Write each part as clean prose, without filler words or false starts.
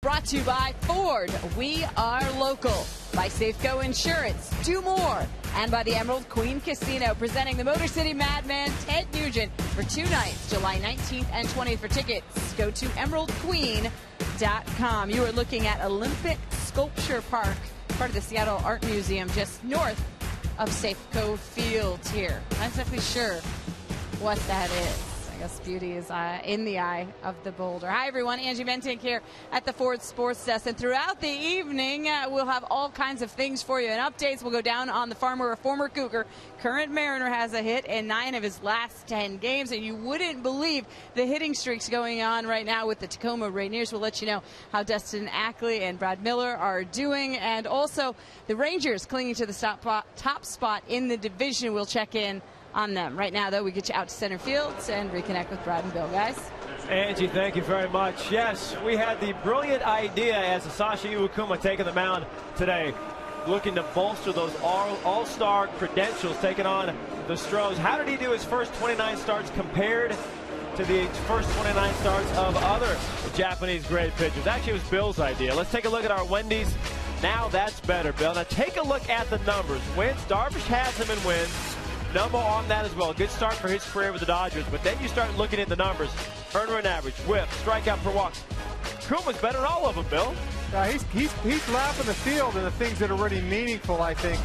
Brought to you by Ford. We are local. By Safeco Insurance. Do more. And by the Emerald Queen Casino, presenting the Motor City Madman Ted Nugent for 2 nights, July 19th and 20th. For tickets, go to emeraldqueen.com. You are looking at Olympic Sculpture Park, part of the Seattle Art Museum, just north of Safeco Field here. I'm not exactly sure what that is. I guess beauty is in the eye of the beholder. Hi, everyone. Angie Mentink here at the Ford Sports Desk. And throughout the evening, we'll have all kinds of things for you and updates. We'll go down on the farm where a former Cougar, current Mariner, has a hit in 9 of his last 10 games. And you wouldn't believe the hitting streaks going on right now with the Tacoma Rainiers. We'll let you know how Dustin Ackley and Brad Miller are doing. And also the Rangers clinging to the top spot in the division. We'll check in on them. Right now, though, we get you out to center field and reconnect with Brad and Bill, guys. Angie, thank you very much. Yes, we had the brilliant idea as Sasha Iwakuma taking the mound today, looking to bolster those all-star credentials, taking on the Astros. How did he do his first 29 starts compared to the first 29 starts of other Japanese grade pitchers? Actually, it was Bill's idea. Let's take a look at our Wendy's. Now that's better, Bill. Now take a look at the numbers. Wins, Darvish has him in wins. Number on that as well. Good start for his career with the Dodgers. But then you start looking at the numbers. Earned run average, whip, strikeout per walk. Kuma's better than all of them, Bill. He's lapping the field in the things that are really meaningful, I think.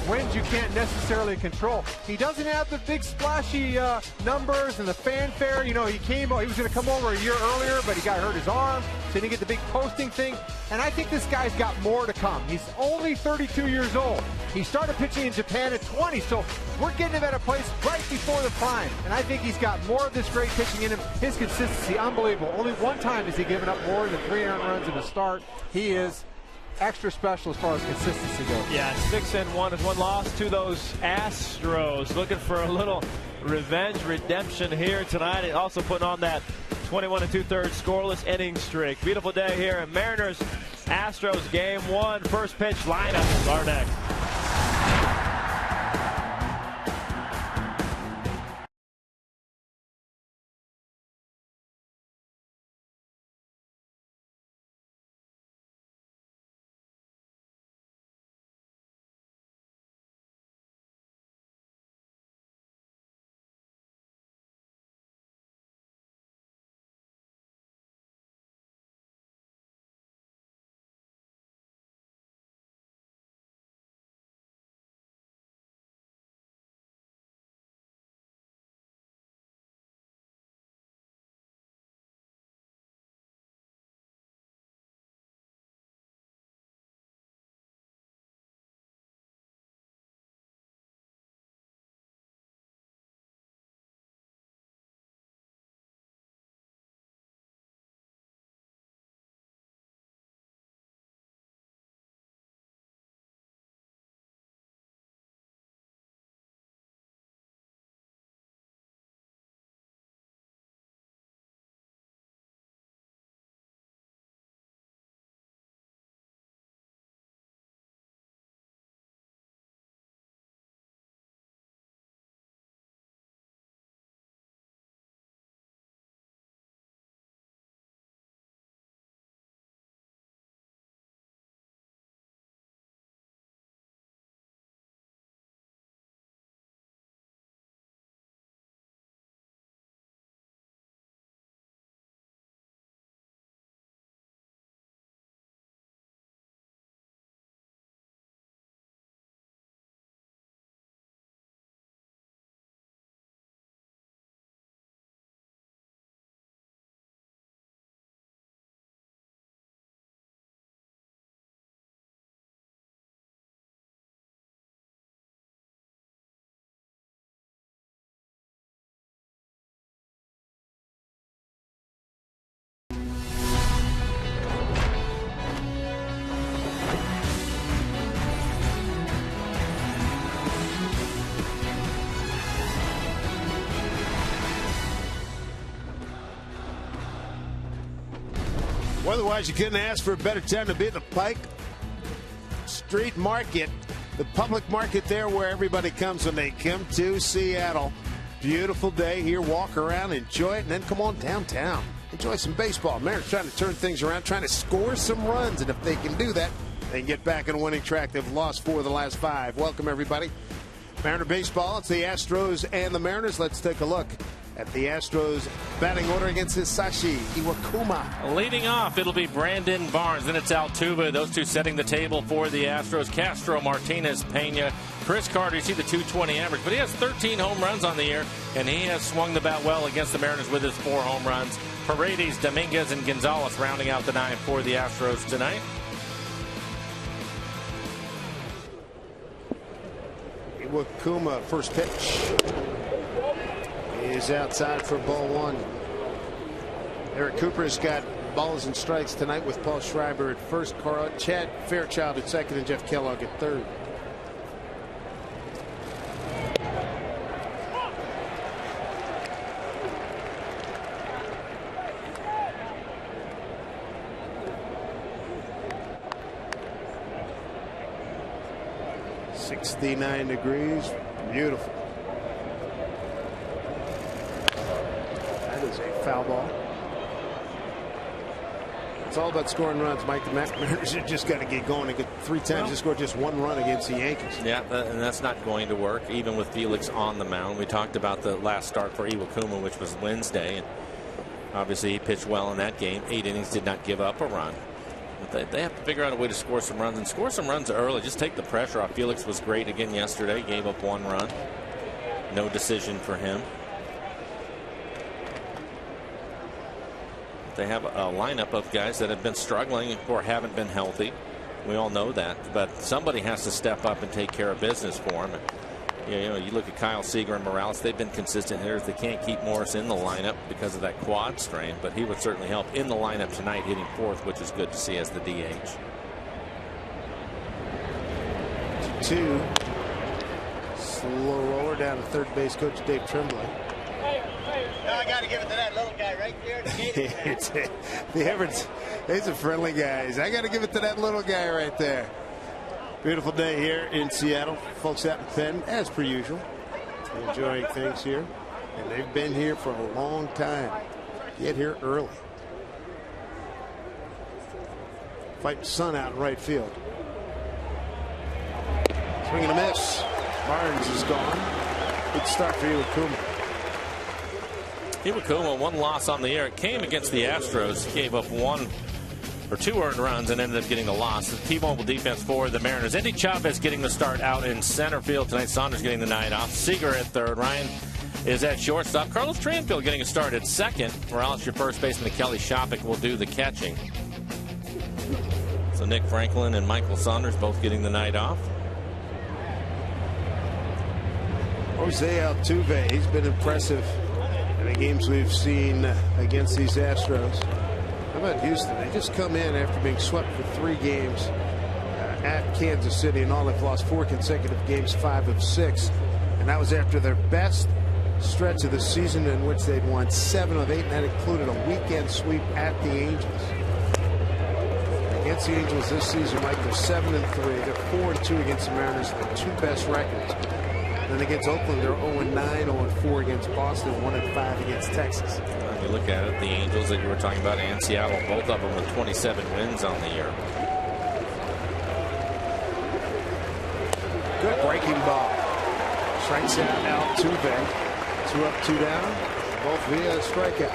Wins you can't necessarily control. He doesn't have the big splashy numbers and the fanfare. You know, he was going to come over a year earlier, but he got hurt his arm. So he didn't get the big posting thing. And I think this guy's got more to come. He's only 32 years old. He started pitching in Japan at 20, so we're getting him at a place right before the prime. And I think he's got more of this great pitching in him. His consistency, unbelievable. Only one time has he given up more than 3 earned runs in a start. He is extra special as far as consistency goes. Yeah, 6-1 is one loss to those Astros. Looking for a little revenge redemption here tonight. Also putting on that 21 2/3 scoreless inning streak. Beautiful day here in Mariners Astros game 1. First pitch lineup are next. Otherwise, you couldn't ask for a better time to be at the Pike Street Market, the public market there where everybody comes when they come to Seattle. Beautiful day here. Walk around, enjoy it, and then come on downtown. enjoy some baseball. Mariners trying to turn things around, trying to score some runs, and if they can do that, they can get back in a winning track. They've lost 4 of the last 5. Welcome, everybody. Mariner baseball. It's the Astros and the Mariners. Let's take a look at the Astros batting order against Hisashi Iwakuma. Leading off, it'll be Brandon Barnes. Then it's Altuve. Those two setting the table for the Astros. Castro, Martinez, Pena, Chris Carter. You see the 220 average, but he has 13 home runs on the year, and he has swung the bat well against the Mariners with his 4 home runs. Paredes, Dominguez, and Gonzalez rounding out the 9 for the Astros tonight. Iwakuma, first pitch is outside for ball 1. Eric Cooper's got balls and strikes tonight with Paul Schreiber at first, Chad Fairchild at second, and Jeff Kellogg at third. .69 degrees, beautiful. That is a foul ball. It's all about scoring runs, Mike. The Mariners have just got to get going and get 3 times to score just 1 run against the Yankees. Yeah, and that's not going to work, even with Felix on the mound. We talked about the last start for Iwakuma, which was Wednesday, and obviously he pitched well in that game. 8 innings, did not give up a run. They have to figure out a way to score some runs, and score some runs early. Just take the pressure off. Felix was great again yesterday. Gave up 1 run. No decision for him. They have a lineup of guys that have been struggling or haven't been healthy. We all know that. But somebody has to step up and take care of business for him. You know, you look at Kyle Seager and Morales. They've been consistent hitters. They can't keep Morris in the lineup because of that quad strain, but he would certainly help in the lineup tonight, hitting 4th, which is good to see as the DH. 2. Slow roller down to third base, Coach Dave Tremblay. Now I got to give it to that little guy right there. The Everett's, he's a friendly guy. I got to give it to that little guy right there. Beautiful day here in Seattle. Folks out in Penn, as per usual, enjoying things here. And they've been here for a long time. Get here early. Fighting sun out in right field. Swing and a miss. Barnes is gone. Good start for Iwakuma. Iwakuma, 1 loss on the year. It came against the Astros. He gave up 2 earned runs and ended up getting the loss. The T-Mobile defense for the Mariners. Andy Chavez getting the start out in center field tonight. Saunders getting the night off. Seager at third. Ryan is at shortstop. Carlos Tranfield getting a start at second. Morales, your first baseman. Kelly Shopik will do the catching. So Nick Franklin and Michael Saunders both getting the night off. Jose Altuve, he's been impressive in the games we've seen against these Astros. How about Houston? They just come in after being swept for 3 games at Kansas City, and all they've lost 4 consecutive games, 5 of 6. And that was after their best stretch of the season, in which they'd won 7 of 8, and that included a weekend sweep at the Angels. Against the Angels this season, Mike, they're 7-3. They're 4-2 against the Mariners, their 2 best records. Then against Oakland, they're 0-9, 0-4 against Boston, 1-5 against Texas. When you look at it, the Angels that you were talking about and Seattle, both of them with 27 wins on the year. Good breaking ball. Strikes out Altuve. 2 up, 2 down. Both via strikeout.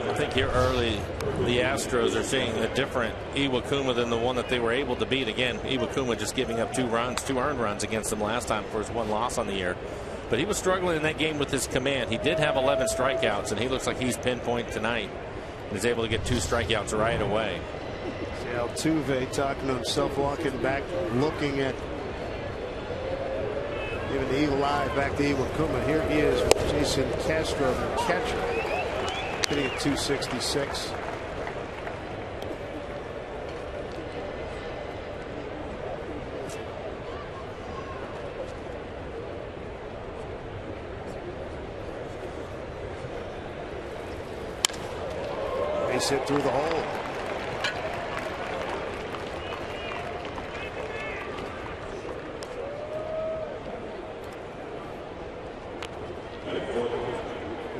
I think here early, the Astros are seeing a different Iwakuma than the one that they were able to beat. Again, Iwakuma just giving up 2 runs, 2 earned runs against them last time for his 1 loss on the year. But he was struggling in that game with his command. He did have 11 strikeouts, and he looks like he's pinpoint tonight. He's able to get 2 strikeouts right away. Altuve talking to himself, walking back, looking at giving the eagle eye back to Iwakuma. Here he is with Jason Castro, the catcher, hitting at 266. Base hit through the hole.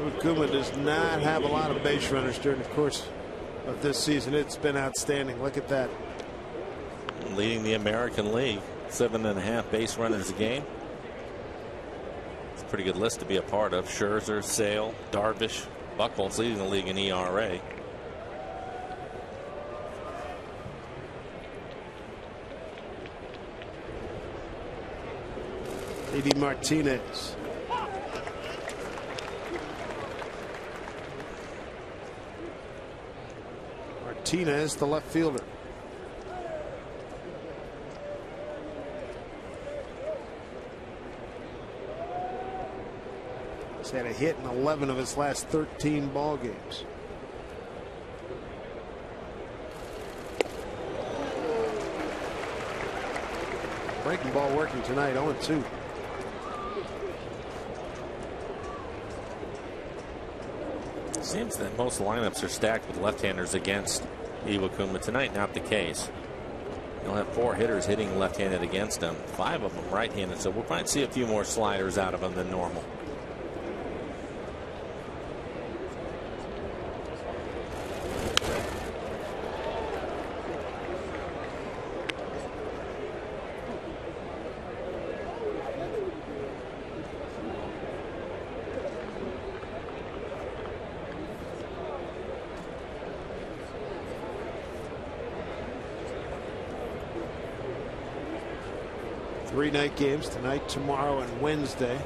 Iwakuma does not have a lot of base runners during the course of this season. It's been outstanding. Look at that. Leading the American League, 7.5 base runners a game. It's a pretty good list to be a part of. Scherzer, Sale, Darvish, Buchholz leading the league in ERA. JD Martinez. Martinez, the left fielder. He's had a hit in 11 of his last 13 ball games. Breaking ball working tonight, 0-2. It seems that most lineups are stacked with left-handers against Iwakuma. Tonight, not the case. You'll have 4 hitters hitting left-handed against him, 5 of them right-handed, so we'll probably see a few more sliders out of him than normal. Three-night games tonight, tomorrow, and Wednesday.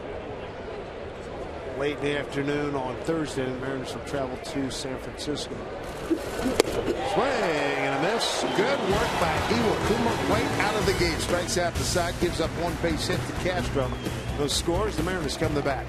Late in the afternoon on Thursday, the Mariners will travel to San Francisco. Swing and a miss. Good work by Iwakuma right out of the gate. Strikes out the side, gives up 1 base hit to Castro. Those scores, the Mariners come to bat.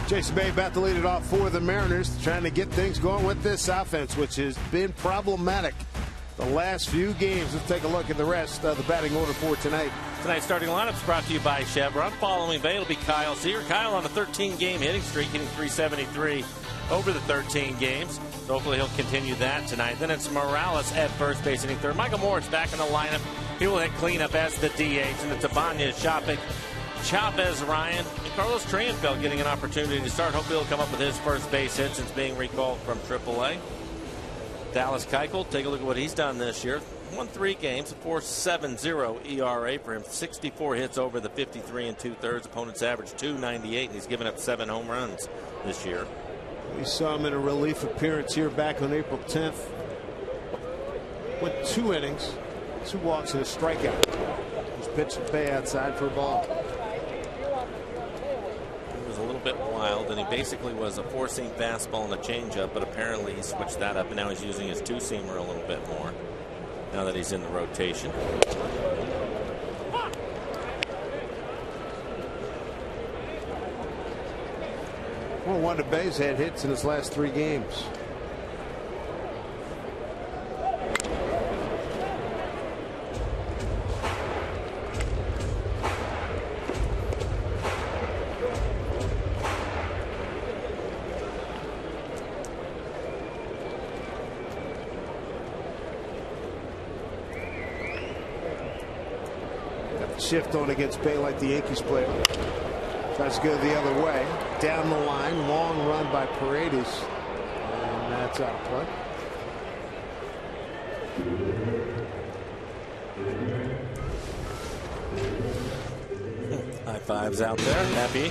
Jason Bay about to lead it off for the Mariners, trying to get things going with this offense, which has been problematic the last few games. Let's take a look at the rest of the batting order for tonight. Tonight's starting lineup is brought to you by Chevron. Following Bay will be Kyle Sear. Kyle on a 13-game hitting streak, hitting .373 over the 13 games. So hopefully he'll continue that tonight. Then it's Morales at first base, hitting third. Michael Morris back in the lineup. He will hit cleanup as the DH. And it's Abanya Chopik, Chavez Ryan, and Carlos Trienfeld getting an opportunity to start. Hopefully he'll come up with his first base hit since being recalled from AAA. Dallas Keuchel, take a look at what he's done this year. Won 3 games, a 4.70 ERA for him. 64 hits over the 53 2/3. Opponent's average .298, and he's given up 7 home runs this year. We saw him in a relief appearance here back on April 10th. Went 2 innings, 2 walks and a strikeout. He's pitched to Bay outside for a ball. He was a little bit wild, and he basically was a 4-seam fastball and a changeup, but apparently he switched that up, and now he's using his 2-seamer a little bit more now that he's in the rotation. Well, Wanda Bay's had hits in his last 3 games. shift on against Bay like the Yankees played. Tries to go the other way. Down the line. Long run by Paredes. And that's out of play. High fives out there. Happy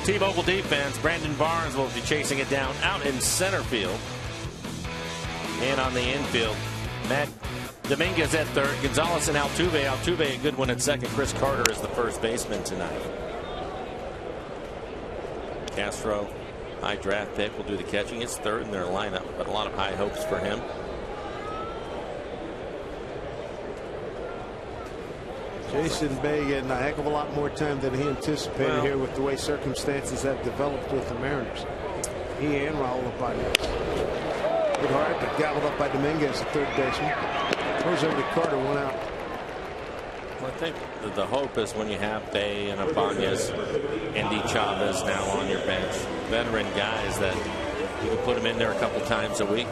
T-Mobile defense. Brandon Barnes will be chasing it down out in center field. And on the infield, Matt Dominguez at third. Gonzalez and Altuve. Altuve a good one at second. Chris Carter is the first baseman tonight. Castro, high draft pick, will do the catching. It's third in their lineup, but a lot of high hopes for him. Jason Bay getting a heck of a lot more time than he anticipated here with the way circumstances have developed with the Mariners. He and Raul Ibanez. Good hard, but gobbled up by Dominguez, the third baseman. Throws over to Carter, one out. Well, I think the hope is when you have Bay and Ibanez, Andy Chavez now on your bench, veteran guys that you can put them in there a couple times a week,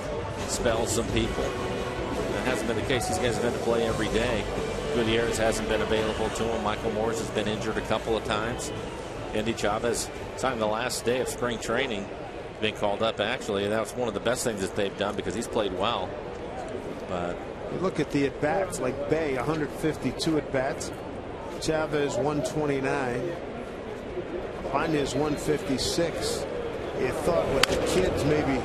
spell some people. That hasn't been the case. These guys have been to play every day. Gutierrez hasn't been available to him. Michael Morris has been injured a couple of times. Andy Chavez, signed the last day of spring training, been called up. Actually, that was one of the best things that they've done because he's played well. But you look at the at bats, like Bay, 152 at bats. Chavez 129. Ibanez 156. You thought with the kids maybe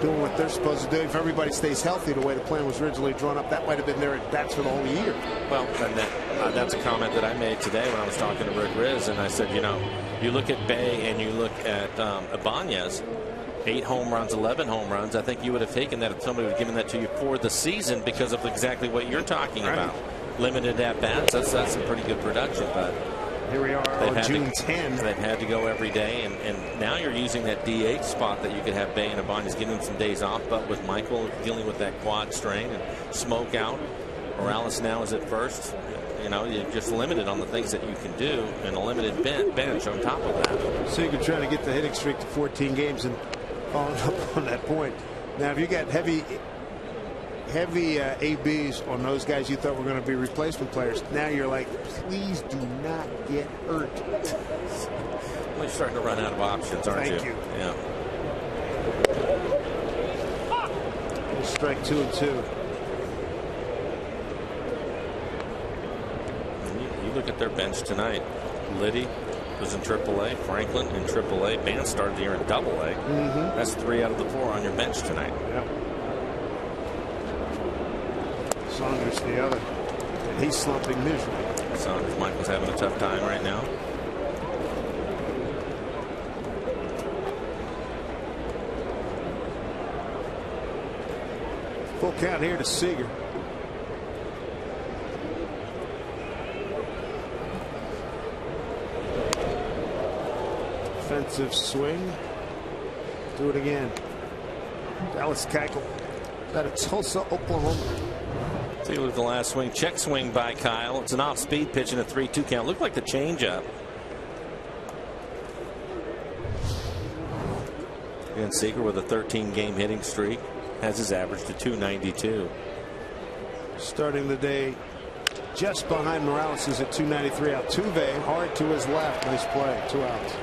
doing what they're supposed to do, if everybody stays healthy the way the plan was originally drawn up, that might have been their at bats for the whole year. Well, and that's a comment that I made today when I was talking to Rick Riz, and I said, you know, you look at Bay and you look at Ibanez, 8 home runs, 11 home runs. I think you would have taken that if somebody would have given that to you for the season because of exactly what you're talking about. Limited at bats. That's some pretty good production, but here we are on June 10th. They've had to go every day, and now you're using that DH spot that you could have Bay and Ibanez giving them some days off, but with Michael dealing with that quad strain and smoke out, Morales now is at first. You know, you're just limited on the things that you can do, and a limited bench on top of that. So you're trying to get the hitting streak to 14 games and following up on that point. Now, if you got heavy ABs on those guys you thought were going to be replacement players, now you're like, please do not get hurt. Well, you're starting to run out of options, aren't you? Thank you. Yeah. Strike 2 and 2. You look at their bench tonight. Liddy was in AAA. Franklin in AAA. Band started the year in AA. That's 3 out of the 4 on your bench tonight. Yeah. Saunders the other, and he's slumping miserably. Saunders, Michael's having a tough time right now. Full count here to Seager. Defensive swing. Do it again. Dallas Keuchel out of Tulsa, Oklahoma. See, look at the last swing. Check swing by Kyle. It's an off-speed pitch in a 3-2 count. Looked like the changeup. And Seager with a 13-game hitting streak has his average to 292. Starting the day just behind Morales is at 293. Altuve hard to his left. Nice play. 2 outs.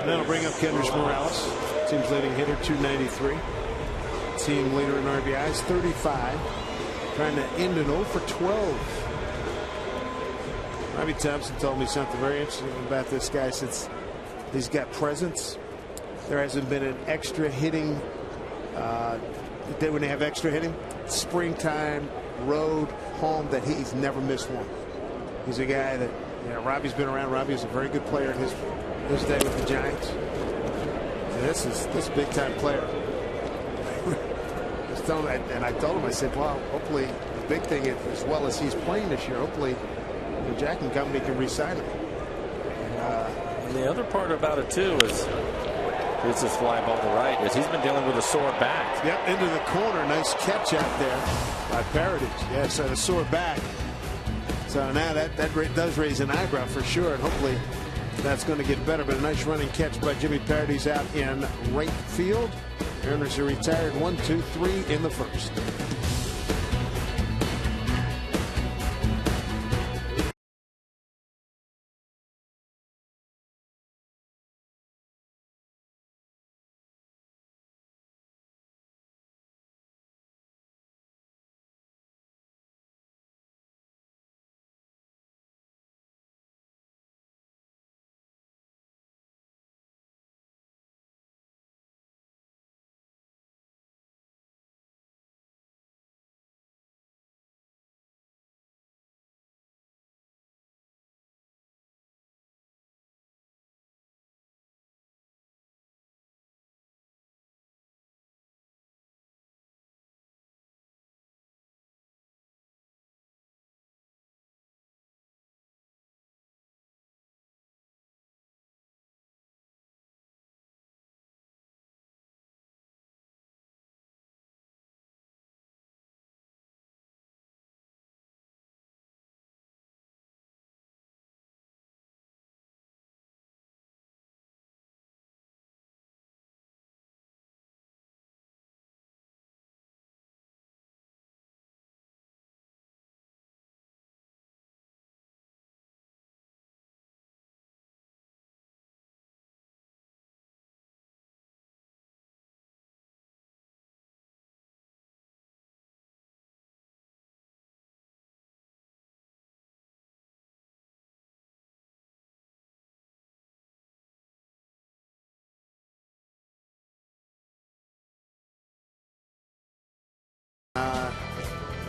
That'll bring up Kendrys Morales, team's leading hitter, 293. Team leader in RBIs, 35. Trying to end an 0 for 12. Robbie Thompson told me something very interesting about this guy. Since he's got presence, there hasn't been an extra hitting. When they have extra hitting, springtime, road, home, that he's never missed one. He's a guy that, you know, Robbie's been around. Robbie is a very good player in his day with the Giants. And this is big time player. And I told him, I said, well, hopefully the big thing is, as well as he's playing this year, hopefully the Jack and Company can re-sign him. And the other part about it too is this is fly ball to right, is he's been dealing with a sore back. Yep, into the corner. Nice catch out there by Paredes. Yeah, so the sore back. So now that does raise an eyebrow for sure, and hopefully that's going to get better, but a nice running catch by Jimmy Paredes out in right field. Mariners are retired 1-2-3 in the first.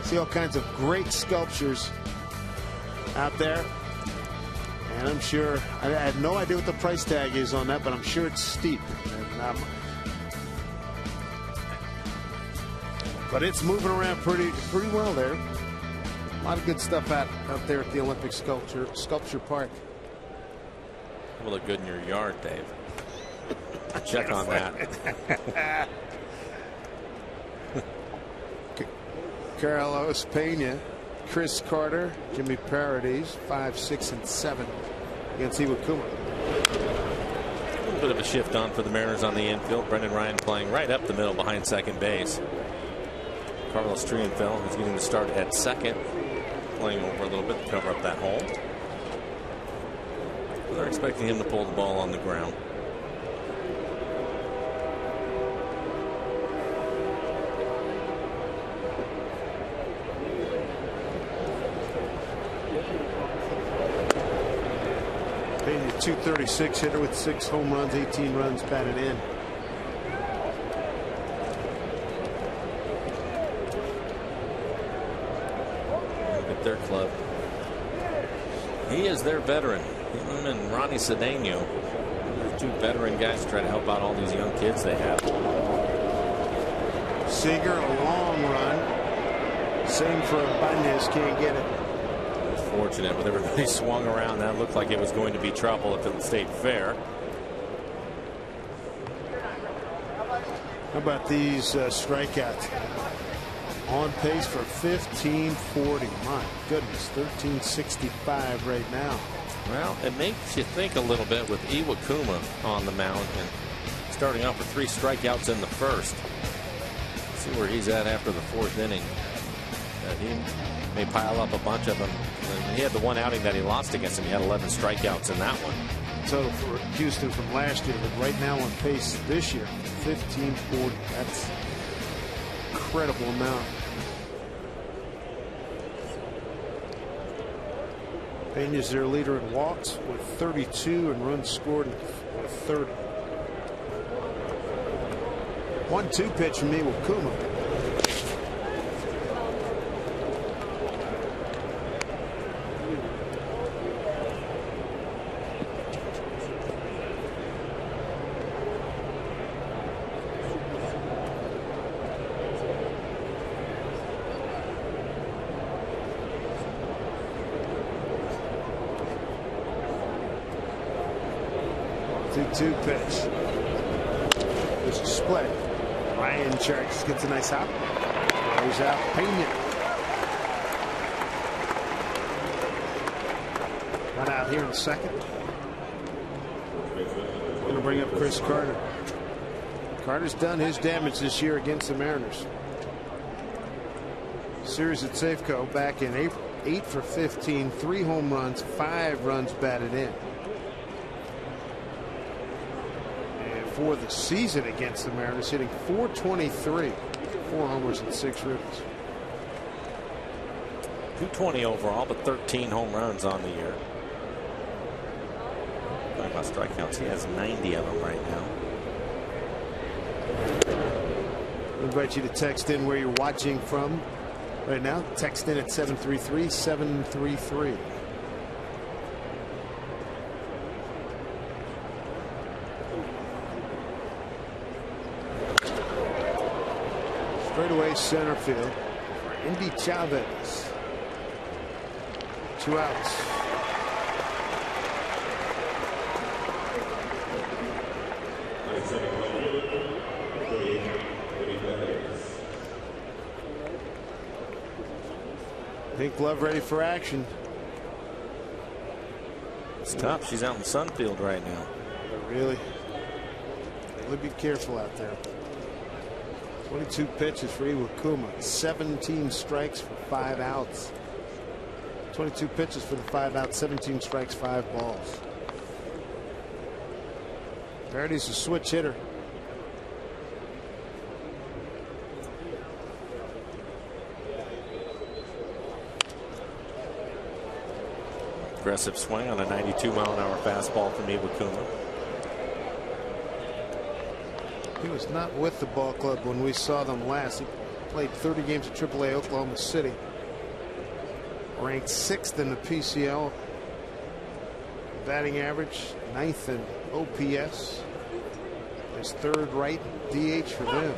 See all kinds of great sculptures out there, and I'm sure I have no idea what the price tag is on that, but I'm sure it's steep. And, but it's moving around pretty well there. A lot of good stuff out there at the Olympic Sculpture Park. Will look good in your yard, Dave. Check on that. Carlos Pena, Chris Carter, Jimmy Paredes, 5, 6, and 7 against Iwakuma. A little bit of a shift on for the Mariners on the infield. Brendan Ryan playing right up the middle behind second base. Carlos Triunfel, who's getting the start at second, playing over a little bit to cover up that hole. They're expecting him to pull the ball on the ground. .236 hitter with 6 home runs, 18 runs batted in. Look at their club. He is their veteran. Him and Ronnie Cedeno. They're 2 veteran guys to try to help out all these young kids they have. Seager, a long run. Same for Ibanez, can't get it. Fortunate with everybody swung around. That looked like it was going to be trouble if it stayed fair. How about these strikeouts? On pace for 1540. My goodness, 1365 right now. Well, it makes you think a little bit with Iwakuma on the mound and starting off with 3 strikeouts in the first. See where he's at after the 4th inning. He may pile up a bunch of them. He had the one outing that he lost against him. He had 11 strikeouts in that one. So for Houston from last year, but right now on pace this year, 1540. That's an incredible amount. Pena's their leader in walks with 32 and runs scored with 30. 1-2 pitch from Iwakuma. Two pitch. There's a split. Ryan charges, gets a nice hop. Goes out. Pena. Run out here in second. bring up Chris Carter. Carter's done his damage this year against the Mariners. Series at Safeco back in April. 8 for 15, 3 home runs, 5 runs batted in. And for the season against the Mariners, hitting .423, 4 homers and 6 ribbies. .220 overall, but 13 home runs on the year. Talking about strikeouts, he has 90 of them right now. I invite you to text in where you're watching from right now. Text in at 733-733. Straightaway center field for Indy Chavez. 2 outs. Pink glove ready for action. It's tough. She's out in Sunfield right now. Really? Really be careful out there. 22 pitches for Iwakuma. 17 strikes for 5 outs. 22 pitches for the 5 outs. 17 strikes, 5 balls. Verdi's a switch hitter. Aggressive swing on a 92-mile-an-hour fastball from Iwakuma. He was not with the ball club when we saw them last. He played 30 games at AAA Oklahoma City. Ranked 6th in the PCL. Batting average 9th in OPS. His 3rd right DH for them.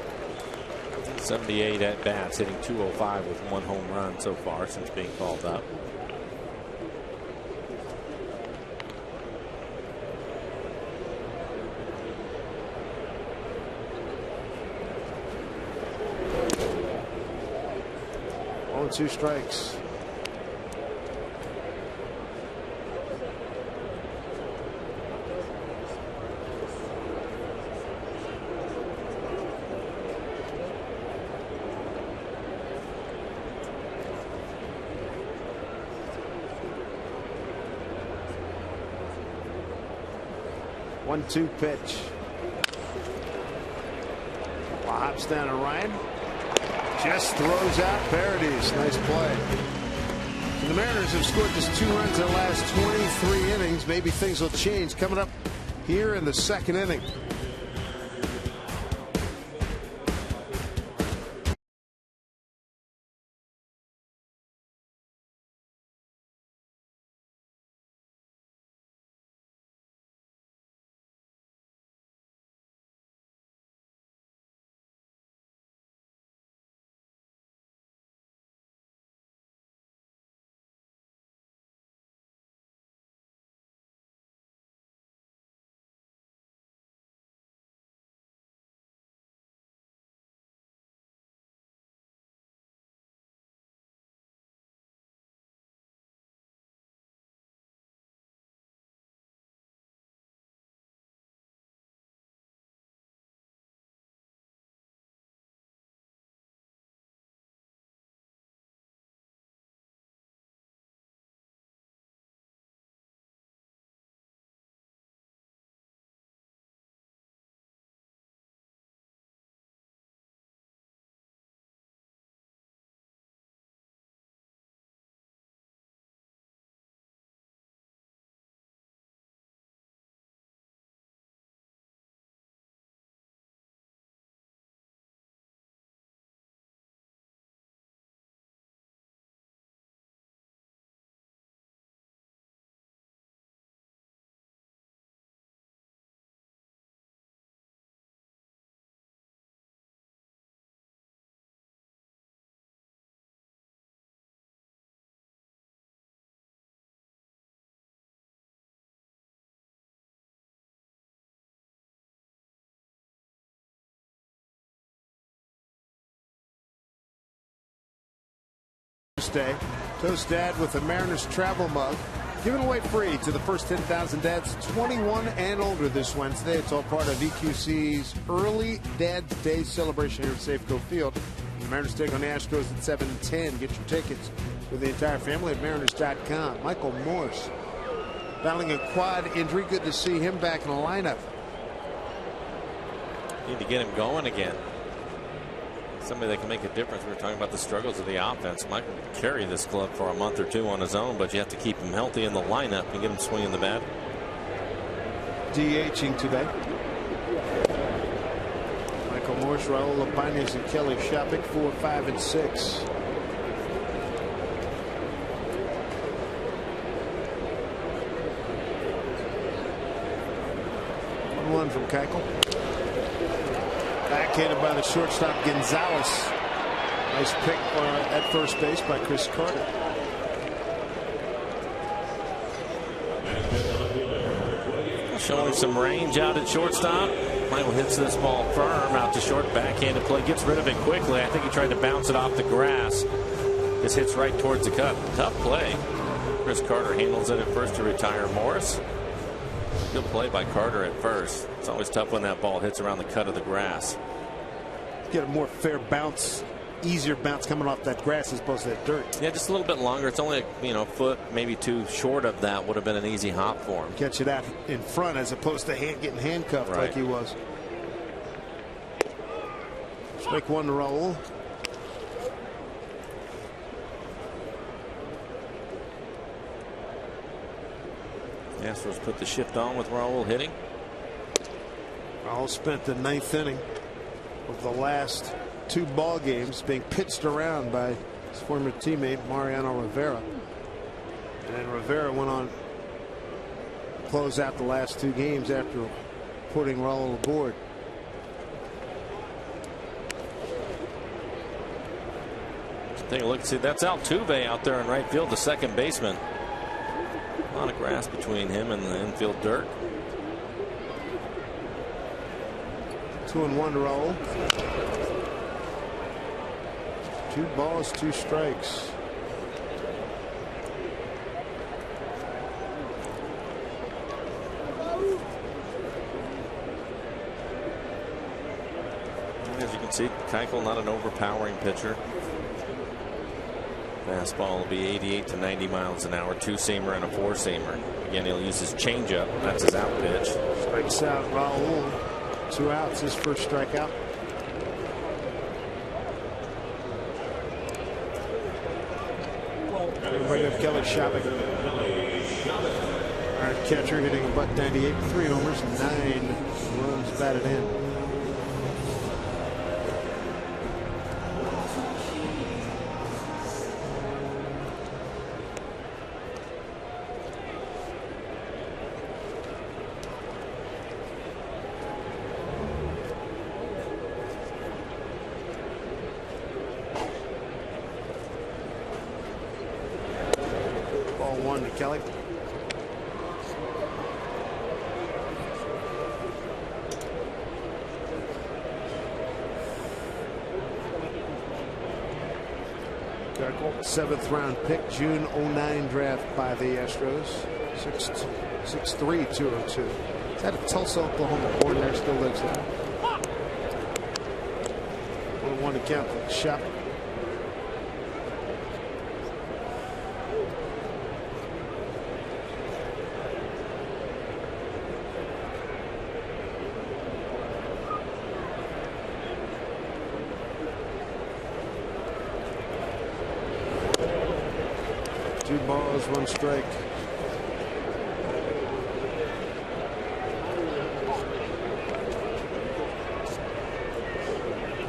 78 at bats, hitting .205 with 1 home run so far since being called up. Only 2 strikes. One-two pitch. Hops down to Ryan. Just throws out Paradis. Nice play. And the Mariners have scored just 2 runs in the last 23 innings. Maybe things will change coming up here in the 2nd inning. Tostad with the Mariners travel mug. Giving away free to the first 10,000 dads 21 and older this Wednesday. It's all part of EQC's early Dad's Day celebration here at Safeco Field. The Mariners take on the Astros at 7:10. Get your tickets for the entire family at Mariners.com. Michael Morse battling a quad injury. Good to see him back in the lineup. Need to get him going again. Somebody that can make a difference. We were talking about the struggles of the offense. Michael can carry this club for a month or two on his own, but you have to keep him healthy in the lineup and get him swinging the bat. DHing today. Michael Morse, Raul Ibanez, and Kelly Shopik, 4, 5, and 6. One from Keuchel. Backhanded by the shortstop Gonzalez. Nice pick at first base by Chris Carter. Showing some range out at shortstop. Michael hits this ball firm out to short. Backhanded play, gets rid of it quickly. I think he tried to bounce it off the grass. This hits right towards the cup. Tough play. Chris Carter handles it at first to retire Morris. Good play by Carter at first. It's always tough when that ball hits around the cut of the grass. Get a more fair bounce, easier bounce coming off that grass as opposed to that dirt. Yeah, just a little bit longer. It's only a foot, maybe two short of that. Would have been an easy hop for him. Catch it out in front as opposed to getting handcuffed like he was. Strike one to Raul. The Astros put the shift on with Raul hitting. Raul spent the 9th inning of the last 2 ball games being pitched around by his former teammate Mariano Rivera. And Rivera went on to close out the last 2 games after putting Raul aboard. Take a look. See, that's Altuve out there in right field, the second baseman. A lot of grass between him and the infield dirt. 2-1 to Raul. 2 balls, 2 strikes. As you can see, Keuchel not an overpowering pitcher. Fastball will be 88 to 90 miles an hour, 2-seamer and a 4-seamer. Again, he'll use his changeup. That's his out pitch. Strikes out Raul. 2 outs, his first strikeout. Bring up Kelly Shopik. Our catcher hitting a .198, 3 homers, 9 runs batted in. To Kelly. Keuchel, 7th round pick, June 09 draft by the Astros. 6'3", 202. Is that a Tulsa, Oklahoma born there? Still lives there. 1-1 to count for the shot. Two balls, 1 strike.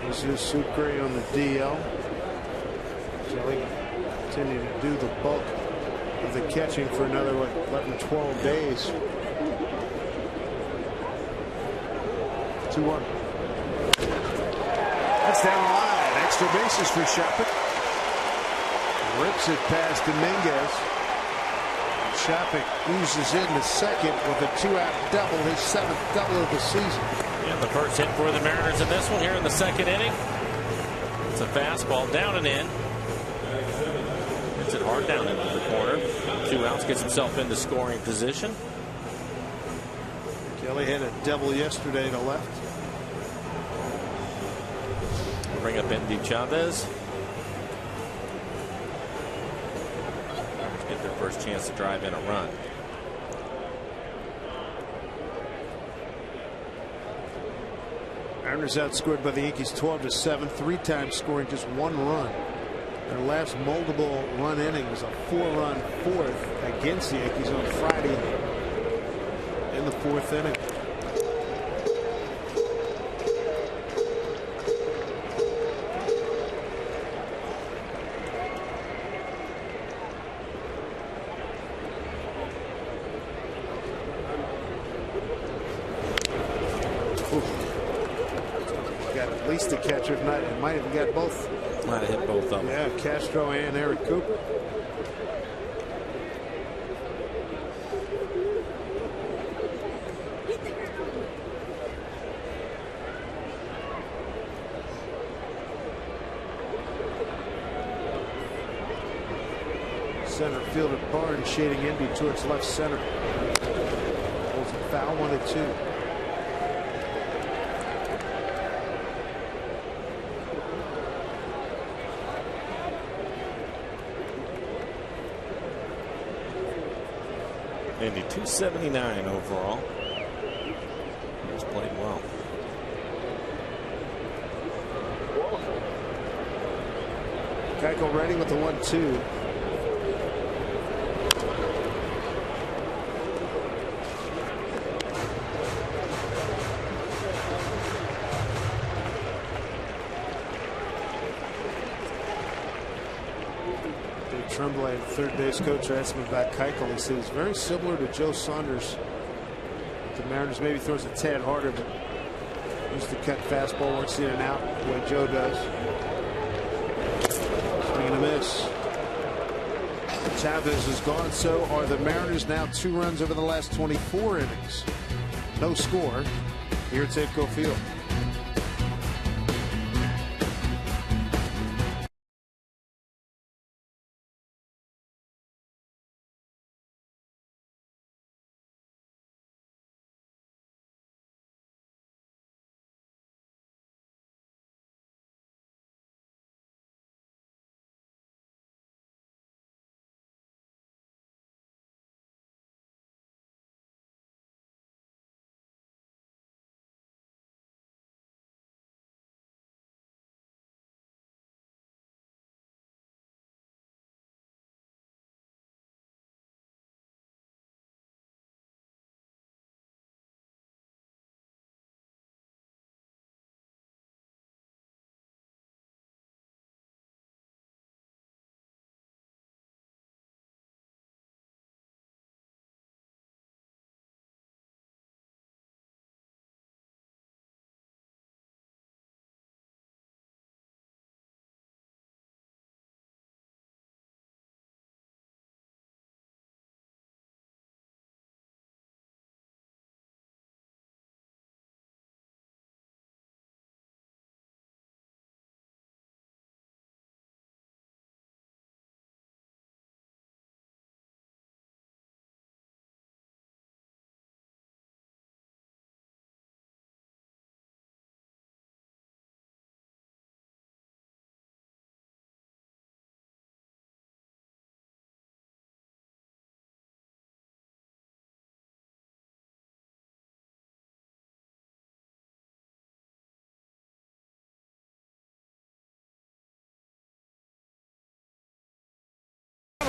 This is Sucre on the DL. Kelly continue to do the bulk of the catching for another 11, 12 days. 2-1. That's down the line. Extra bases for Shopik. Rips it past Dominguez. Shopik oozes in the second with a 2-out double, his 7th double of the season. And the first hit for the Mariners in this one here in the 2nd inning. It's a fastball down and in. Hits it hard down into the corner. 2 outs, gets himself into scoring position. Kelly had a double yesterday to left. We'll bring up Andy Chavez. Get their first chance to drive in a run. Mariners outscored by the Yankees 12-7, 3 times scoring just 1 run. Their last multiple run inning was a 4-run fourth against the Yankees on Friday in the 4th inning. Got at least a catcher, if not, it might have got both. Might have hit both of them. Yeah, Castro and Eric Cooper. Center fielder Barnes shading Indy towards left center. Holds a foul, 1-2. Indy 279 overall. He's played well. Keuchel ready with the 1-2. Tremblay, third base coach, asked him about Keuchel. He said he's very similar to Joe Saunders. The Mariners maybe throws a tad harder, but used to cut fastball, works in and out the way Joe does. Swing and a miss. Chavez is gone. So are the Mariners, now 2 runs over the last 24 innings. No score here at Safeco Field.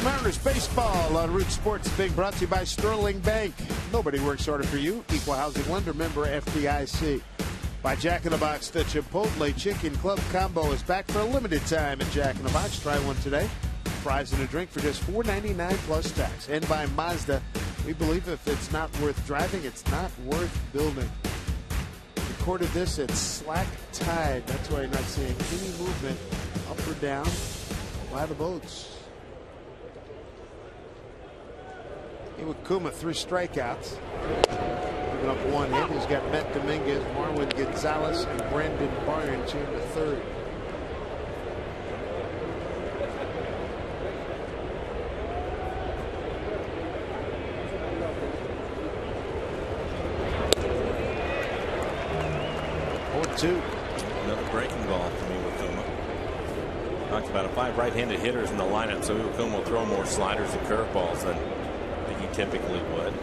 Mariners baseball on Root Sports, being brought to you by Sterling Bank. Nobody works harder for you. Equal housing lender, member FDIC. By Jack in the Box, the Chipotle Chicken Club combo is back for a limited time at Jack in the Box. Try one today. Fries and a drink for just $4.99 plus tax. And by Mazda, we believe if it's not worth driving, it's not worth building. Recorded this at slack tide. That's why you're not seeing any movement up or down by the boats. Iwakuma, 3 strikeouts. Giving up 1 hit. He's got Matt Dominguez, Marwin Gonzalez, and Brandon Barnes in the 3rd. 2-2. Another breaking ball from Iwakuma. Talked about 5 right-handed hitters in the lineup, so Iwakuma will throw more sliders and curveballs than he typically would.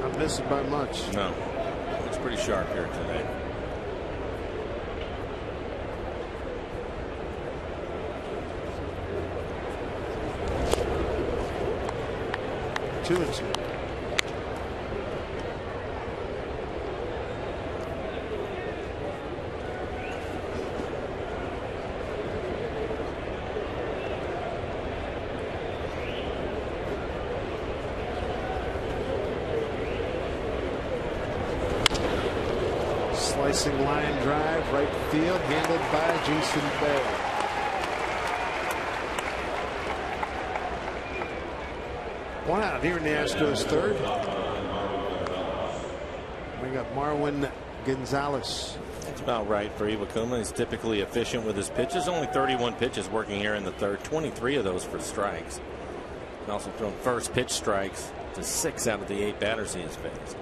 Not missing by much. No, it's pretty sharp here today. Two and two. Slicing line drive, right field, handled by Jason Bay. One out here in the Astros third. Bring up Marwin Gonzalez. That's about right for Iwakuma. He's typically efficient with his pitches. Only 31 pitches working here in the third. 23 of those for strikes. He's also thrown first pitch strikes to 6 out of the 8 batters he has faced.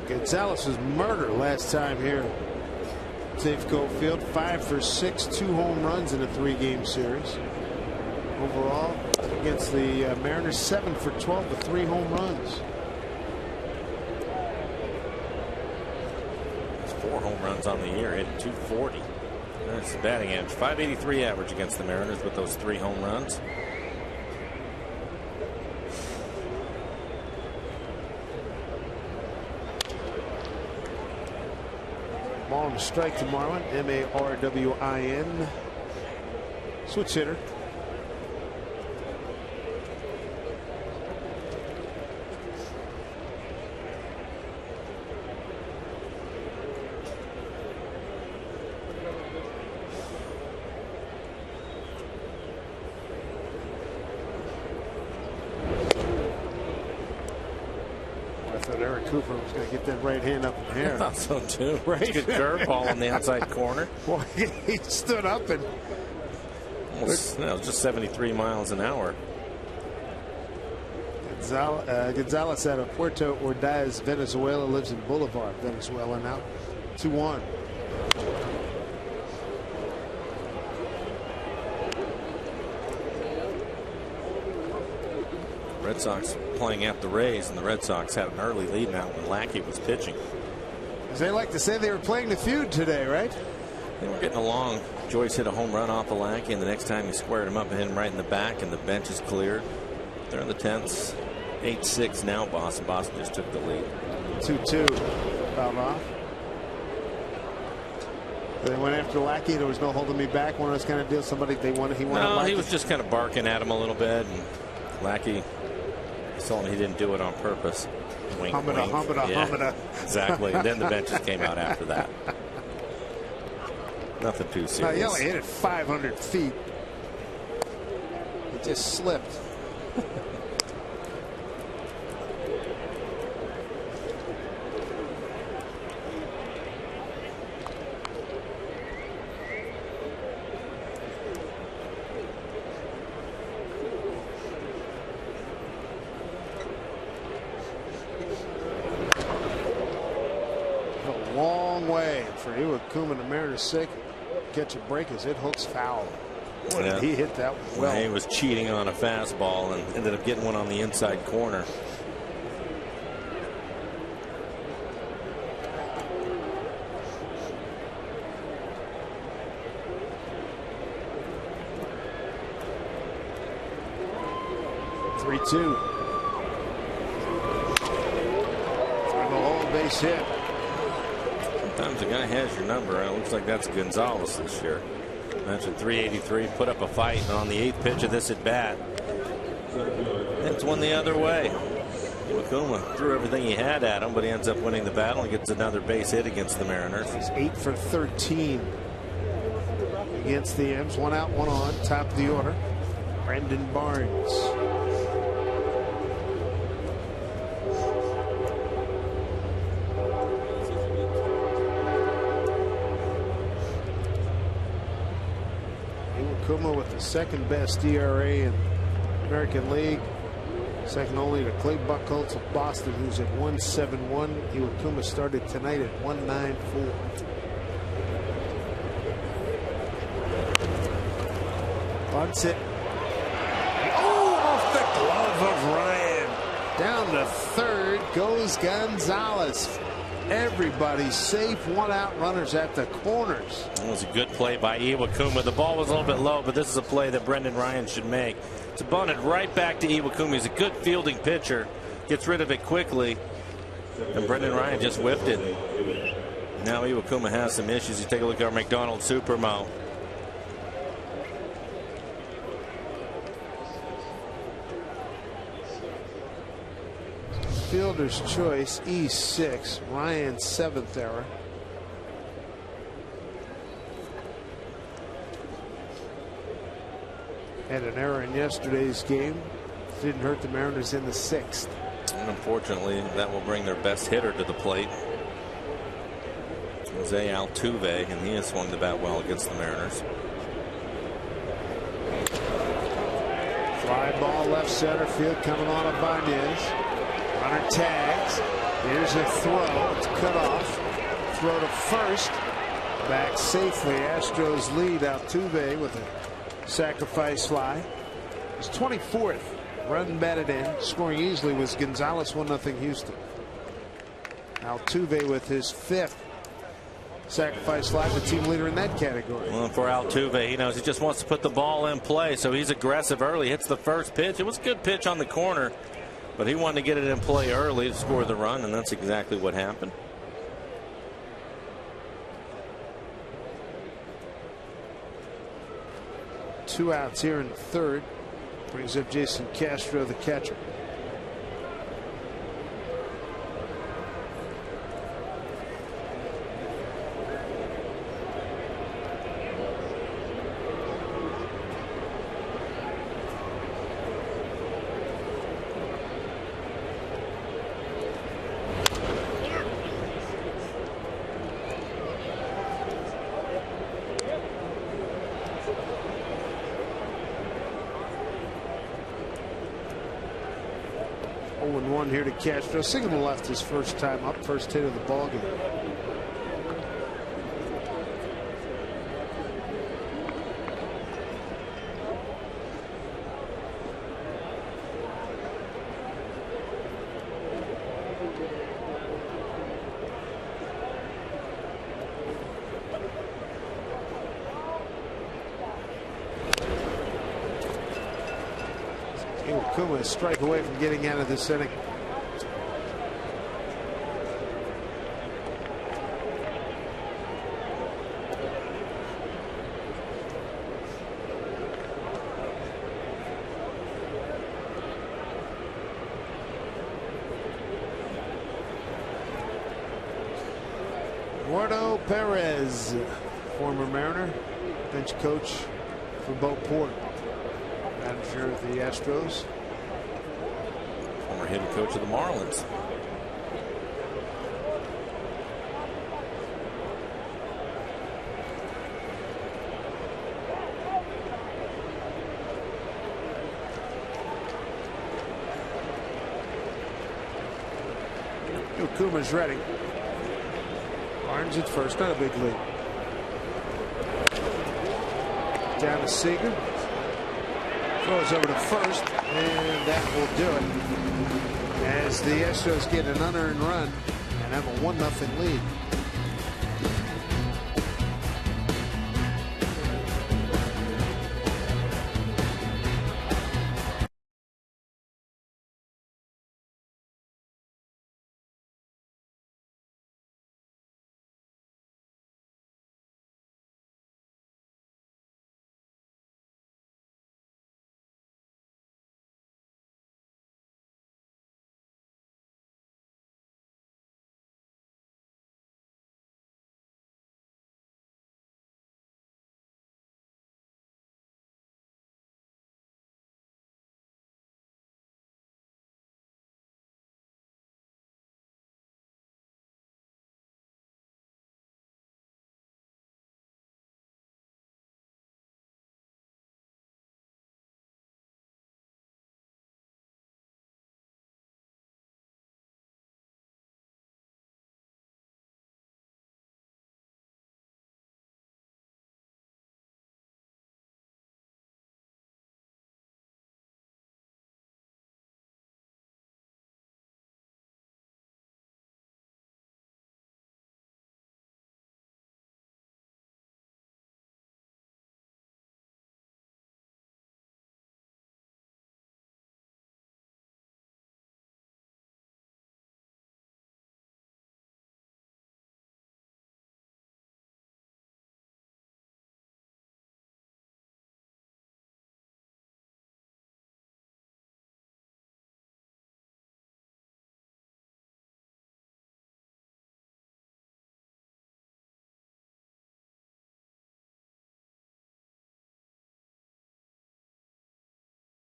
Gonzalez was murder last time here. Safeco Field, 5 for 6, 2 home runs in a 3-game series. Overall, against the Mariners, 7 for 12 with 3 home runs. That's 4 home runs on the year, hitting .240. That's the batting average. .583 average against the Mariners with those 3 home runs. Ball and strike to Marwin. M-A-R-W-I-N. Switch hitter. I thought Eric Cooper was going to get that right hand up in the air. I thought so too. Right. It's a good curveball on the outside corner. Boy, he stood up and Almost, no, just 73 miles an hour. Gonzalez out of Puerto Ordaz, Venezuela, lives in Boulevard, Venezuela now. 2-1. Red Sox playing at the Rays, and the Red Sox had an early lead now when Lackey was pitching. As they like to say, they were playing the feud today, right? They were getting along. Joyce hit a home run off of Lackey, and the next time he squared him up and hit him right in the back, and the bench is cleared. They're in the 10th. 8-6 now, Boston. Boston just took the lead. 2-2. Fouled off. They went after Lackey. There was no holding me back. One of those kind of deals. Somebody he wanted. No, he was just kind of barking at him a little bit, and Lackey told him he didn't do it on purpose. Wink, wink. Humada. Exactly. And then the benches came out after that. Nothing too serious. No, he only hit it 500 feet. It just slipped. A long way for Iwakuma, the Mariners' sake. Catch a break as it hooks foul. Boy, did he hit that one well. He was cheating on a fastball and ended up getting one on the inside corner. Three-two. For the whole base hit. Sometimes a guy has your number. It looks like that's Gonzalez this year. Mentioned 383, put up a fight, and on the 8th pitch of this at bat, it's one the other way. Iwakuma threw everything he had at him, but he ends up winning the battle and gets another base hit against the Mariners. He's 8 for 13 against the M's. 1 out, 1 on. Top of the order, Brandon Barnes. Iwakuma with the second best ERA in American League. Second only to Clay Buchholz of Boston, who's at 1.71. Iwakuma started tonight at 1.94. Bunts it. Oh, off the glove of Ryan. Down to third goes Gonzalez. Everybody's safe. One out, runners at the corners. It was a good play by Iwakuma. The ball was a little bit low, but this is a play that Brendan Ryan should make. It's bunted right back to Iwakuma. He's a good fielding pitcher. Gets rid of it quickly. And Brendan Ryan just whiffed it. Now Iwakuma has some issues. You take a look at our McDonald's Supermo. Fielder's choice, E6. Ryan's 7th error. Had an error in yesterday's game. Didn't hurt the Mariners in the 6th. And unfortunately, that will bring their best hitter to the plate. Jose Altuve, and he has swung the bat well against the Mariners. Fly ball left center field coming on Ibanez. Runner tags. Here's a throw. It's cut off. Throw to first. Back safely. Astros lead. Altuve with a sacrifice fly. His 24th run batted in. Scoring easily was Gonzalez. 1-0 Houston. Altuve with his 5th sacrifice fly, the team leader in that category. Well, for Altuve, he knows he just wants to put the ball in play, so he's aggressive early. Hits the first pitch. It was a good pitch on the corner, but he wanted to get it in play early to score the run, and that's exactly what happened. Two outs here in the third. Brings up Jason Castro, the catcher. Here to Castro. Single to left his first time up. First hit of the ball game. Iwakuma a strike away from getting out of this inning. Perez, former Mariner, bench coach for Bo Port, manager of the Astros, former hitting coach of the Marlins. Iwakuma's ready. Barnes at first, not a big lead. Down to Seager. Throws over to first, and that will do it. As the Astros get an unearned run and have a 1-0 lead.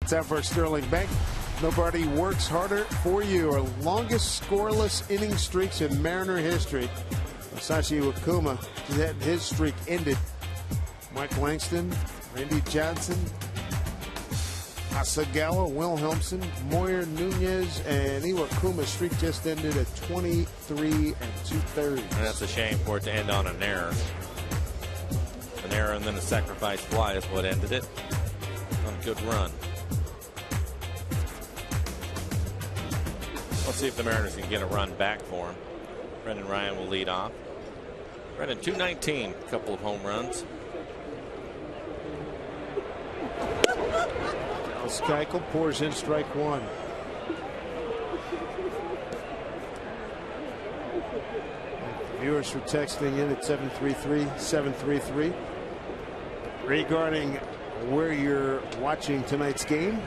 It's time for Sterling Bank. Nobody works harder for you. Our longest scoreless inning streaks in Mariner history. Masashi Iwakuma had his streak ended. Mike Langston, Randy Johnson, Asagawa, Wilhelmsen, Moyer, Nunez, and Iwakuma's streak just ended at 23 2/3. And that's a shame for it to end on an error. An error and then a sacrifice fly is what ended it. On a good run. Let's see if the Mariners can get a run back for him. Brendan Ryan will lead off. Brendan, 219, a couple of home runs. Keuchel pours in strike one. Viewers for texting in at 733-733 regarding where you're watching tonight's game.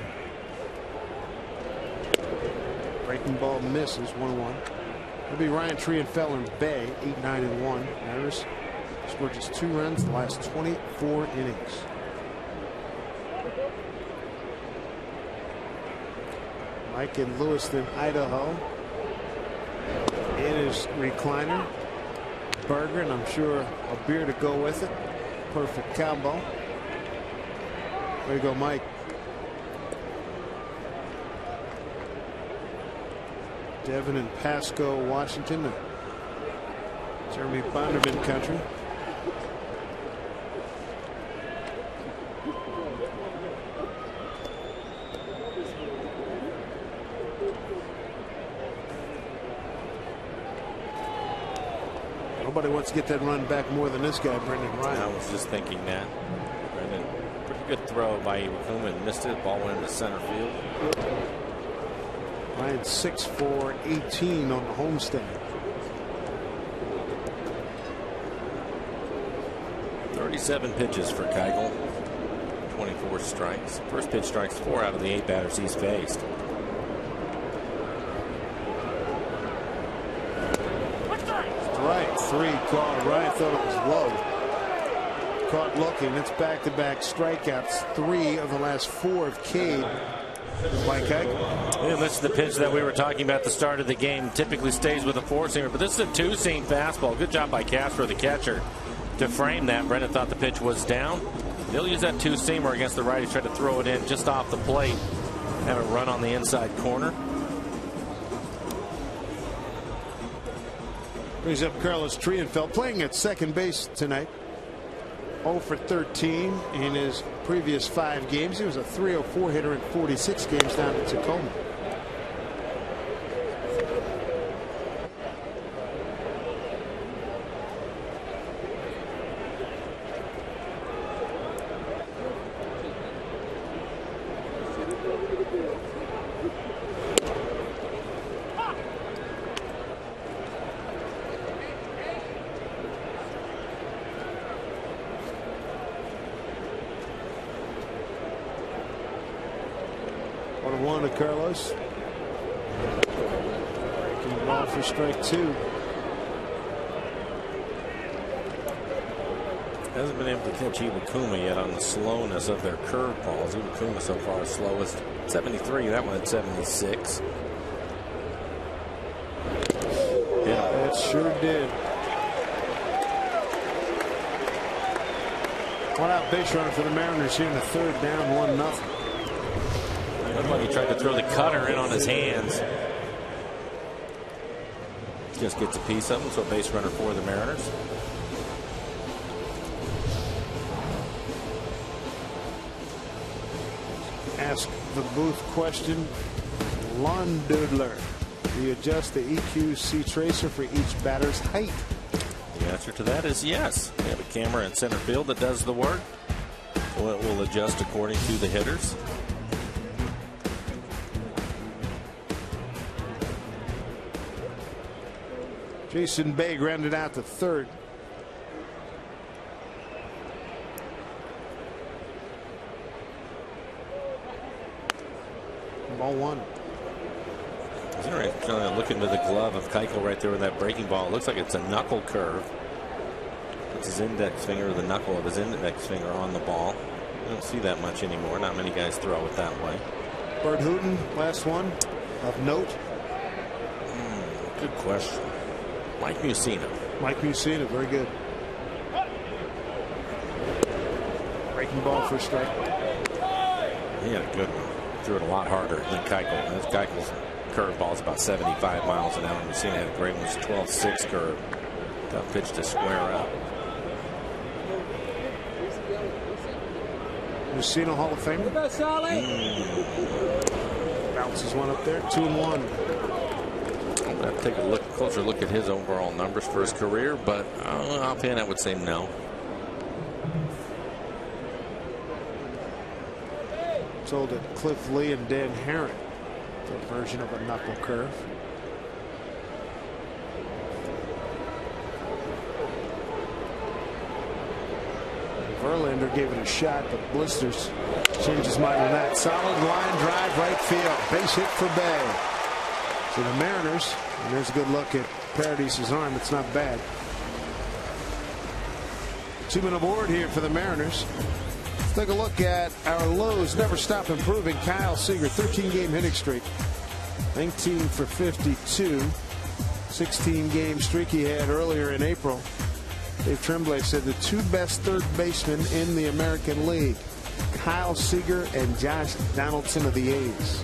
Breaking ball misses 1-1. It'll be Ryan Trienfeller and Bay 8-9-1. Mariners scored just 2 runs the last 24 innings. Mike in Lewiston, Idaho. In his recliner. Burger, and I'm sure a beer to go with it. Perfect combo. There you go, Mike. Devin and Pasco, Washington. Jeremy Bonderman country. Nobody wants to get that run back more than this guy, Brendan Ryan. I was just thinking that. Brendan, pretty good throw by Iwakuma and missed it. Ball went into center field. Ryan 6'4", 18 on the homestand. 37 pitches for Keuchel. 24 strikes. First pitch strikes 4 out of the 8 batters he's faced. Right, 3 caught. Ryan thought it was low. Caught looking. It's back-to-back strikeouts. 3 of the last 4 have Cade by Keuchel. Yeah, this is the pitch that we were talking about at the start of the game. Typically stays with a 4-seamer, but this is a 2-seam fastball. Good job by Castro, the catcher, to frame that. Brendan thought the pitch was down. They'll use that 2-seamer against the righty, try to throw it in just off the plate. Have it run on the inside corner. Brings up Carlos Trienfeld, playing at second base tonight. 0 for 13 in his previous 5 games. He was a .304 hitter in 46 games down in Tacoma. One to Carlos. Breaking ball for strike 2. Hasn't been able to catch Iwakuma yet on the slowness of their curveballs. Iwakuma so far slowest 73. That one at 76. Yeah, that sure did. One out base runner for the Mariners here in the 3rd, down 1-0. Looked like he tried to throw the cutter in on his hands. Just gets a piece of him, so base runner for the Mariners. Ask the booth question. Lawn Doodler. Do you adjust the EQC tracer for each batter's height? The answer to that is yes. We have a camera in center field that does the work. So it will adjust according to the hitters. Jason Bay grounded out to 3rd. Ball 1. It's interesting trying to look into the glove of Keuchel right there with that breaking ball. It looks like it's a knuckle curve. Puts his index finger, or the knuckle of his index finger on the ball. You don't see that much anymore. Not many guys throw it that way. Bert Hooton, last one of note. Good question. Mike Mussina. Mike Mussina, very good. Breaking ball for a strike. He had a good one. Threw it a lot harder than Keuchel. Keuchel's curveball is about 75 miles an hour. Mussina had a great one. It was 12-6 curve. Tough pitch to square up. Mussina, Hall of Famer. Bounces one up there. 2-1. I'll have to take a closer look at his overall numbers for his career, but offhand I would say no. Told it Cliff Lee and Dan Herron. It's a version of a knuckle curve. Verlander gave it a shot, but Blisters changed his mind on that. Solid line drive right field. Base hit for Bay. So the Mariners, and there's a good look at Paradise's arm. It's not bad. 2-minute board here for the Mariners. Let's take a look at our lows. Never stop improving. Kyle Seager, 13-game hitting streak. 19 for 52. 16-game streak he had earlier in April. Dave Tremblay said the two best third basemen in the American League, Kyle Seager and Josh Donaldson of the A's.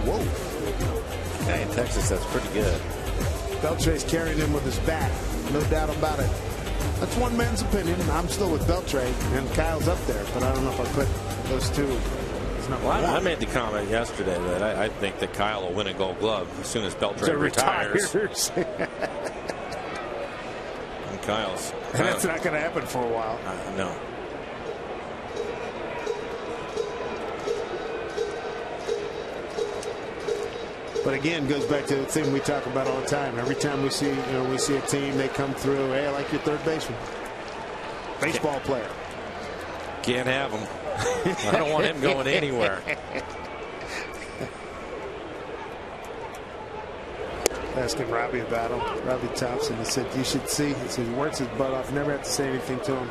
Whoa. Guy in Texas, that's pretty good. Beltre's carrying him with his bat. No doubt about it. That's one man's opinion. I'm still with Beltre, and Kyle's up there, but I don't know if I put those two as number one. I made the comment yesterday that I think that Kyle will win a Gold Glove as soon as Beltre retires. And Kyle's. And that's not going to happen for a while. No. But again, goes back to the thing we talk about all the time. Every time we see a team, they come through. Hey, I like your third baseman, baseball player. Can't have him. I don't want him going anywhere. Asking Robbie about him. Robbie Thompson. He said you should see. He said he works his butt off. Never have to say anything to him.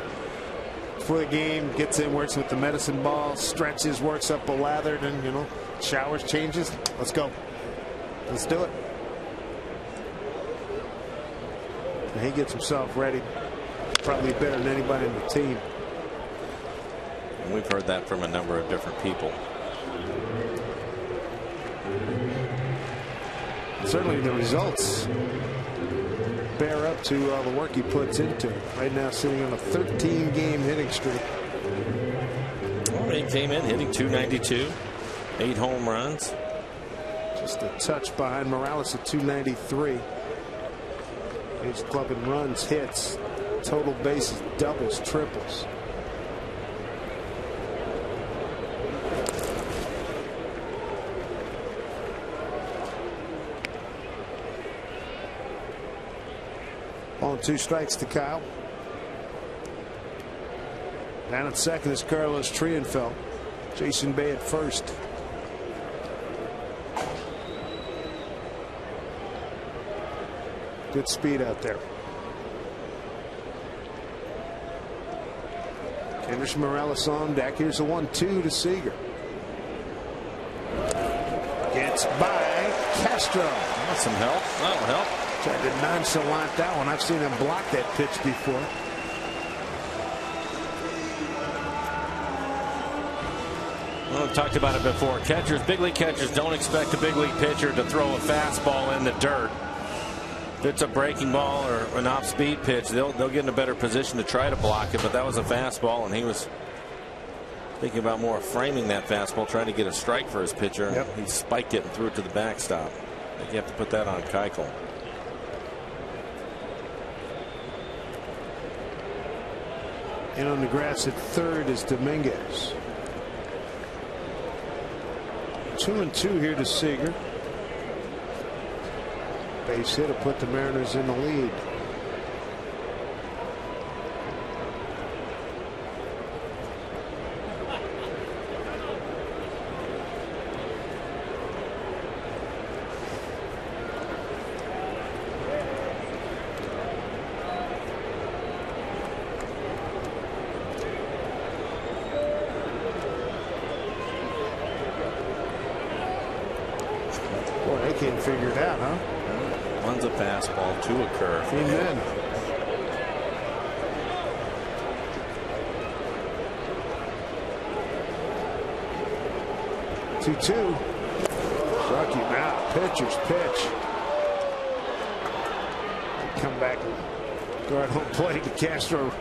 Before the game, gets in, works with the medicine ball, stretches, works up a lather, then showers, changes. Let's go. Let's do it. And he gets himself ready. Probably better than anybody in the team. And we've heard that from a number of different people. Certainly the results bear up to all the work he puts into it. Right now sitting on a 13-game hitting streak. Well, he came in hitting .292, 8 home runs. Just a touch behind Morales at .293. He's clubbing runs, hits, total bases, doubles, triples. On 2 strikes to Kyle. Down at second is Carlos Trienfeld. Jason Bay at first. Good speed out there. Anderson Morales on deck. Here's a 1-2 to Seager. Gets by Castro. That's some help. That'll help. Tried to nonchalant that one. I've seen him block that pitch before. Well, we've talked about it before. Big league catchers don't expect a big league pitcher to throw a fastball in the dirt. If it's a breaking ball or an off-speed pitch, they'll get in a better position to try to block it. But that was a fastball, and he was thinking about more framing that fastball, trying to get a strike for his pitcher. Yep. He spiked it and threw it to the backstop. I think you have to put that on Keuchel. And on the grass at third is Dominguez. 2-2 here to Seager. Base hit to put the Mariners in the lead. huh? One's a fastball, two a curve. Amen. 2-2. Struck him out. Pitcher's pitch. Come back. Guard home plate. Castro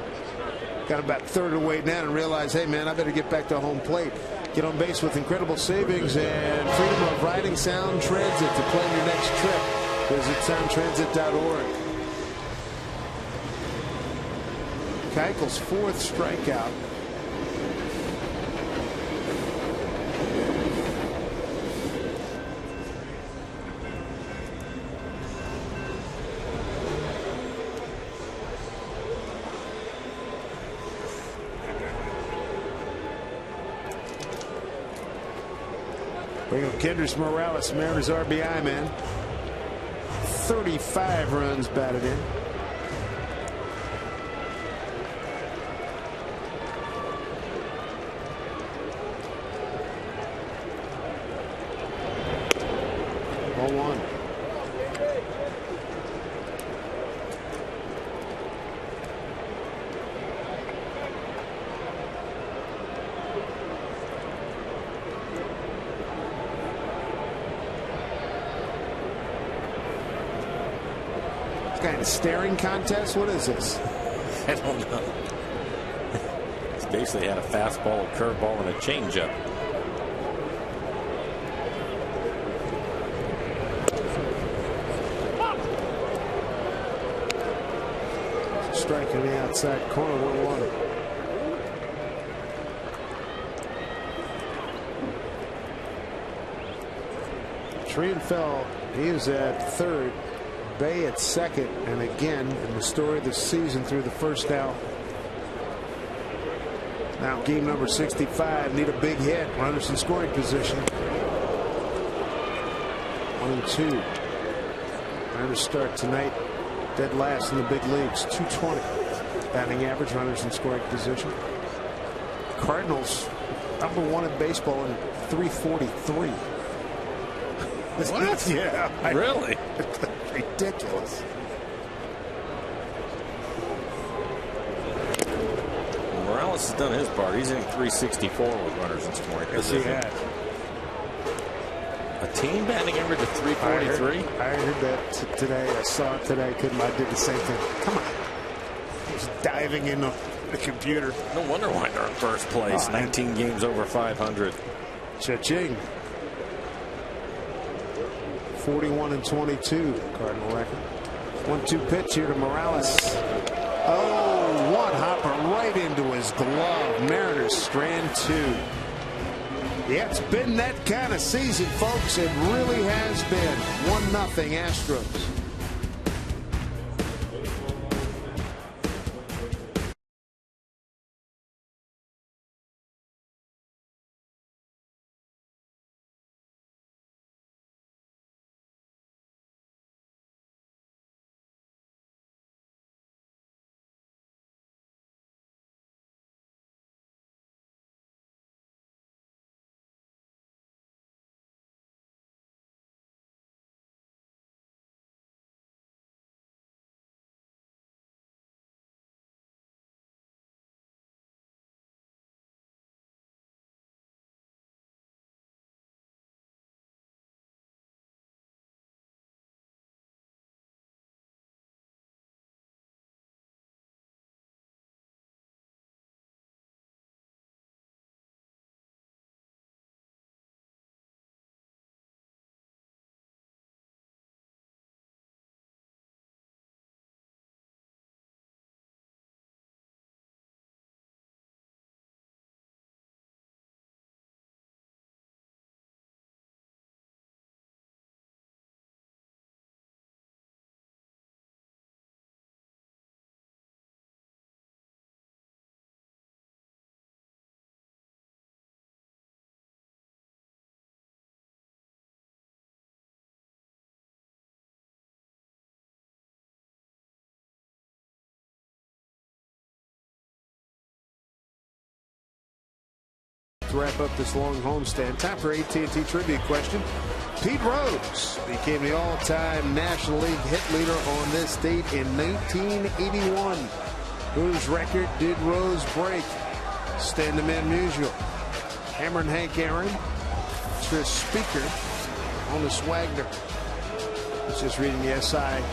got about third of the way down and realized, hey man, I better get back to home plate. Get on base with incredible savings and freedom of riding Sound Transit to plan your next trip. Visit soundtransit.org. Keuchel's fourth strikeout. Bring up Kendrys Morales, Mariners RBI man. 35 runs batted in. Ball one. Kind of staring contest. What is this? I don't know. He's basically had a fastball, a curveball, and a changeup. Strike in the outside corner. 1-1. Trienfeld, he is at third. Bay at second, and again in the story of the season through the first out. Now game number 65. Need a big hit. Runners in scoring position. 1-2. Runners start tonight dead last in the big leagues. 220 batting average. Runners in scoring position. Cardinals #1 in baseball in 343. What? Yeah, really? Ridiculous. Morales has done his part. He's in 364 with runners in scoring position. Yes, he has. A team batting average of 343. I heard that today. I saw it today. I did the same thing. Come on. He was diving into the computer. No wonder why they're in first place. 19 games over 500. Cha-ching. 41-22 Cardinal record. 1-2 pitch here to Morales. Oh, one hopper right into his glove. Mariners strand 2. Yeah, it's been that kind of season, folks. It really has been. 1-0 Astros. To wrap up this long homestand, time for AT&T trivia question. Pete Rose became the all-time National League hit leader on this date in 1981. Whose record did Rose break? Stan the Man Musial, Hammer and Hank Aaron, Tris Speaker, Honus Wagner. I was just reading the SI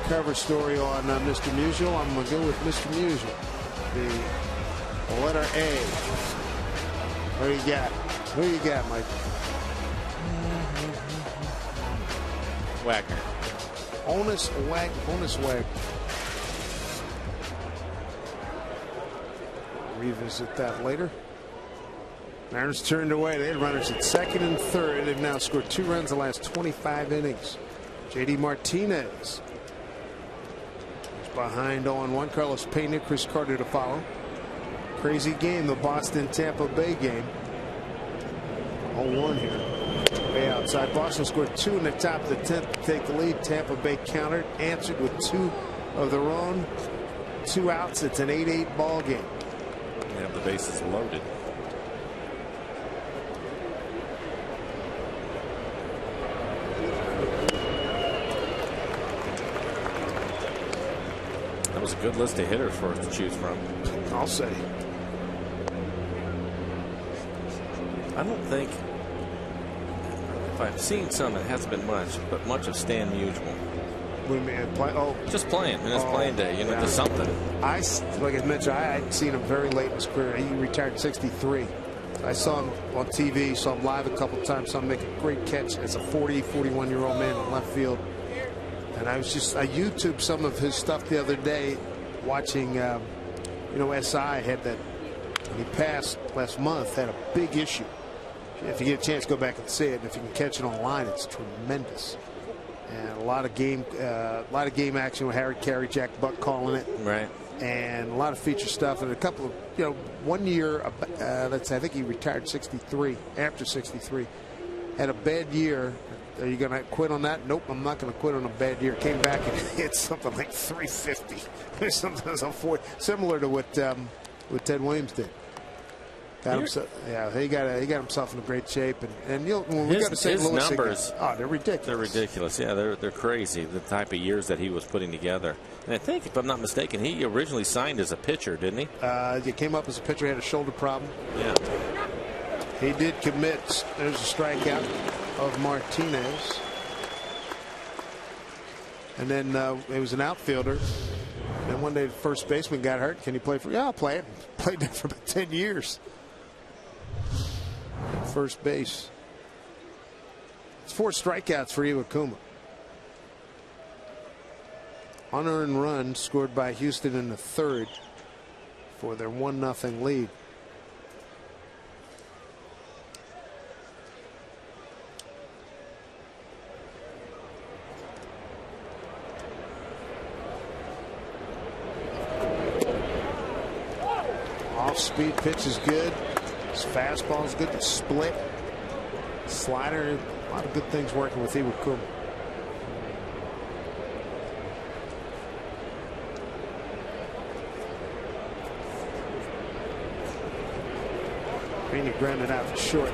cover story on Mr. Musial. I'm going to go with Mr. Musial. The letter A. What do you got? Who you got, Mike? Wagner. Honus Wagner. Revisit that later. Mariners turned away. They had runners at second and third. They've now scored 2 runs in the last 25 innings. J.D. Martinez is behind on 1. Carlos Pena, Chris Carter to follow. Crazy game, the Boston-Tampa Bay game. 0-1 here. Way outside. Boston scored 2 in the top of the 10th to take the lead. Tampa Bay countered, answered with 2 of their own. 2 outs. It's an 8-8 ball game. They have the bases loaded. That was a good list of hitters for us to choose from. I'll say. I don't think, if I've seen some, it hasn't been much, but much of Stan Musial. We may play. Oh, just playing. And it's playing day. You know, there's something. Like I mentioned, I had seen him very late in his career. He retired in '63. I saw him on TV, saw him live a couple of times. Saw him make a great catch as a 41-year-old man in left field. And I YouTubed some of his stuff the other day, watching. You know, SI had that when he passed last month, had a big issue. If you get a chance, go back and see it. And if you can catch it online, it's tremendous. And a lot of game action with Harry Carey, Jack Buck calling it, right? And a lot of feature stuff. And a couple of, 1 year, let's say, I think he retired '63. After '63, had a bad year. Are you going to quit on that? Nope, I'm not going to quit on a bad year. Came back and hit something like 350 or something similar to what Ted Williams did. Got himself, he got himself in a great shape, and when we got to St. Louis, numbers, they're ridiculous. They're ridiculous. Yeah, they're crazy. The type of years that he was putting together. And I think, if I'm not mistaken, he originally signed as a pitcher, didn't he? He came up as a pitcher. He had a shoulder problem. Yeah. He did commit. There's a strikeout of Martinez, and then it was an outfielder. And one day the first baseman got hurt. Can he play for? Yeah, I'll play it. Played there for about 10 years. First base. It's 4 strikeouts for Iwakuma. Unearned run scored by Houston in the 3rd for their 1-0 lead. Off-speed pitch is good. His fastball is good. The split, slider, a lot of good things working with Iwakuma. Pena grounded out for short.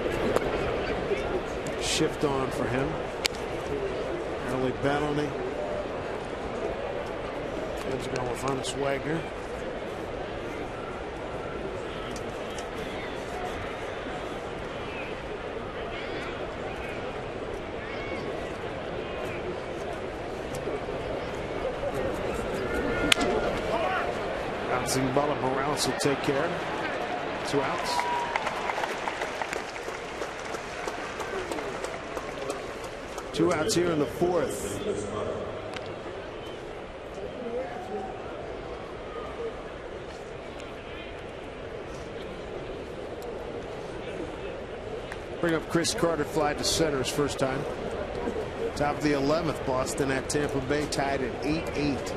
Shift on for him. Early penalty. He's going with Honus Wagner. Bouncing ball, and Morales will take care of it. 2 outs. Two outs here in the 4th. Bring up Chris Carter, fly to center his first time. Top of the 11th, Boston at Tampa Bay, tied at 8-8.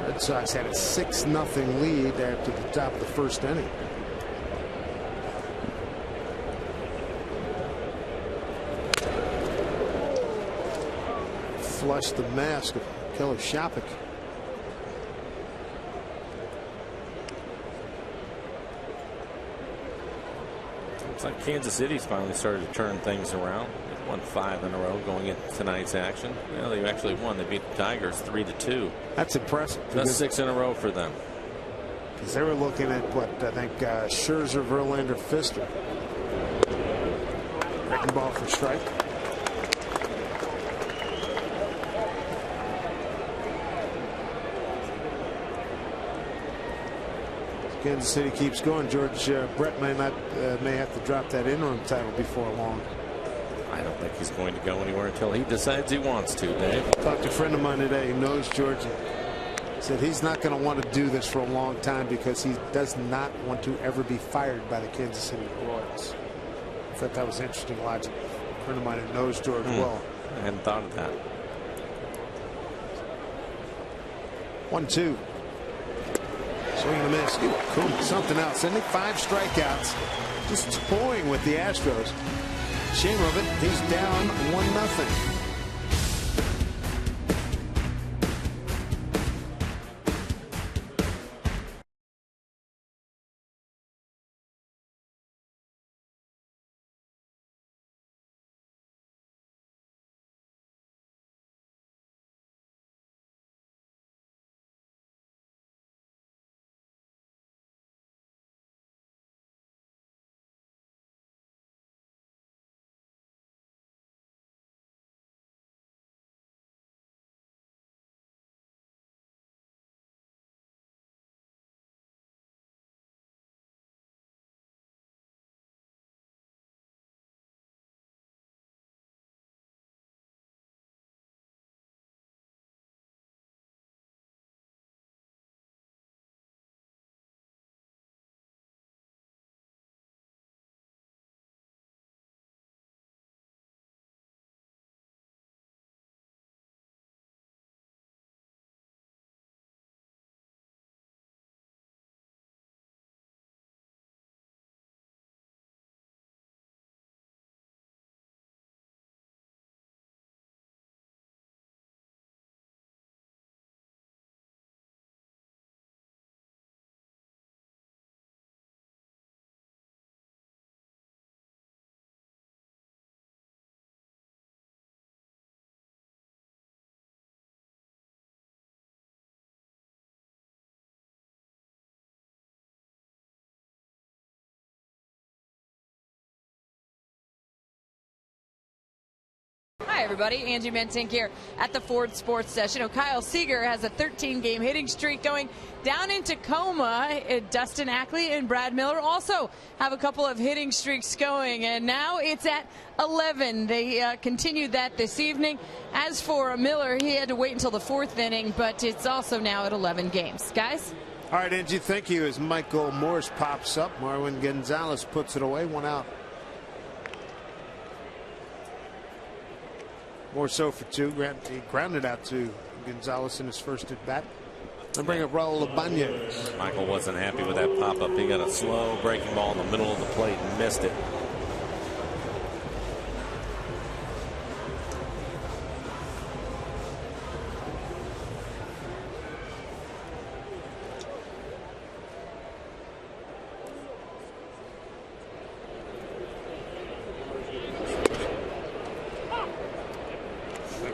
Red Sox had a 6-0 lead after the top of the 1st inning. Flushed the mask of Kelly Shopik. Looks like Kansas City's finally started to turn things around. They've won 5 in a row going into tonight's action. Well, they actually won. They beat the Tigers 3-2. That's impressive. That's 6 in a row for them. Because they were looking at what I think Scherzer, Verlander, Pfister. Breaking ball for strike. Kansas City keeps going. George Brett may have to drop that interim title before long. I don't think he's going to go anywhere until he decides he wants to, Dave. Talked to a friend of mine today who knows Georgia. Said he's not going to want to do this for a long time because he does not want to ever be fired by the Kansas City Royals. I thought that was interesting logic. A friend of mine who knows George well. I hadn't thought of that. 1-2. Swing and a miss. Cool. Something else. Isn't it? 5 strikeouts. Just toying with the Astros. Shame of it. He's down 1-0. Hi, everybody. Angie Mentink here at the Ford Sports Session. Kyle Seager has a 13-game hitting streak going down in Tacoma. Dustin Ackley and Brad Miller also have a couple of hitting streaks going, and now it's at 11. They continued that this evening. As for Miller, he had to wait until the 4th inning, but it's also now at 11 games. Guys? All right, Angie, thank you. As Michael Morse pops up, Marwin Gonzalez puts it away. 1 out. More so for 2. He grounded out to Gonzalez in his first at bat. I'll bring up Raul Ibanez. Michael wasn't happy with that pop up. He got a slow breaking ball in the middle of the plate and missed it.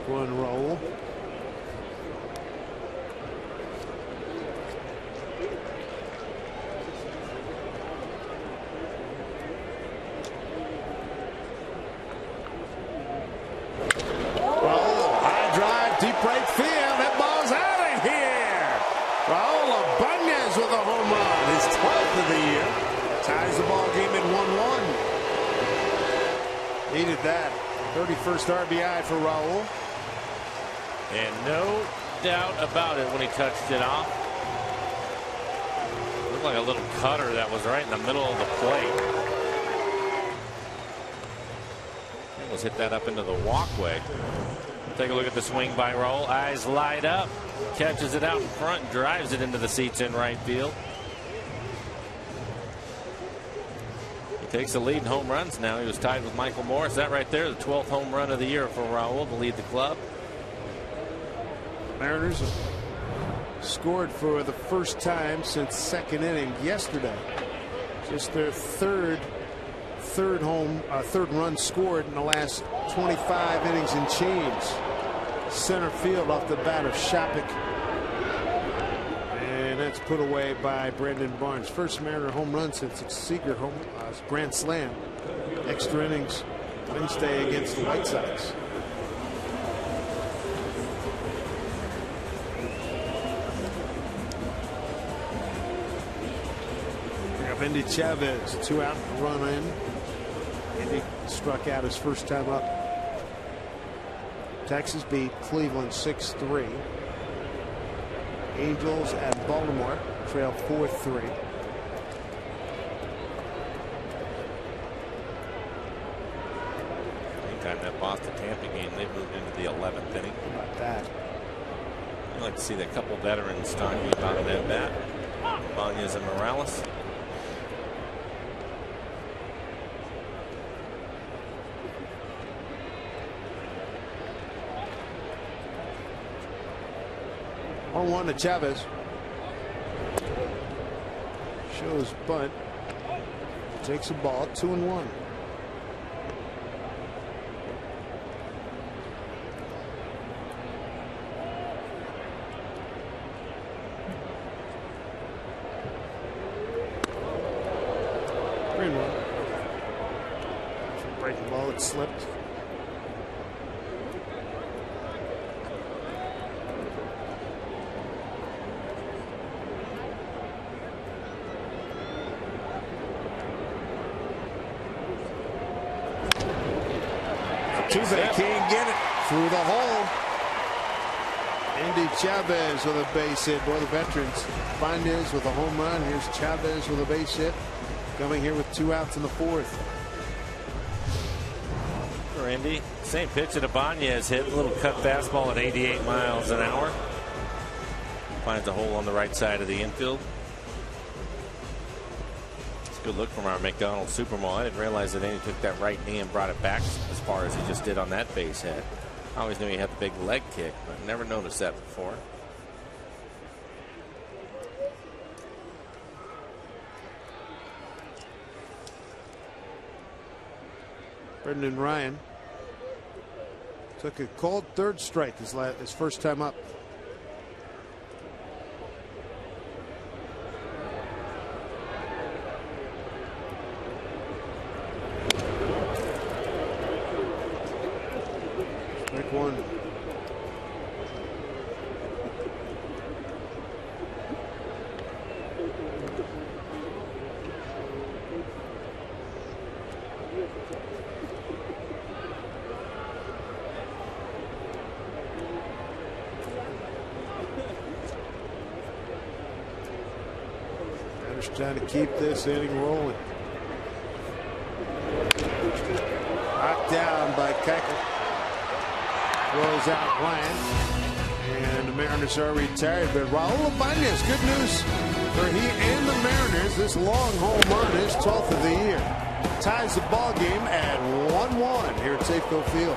One roll. High drive, deep right field. That ball's out of here. Raul Ibanez with a home run. His 12th of the year. Ties the ball game at 1-1. Needed that. 31st RBI for Raul. And no doubt about it when he touched it off. Looked like a little cutter that was right in the middle of the plate. Almost hit that up into the walkway. Take a look at the swing by Raul. Eyes light up. Catches it out in front. Drives it into the seats in right field. He takes the lead in home runs now. He was tied with Michael Morris. That right there, the 12th home run of the year for Raul to lead the club. Mariners scored for the first time since 2nd inning yesterday. Just their 3rd third run scored in the last 25 innings and change. Center field off the bat of Shopik. And that's put away by Brandon Barnes. First Mariner home run since its Seager grand slam. Extra innings Wednesday against the White Sox. Endy Chavez, 2 out, run in. Endy struck out his first time up. Texas beat Cleveland 6-3. Angels at Baltimore trail 4-3. Anytime that Boston Tampa game, they moved into the 11th inning. How about that? I'd like to see that couple veterans talking about an at bat. Ibanez and Morales. On 1 to Chavez. Shows bunt. Takes a ball. 2-1. Green one. Breaking ball. It slipped. Tuesday can't get it through the hole. Endy Chavez with a base hit. Boy, the veterans. Ibanez with a home run. Here's Chavez with a base hit. Coming here with 2 outs in the 4th. For Endy, same pitch that Ibanez hit. A little cut fastball at 88 miles an hour. Finds a hole on the right side of the infield. Good look from our McDonald's Supermall. I didn't realize that Endy took that right knee and brought it back as far as he just did on that base hit. I always knew he had the big leg kick, but never noticed that before. Brendan Ryan took a called third strike his first time up. One. Just trying to keep this inning rolling. Knocked down by Keuchel. Throws out Ryan, and the Mariners are retired. But Raul Ibanez, good news for he and the Mariners. This long home run is 12th of the year. Ties the ball game at 1-1 here at Safeco Field.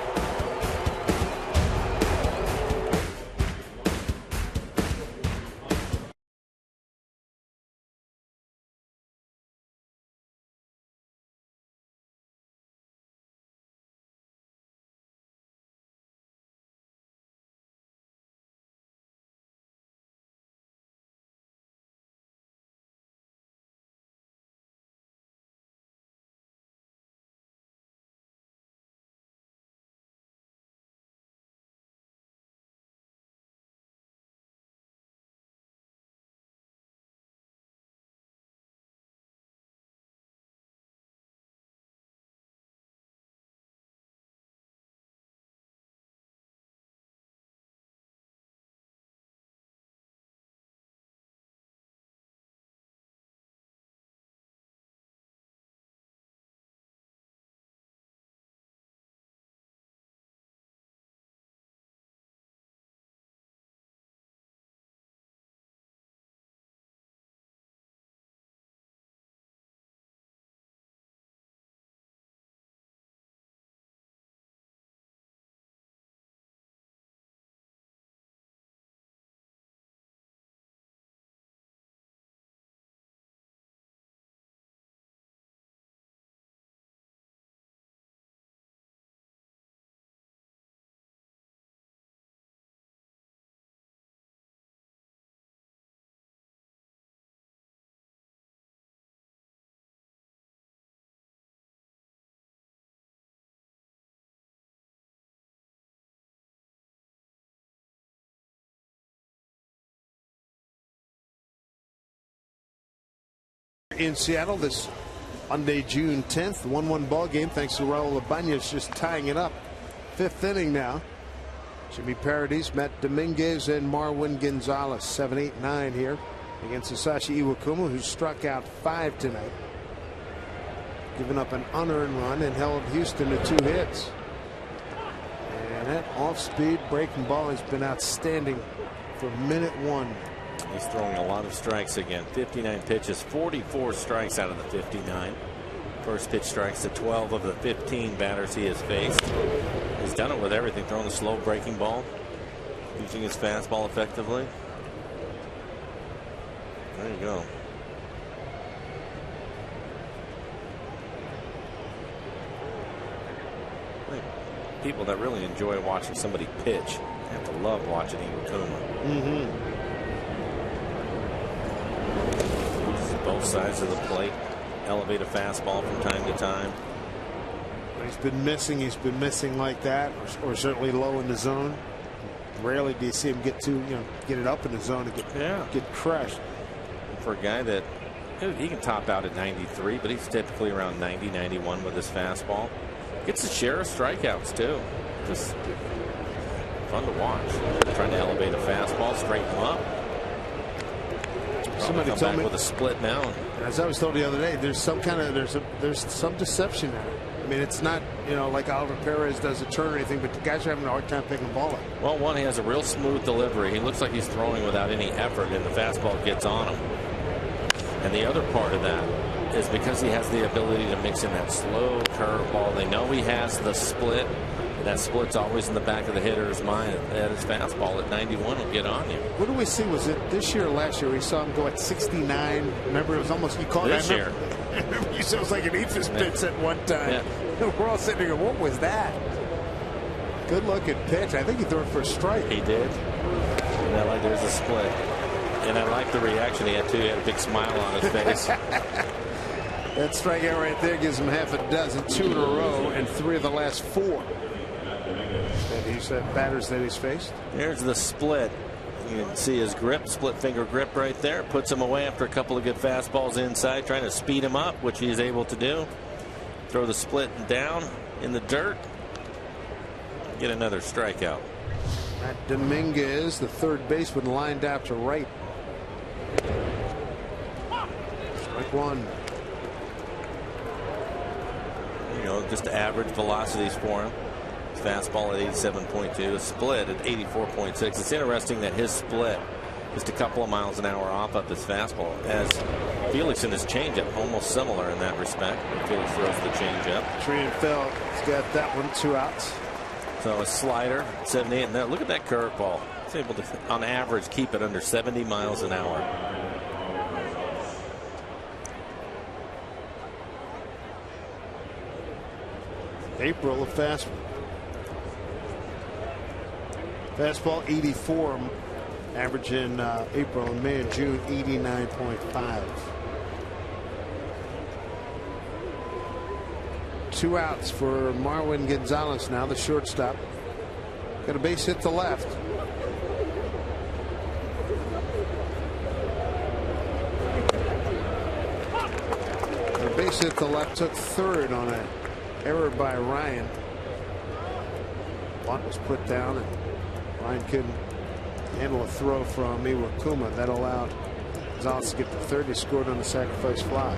In Seattle this Monday, June 10th, 1-1 ball game thanks to Raul Ibanez just tying it up. 5th inning now. Jimmy Paradis, Matt Dominguez, and Marwin Gonzalez. 7, 8, 9 here against Hisashi Iwakuma, who struck out 5 tonight. Giving up an unearned run and held Houston to 2 hits. And that off-speed breaking ball has been outstanding for minute 1. He's throwing a lot of strikes again. 59 pitches, 44 strikes out of the 59. First pitch strikes to 12 of the 15 batters he has faced. He's done it with everything, throwing the slow breaking ball, using his fastball effectively. There you go. I think people that really enjoy watching somebody pitch have to love watching Iwakuma. Both sides of the plate, elevate a fastball from time to time. He's been missing like that, or certainly low in the zone. Rarely do you see him get it up in the zone and get crushed. And for a guy that he can top out at 93, but he's typically around 90, 91 with his fastball. Gets a share of strikeouts too. Just fun to watch. Trying to elevate a fastball, straighten him up. Somebody told me with a split now. As I was told the other day, there's some deception in it. I mean, it's not like Oliver Perez does a turn or anything, but the guys are having a hard time picking the ball up. Well, one, he has a real smooth delivery. He looks like he's throwing without any effort, and the fastball gets on him. And the other part of that is because he has the ability to mix in that slow curveball. They know he has the split. That split's always in the back of the hitter's mind. That his fastball at 91 will get on you. What do we see? Was it this year or last year? We saw him go at 69. Remember, it was almost you called this year. You said it was like an Ephus pitch at one time. Yeah. We're all sitting there going, what was that? Good looking pitch. I think he threw it for a strike. He did. And there's a split. And I like the reaction he had too. He had a big smile on his face. That strikeout right there gives him half a dozen, 2 in a row, and 3 of the last 4. And he's batters that he's faced. There's the split. You can see his grip, split finger grip right there. Puts him away after a couple of good fastballs inside, trying to speed him up, which he's able to do. Throw the split down in the dirt. Get another strikeout. Matt Dominguez, the third baseman, lined out to right. Strike 1. Just average velocities for him. Fastball at 87.2, a split at 84.6. It's interesting that his split just a couple of miles an hour off of his fastball, as Felix and his changeup almost similar in that respect. Felix throws the changeup. Tree and Fell has got that one, 2 outs. So a slider, 78, and look at that curveball. It's able to, on average, keep it under 70 miles an hour. April, a fastball 84, average in April and May and June 89.5. 2 outs for Marwin Gonzalez now, the shortstop. Got a base hit to left. The base hit to left took third on an error by Ryan. Bunt was put down and Ryan couldn't handle a throw from Iwakuma. That allowed Gonzalez to get to third. He scored on the sacrifice fly.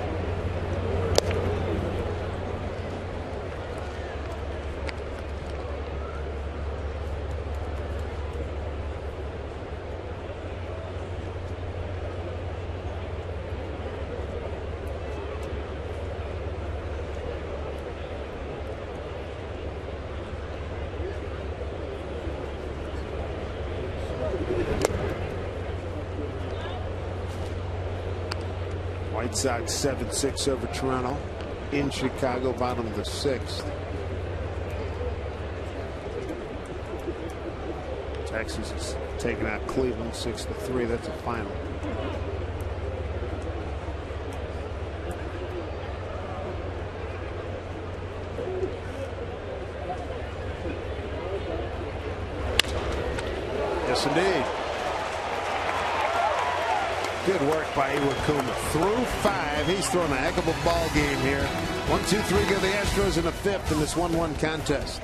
White Sox 7-6 over Toronto in Chicago, bottom of the 6th. Texas is taking out Cleveland 6-3. That's a final. Yes, indeed. Good work by Iwakuma. Through 5. He's throwing a heck of a ball game here. 1, 2, 3 go the Astros in the 5th in this 1-1 contest.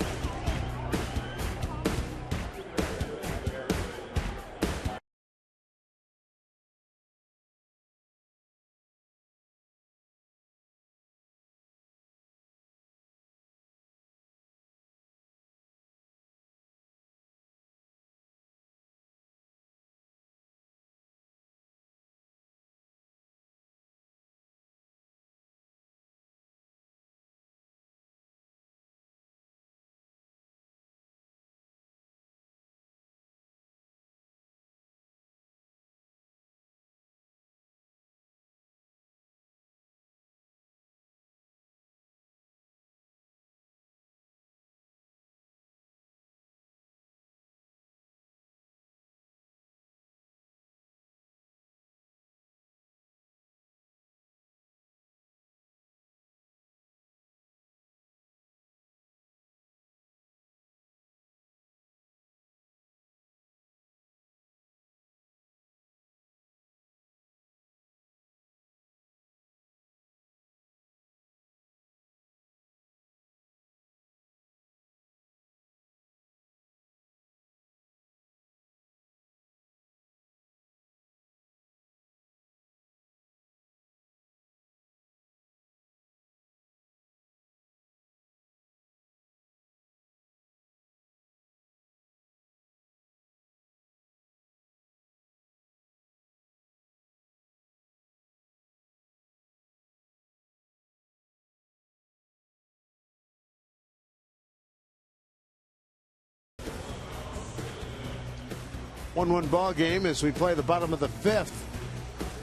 One ball game as we play the bottom of the 5th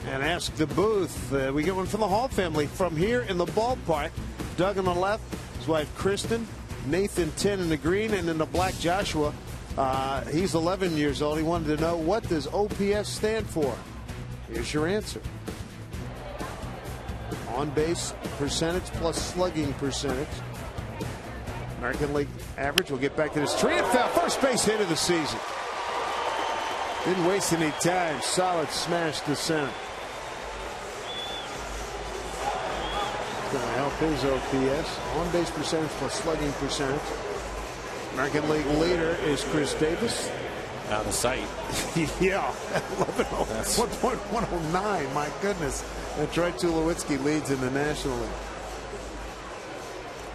and ask the booth. We get one from the Hall family from here in the ballpark. Doug on the left, his wife Kristen, Nathan 10 in the green, and in the black Joshua. He's 11 years old. He wanted to know, what does OPS stand for? Here's your answer. On base percentage plus slugging percentage. American League average. We'll get back to this. Tree and foul, first base hit of the season. Didn't waste any time. Solid smash to center. Going to help his OPS. On base percentage plus slugging percentage. American League leader is Chris Davis. Out of sight. Yeah. 1.109. My goodness. And Troy Tulowitzki leads in the National League.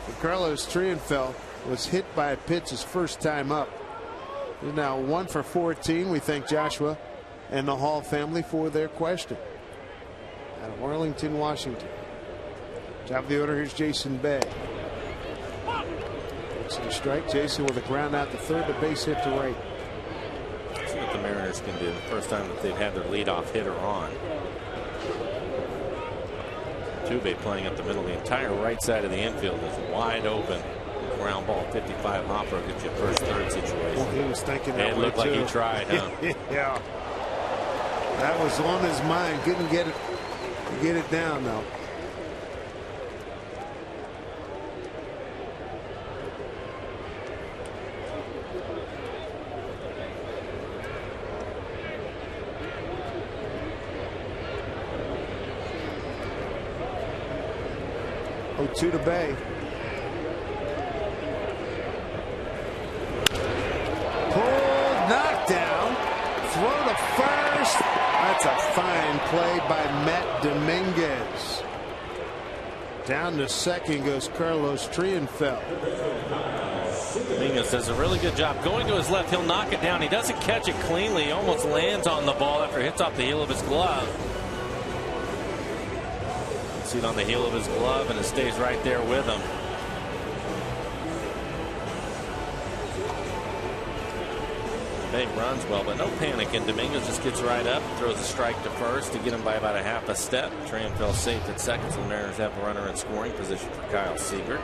And Carlos Trienfeld was hit by a pitch his first time up. He's now 1 for 14. We thank Joshua and the Hall family for their question. Out of Arlington, Washington. Top of the order, here's Jason Bay. Looks at a strike. Jason with a ground out to third, a base hit to right. See what the Mariners can do. The first time that they've had their leadoff hitter on. Tube playing up the middle. The entire right side of the infield is wide open. Ground ball, 55 hopper, gets you a first third situation. Well, he was thinking that. It looked like he tried, huh? Yeah. That was on his mind. Couldn't get it down though. Oh, 2 to Bay. Down, throw to first. That's a fine play by Matt Dominguez. Down to second goes Carlos Trienfeld. Dominguez does a really good job going to his left. He'll knock it down. He doesn't catch it cleanly. He almost lands on the ball after it hits off the heel of his glove. See it on the heel of his glove, and it stays right there with him. Bay runs well, but no panic, and Dominguez just gets right up, throws a strike to first to get him by about a half a step. Trienfeld safe at second, so the Mariners have a runner in scoring position for Kyle Seager.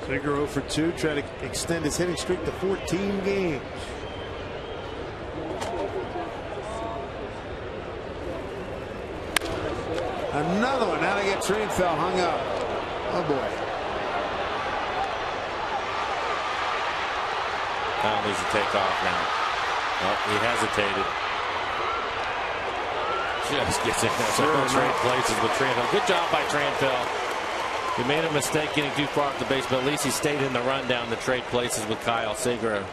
Seager 0 for 2, trying to extend his hitting streak to 14 games. Another one. Now they get Trienfeld hung up. Oh boy. Now needs to take off now. Oh, he hesitated. just gets in there. So he'll trade places with Tranville. Good job by Tranville. He made a mistake getting too far off the base, but at least he stayed in the rundown to trade places with Kyle Seager.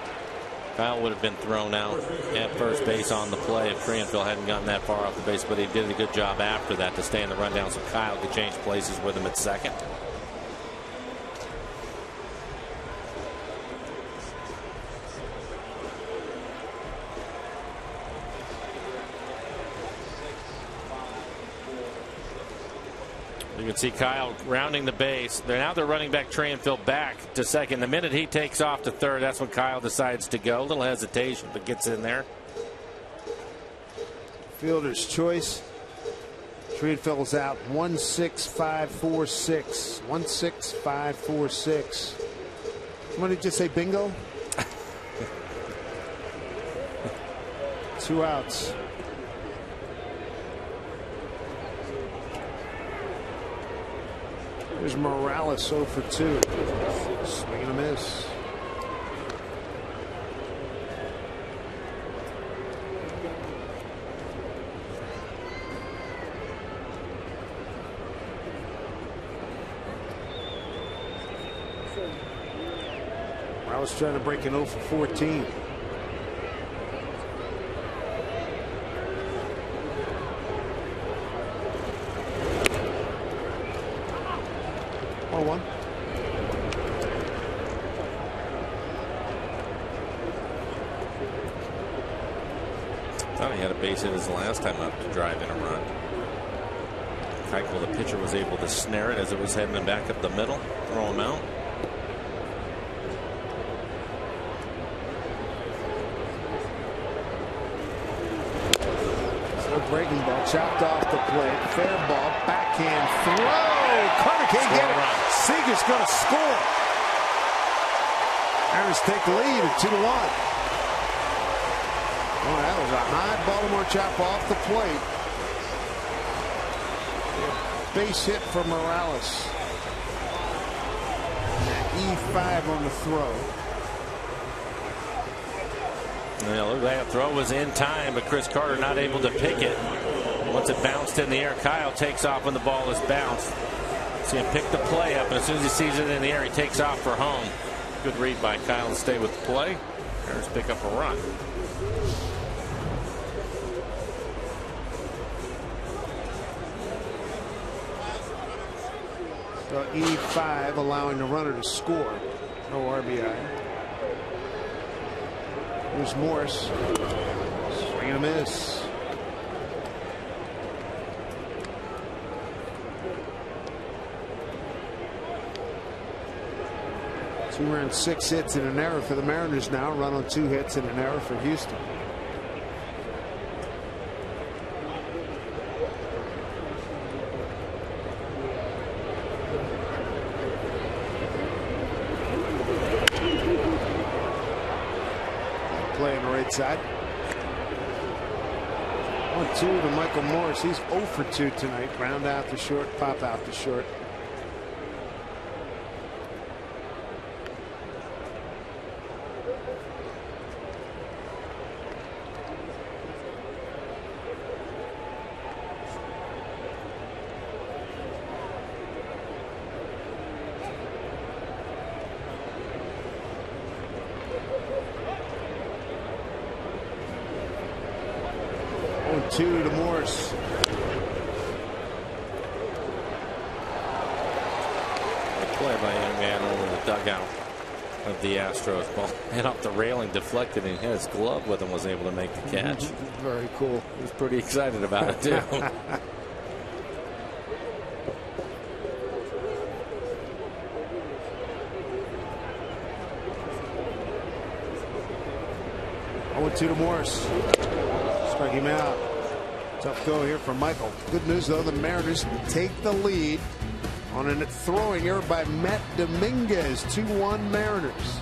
Kyle would have been thrown out at first base on the play if Tranville hadn't gotten that far off the base, but he did a good job after that to stay in the rundown so Kyle could change places with him at second. You can see Kyle rounding the base. They're running back Tranville back to second. The minute he takes off to third, that's when Kyle decides to go. A little hesitation, but gets in there. Fielder's choice. Tranville's out 1-6-5-4-6. 1-6-5-4-6. Somebody just say bingo? 2 outs. There's Morales 0 for 2. Swing and a miss. Morales trying to break an 0 for 14. One. Thought he had a base hit his last time up to drive in a run. Keuchel, the pitcher, was able to snare it as it was heading back up the middle, throw him out. So breaking ball chopped off the plate. Fair ball, backhand throw. Carter can't get it. Seager's going to score. Mariners take the lead at 2-1. Oh, that was a high Baltimore chop off the plate. Base hit for Morales. E5 on the throw. Yeah, look, that throw was in time, but Chris Carter not able to pick it. Once it bounced in the air, Kyle takes off when the ball is bounced. See him pick the play up, and as soon as he sees it in the air, he takes off for home. Good read by Kyle to stay with the play. Mariners pick up a run. So E5 allowing the runner to score. No RBI. Here's Morse. Swing and a miss. Two runs, 6 hits and an error for the Mariners now. Run on 2 hits and an error for Houston. Play on the right side. 1-2 to Michael Morris. He's 0 for 2 tonight. Ground out to short, pop out to short. Two to Morse. Play by a young man over the dugout of the Astros. Ball hit off the railing, deflected, and he had his glove with him, was able to make the catch. Very cool. He was pretty excited about it, too. Two to Morse. Struck him out. Tough go here from Michael. Good news, though, the Mariners take the lead on a throwing error by Matt Dominguez. 2-1 Mariners.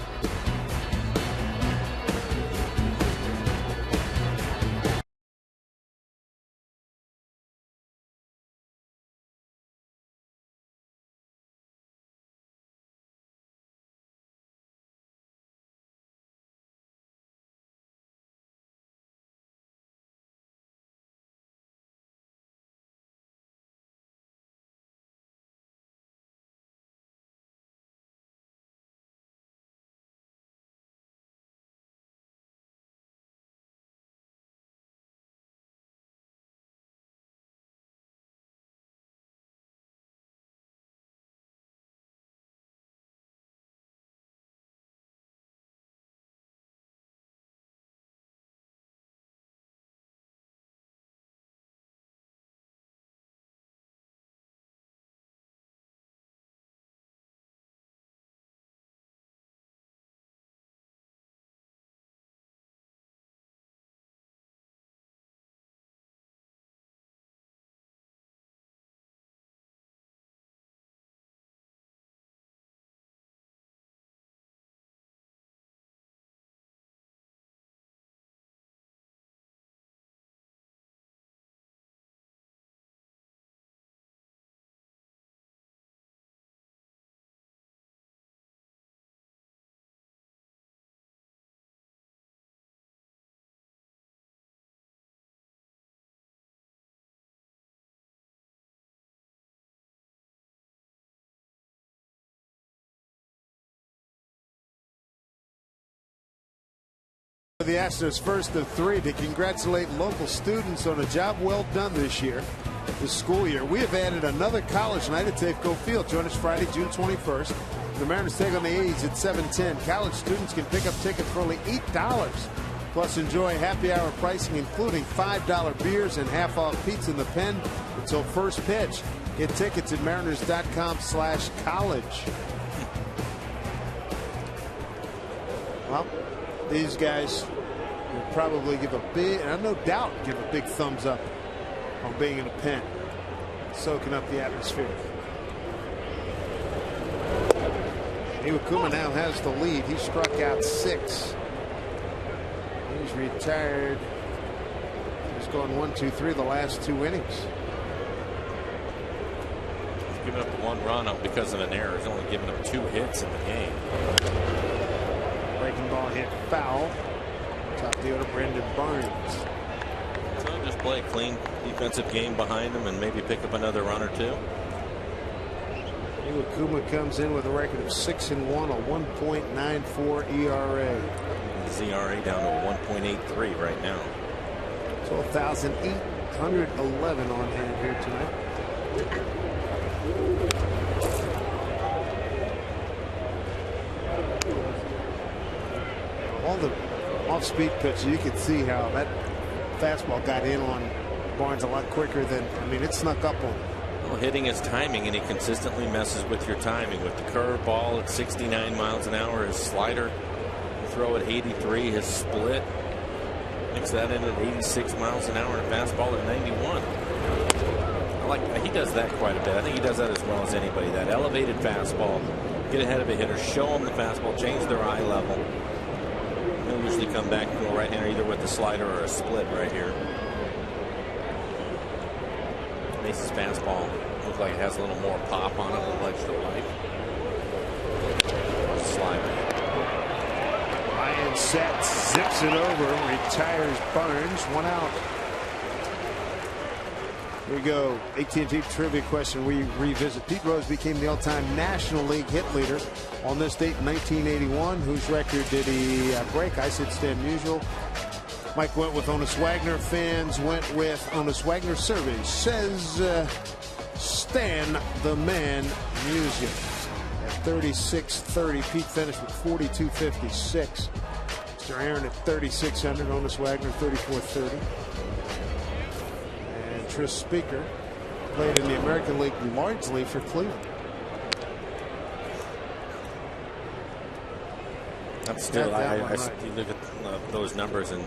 The Astros first of 3 to congratulate local students on a job well done this year. This school year, we have added another college night at Safeco Field. Join us Friday, June 21st. The Mariners take on the A's at 7:10. College students can pick up tickets for only $8. Plus, enjoy happy hour pricing, including $5 beers and half-off pizza in the pen until first pitch. Get tickets at mariners.com/college. Well, these guys will probably give a big, and no doubt give a big thumbs up on being in a pen, soaking up the atmosphere. Iwakuma now has the lead. He struck out 6. He's retired. He's gone 1, 2, 3 the last 2 innings. He's given up 1 run because of an error. He's only given up 2 hits in the game. Breaking ball hit foul. Top the order, Brendan Barnes. So just play a clean defensive game behind him and maybe pick up another run or 2. Iwakuma comes in with a record of 6-1, a 1.94 ERA. His ERA down to 1.83 right now. 12,811 on hand here tonight. All the off-speed pitches, you can see how that fastball got in on Barnes a lot quicker than, I mean, it snuck up on him. Well, hitting is timing, and he consistently messes with your timing with the curve ball at 69 miles an hour, his slider throw at 83, his split mix that in at 86 miles an hour, and fastball at 91. I like, he does that quite a bit. I think he does that as well as anybody. That elevated fastball, get ahead of a hitter, show them the fastball, change their eye level. He'll usually come back and go right hander either with the slider or a split right here. Makes his fastball look like it has a little more pop on it, a little extra life. Slider. Ryan sets, zips it over, retires Barnes, 1 out. Here we go. AT&T trivia question. We revisit. Pete Rose became the all-time National League hit leader on this date in 1981. Whose record did he break? I said Stan Musial. Mike went with Honus Wagner. Fans went with Honus Wagner. Survey says Stan the Man Musial. At 36-30, Pete finished with 42-56. Mr. Aaron at 3,600. Honus Wagner 34-30. And Tris Speaker played in the American League largely for Cleveland. That's still, you look at those numbers and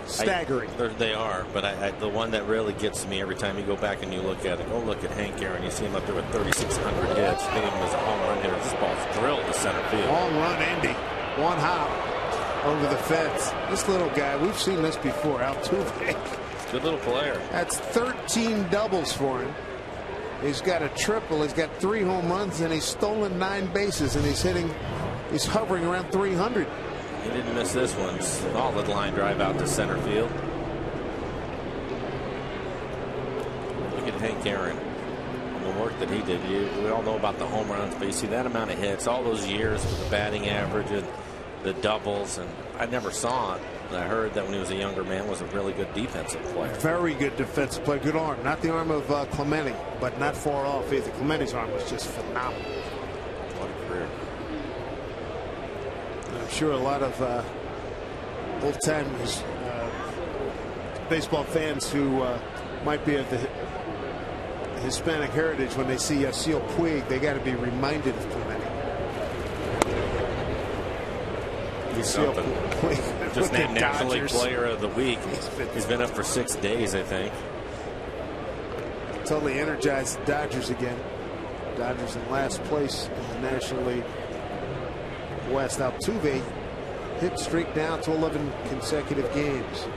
staggering. They are, but the one that really gets me every time you go back and you look at it, go look at Hank Aaron. You see him up there with 3,600 hits. Think of him as a home run hitter. This ball's drilled to center field. Home run, Indy. 1 hop over the fence. This little guy, we've seen this before. Altuve. Good little player. That's 13 doubles for him. He's got a triple. He's got 3 home runs, and he's stolen 9 bases, and he's hovering around 300. He didn't miss this one. Solid line drive out to center field. Look at Hank Aaron. The work that he did. We all know about the home runs, but you see that amount of hits, all those years with the batting average and the doubles, and I never saw it. I heard that when he was a younger man was a really good defensive player. Very good defensive player. Good arm. Not the arm of Clemente, but not far off either. Clemente's arm was just phenomenal. What a career. I'm sure a lot of old-time baseball fans who might be of the Hispanic heritage, when they see Yasiel Puig, they got to be reminded of Clemente. Yasiel Puig, just named National League Player of the Week. He's been up for 6 days, I think. Totally energized the Dodgers again. Dodgers in last place in the National League West. Altuve hit streak down to 11 consecutive games.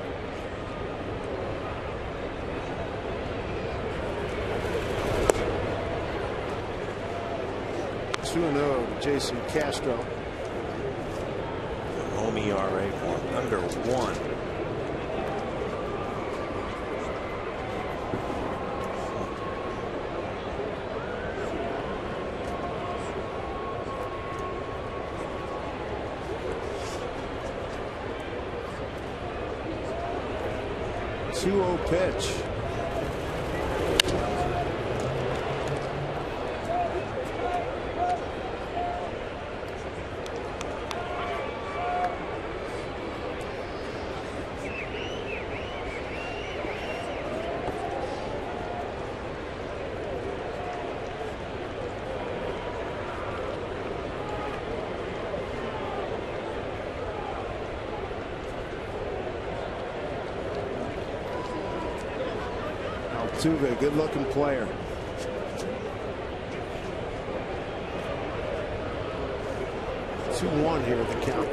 Two-0 to Jason Castro. Home ERA under 1. 2-0 pitch. Altuve, good looking player. It's 2-1 here at the count.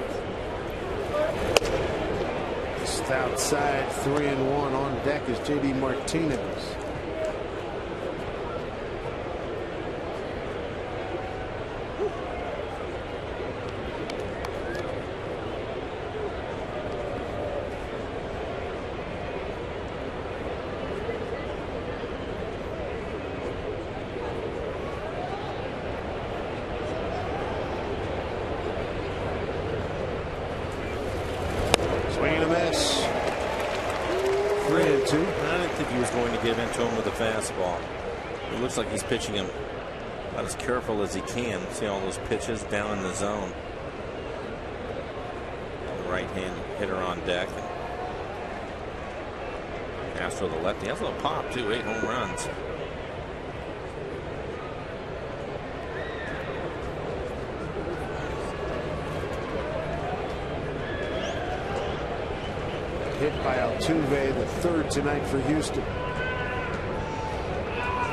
Just outside, 3-1 on deck is JD Martinez. Swing and a miss. 3-2. I didn't think he was going to give in to him with a fastball. It looks like he's pitching him about as careful as he can. See all those pitches down in the zone. The right-hand hitter on deck. Astro the lefty has a little pop too. 8 home runs. Hit by Altuve, the third tonight for Houston.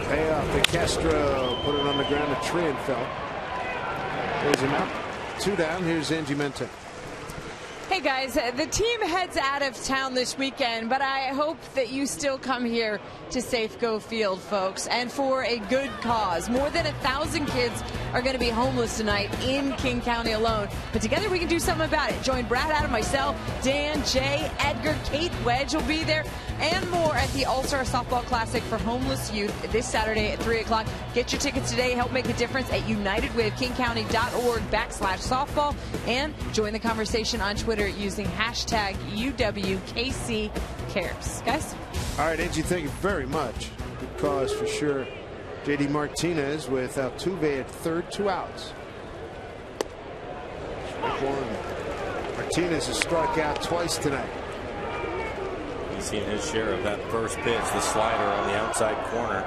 Payoff to Castro. Put it on the ground. A tree and fell. There's him out. 2 down. Here's Angie Mente. Hey guys, the team heads out of town this weekend, but I hope that you still come here to Safeco Field, folks, and for a good cause. More than 1,000 kids are going to be homeless tonight in King County alone, but together we can do something about it. Join Brad, Adam, myself, Dan, Jay, Edgar, Kate, Wedge will be there, and more at the All-Star Softball Classic for homeless youth this Saturday at 3 o'clock. Get your tickets today. Help make a difference at unitedwavekingcounty.org/softball, and join the conversation on Twitter using hashtag UWKCCares. Guys? All right, Angie, thank you very much. Good cause for sure. JD Martinez with Altuve at third, 2 outs. Strike one. Martinez has struck out twice tonight. He's seen his share of that first pitch, the slider on the outside corner.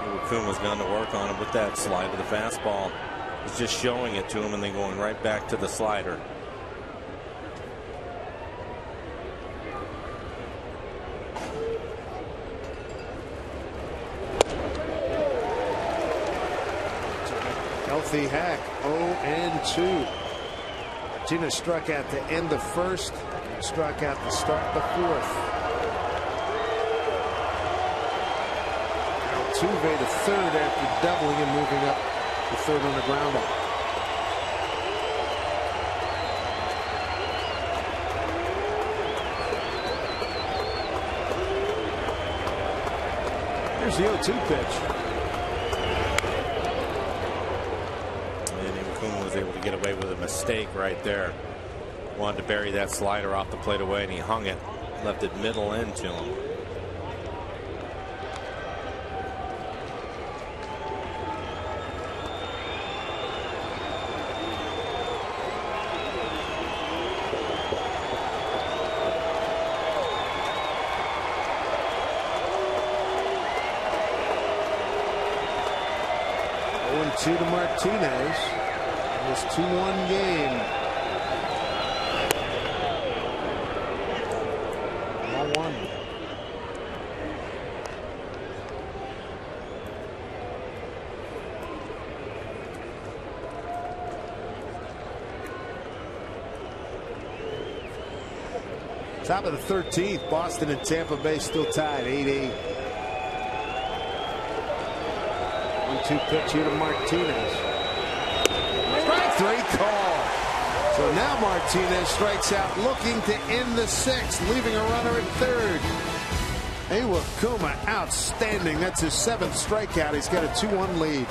Iwakuma's gone to work on him with that slider. The fastball is just showing it to him and then going right back to the slider. Healthy Hack, 0-2. Martinez struck out the end of first, struck out to start the fourth. Altuve to third after doubling and moving up to third on the ground ball. Here's the 0-2 pitch. Was able to get away with a mistake right there. Wanted to bury that slider off the plate away, and he hung it, left it middle end to him. Two to Martinez. This 2-1 game. 1-1. Top of the 13th. Boston and Tampa Bay still tied 8-8. 1-2 pitch here to Martinez. Strike 3 call. So now Martinez strikes out, looking to end the 6th, leaving a runner at third. Iwakuma outstanding. That's his 7th strikeout. He's got a 2-1 lead.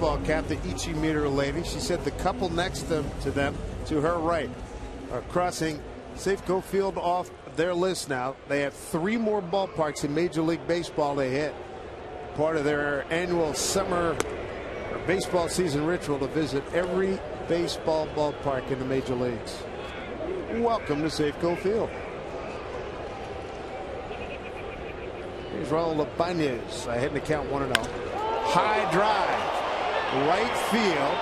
baseball cap, the Ichi meter lady. She said the couple next to them, to her right, are crossing Safeco Field off their list now. They have 3 more ballparks in Major League Baseball to hit. Part of their annual summer or baseball season ritual to visit every baseball ballpark in the major leagues. Welcome to Safeco Field. Here's Raul Ibanez ahead in the count 1-0. High drive, right field,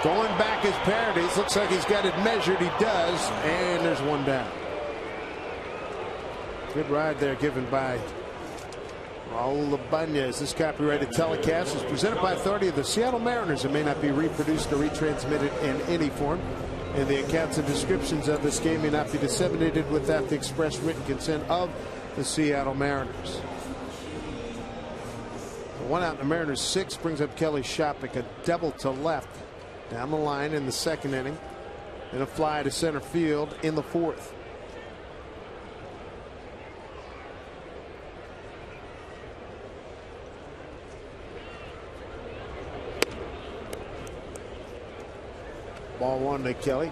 going back as Paradis. Looks like he's got it measured. He does, and there's one down. Good ride there given by Raul Ibanez. This copyrighted telecast is presented by authority of the Seattle Mariners and may not be reproduced or retransmitted in any form. And the accounts and descriptions of this game may not be disseminated without the express written consent of the Seattle Mariners. 1 out in the Mariners 6 brings up Kelly Shoppach, a double to left down the line in the 2nd inning, and a fly to center field in the 4th. Ball 1 to Kelly.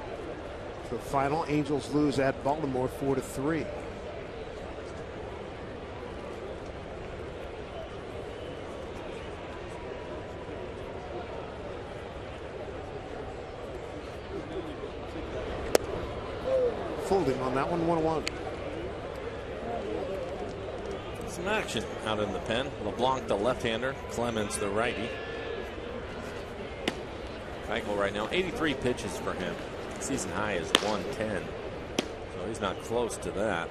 The final, Angels lose at Baltimore 4-3. Folding on that one, 1-1. Some action out in the pen. LeBlanc, the left-hander, Clemens, the righty. Keuchel right now, 83 pitches for him. Season high is 110, so he's not close to that.